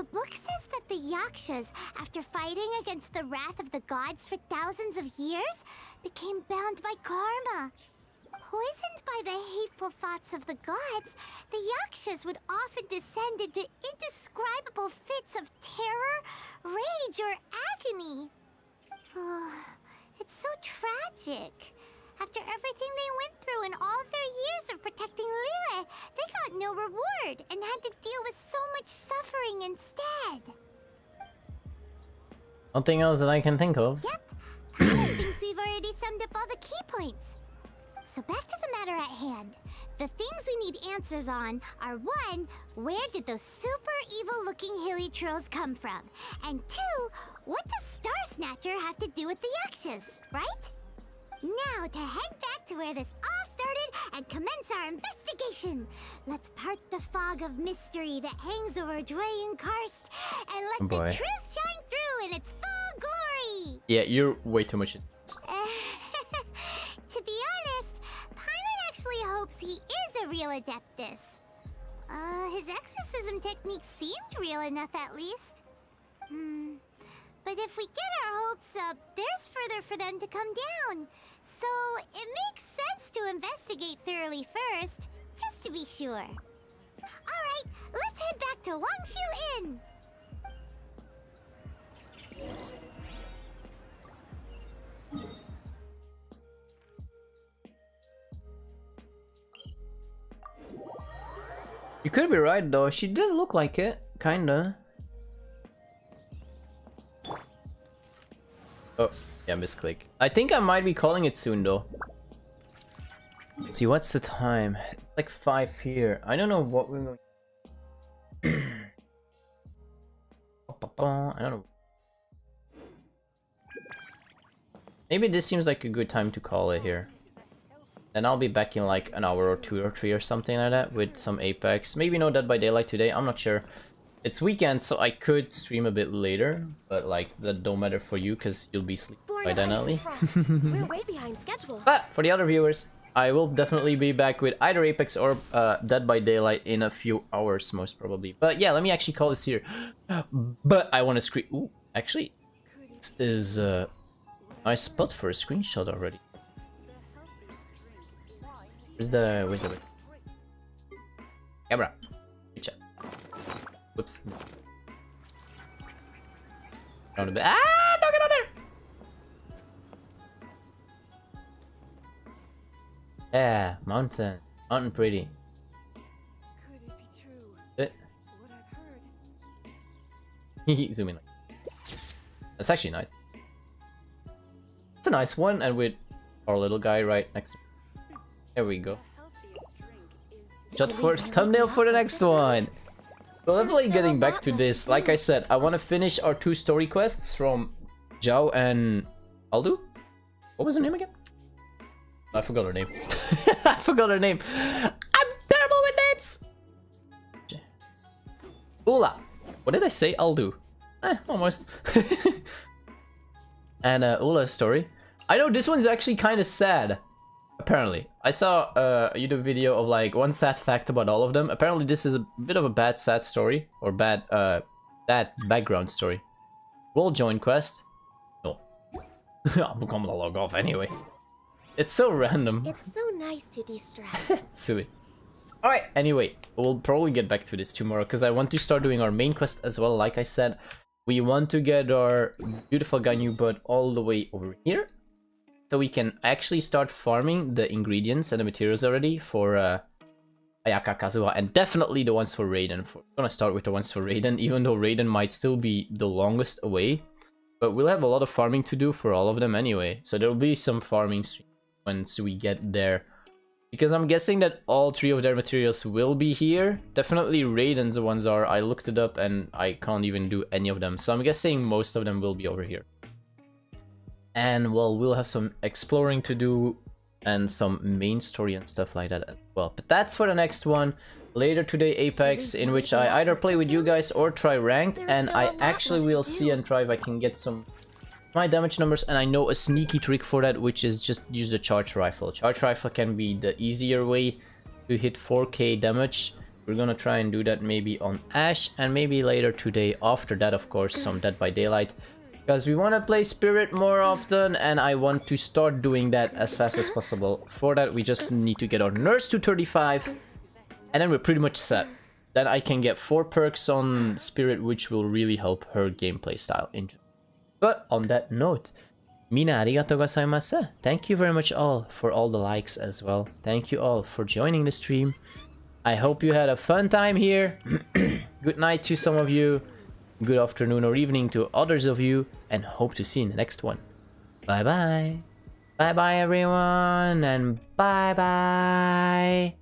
book says that the Yakshas, after fighting against the wrath of the gods for thousands of years, became bound by karma. Poisoned by the hateful thoughts of the gods, the Yakshas would often descend into indescribable fits of terror, rage, or agony. It's so tragic. After everything they went through in all their years of protecting Liyue, they got no reward and had to deal with so much suffering instead. Nothing else that I can think of. Yep, Paladin thinks we've already summed up all the key points. So back to the matter at hand. The things we need answers on are 1, where did those super evil-looking hilly trolls come from? And 2, what does Star Snatcher have to do with the Yakshas, right? Now to head back to where this all started and commence our investigation. Let's part the fog of mystery that hangs over Dwayne Karst and let the truth shine through in its full glory. Yeah, you're way too much. To be honest, Paimon actually hopes he is a real Adeptus. His exorcism technique seemed real enough at least. But if we get our hopes up, there's further for them to come down. So it makes sense to investigate thoroughly first, just to be sure. Alright, let's head back to Wangshu Inn! You could be right though, she did look like it, kinda. Oh, yeah, misclick. I think I might be calling it soon though. Let's see, what's the time? It's like 5 here. I don't know what we're going. I don't know. Maybe this seems like a good time to call it here. And I'll be back in like an hour or 2 or 3 or something like that with some Apex. Maybe no Dead by Daylight today, I'm not sure. It's weekend, so I could stream a bit later, but like that don't matter for you because you'll be sleeping by then, Ali. We're way behind schedule. But for the other viewers, I will definitely be back with either Apex or Dead by Daylight in a few hours, most probably. But yeah, let me actually call this here. But I want to screen. Ooh, actually, this is a nice spot for a screenshot already. Where's the camera? Good job. Whoops. Down a bit. Ah! Don't get on there! Yeah, mountain. Mountain pretty. Could it be true? What I've heard. Zoom in. That's actually nice. It's a nice one, and with our little guy right next to me. There we go. Shot for thumbnail for the next one. Well, definitely There's still getting a back lot to left this. to Like do. I said, I want to finish our 2 story quests from Zhao and Aldu. What was her name again? I forgot her name. I forgot her name. I'm terrible with names. Ula. What did I say? Aldu. Almost. And Ula's story. I know this one's actually kind of sad. Apparently, I saw a YouTube video of like one sad fact about all of them. Apparently, this is a bit of a bad sad story or bad sad background story. We'll join quest. No, I'm gonna log off anyway. It's so random. It's so nice to de-stress. It's silly. All right. Anyway, we'll probably get back to this tomorrow because I want to start doing our main quest as well. Like I said, we want to get our beautiful Ganyu bird all the way over here. So we can actually start farming the ingredients and the materials already for Ayaka Kazuha, and definitely the ones for Raiden. We're gonna start with the ones for Raiden, even though Raiden might still be the longest away. But we'll have a lot of farming to do for all of them anyway. So there will be some farming once we get there. Because I'm guessing that all 3 of their materials will be here. Definitely Raiden's ones are. I looked it up and I can't even do any of them. So I'm guessing most of them will be over here. And well, we'll have some exploring to do and some main story and stuff like that as well. But that's for the next one. Later today, Apex, in which I either play with you guys or try ranked. And I actually will see and try if I can get some my damage numbers. And I know a sneaky trick for that, which is just use the charge rifle. Charge rifle can be the easier way to hit 4k damage. We're gonna try and do that maybe on Ash, and maybe later today after that, of course, some Dead by Daylight. Because we want to play Spirit more often, and I want to start doing that as fast as possible. For that, we just need to get our nurse to 35, and then we're pretty much set. Then I can get 4 perks on Spirit, which will really help her gameplay style. But on that note, mina arigatou gozaimasu. Thank you very much all for all the likes as well. Thank you all for joining the stream. I hope you had a fun time here. Good night to some of you. Good afternoon or evening to others of you, and hope to see you in the next one. Bye bye. Bye bye everyone, and bye bye.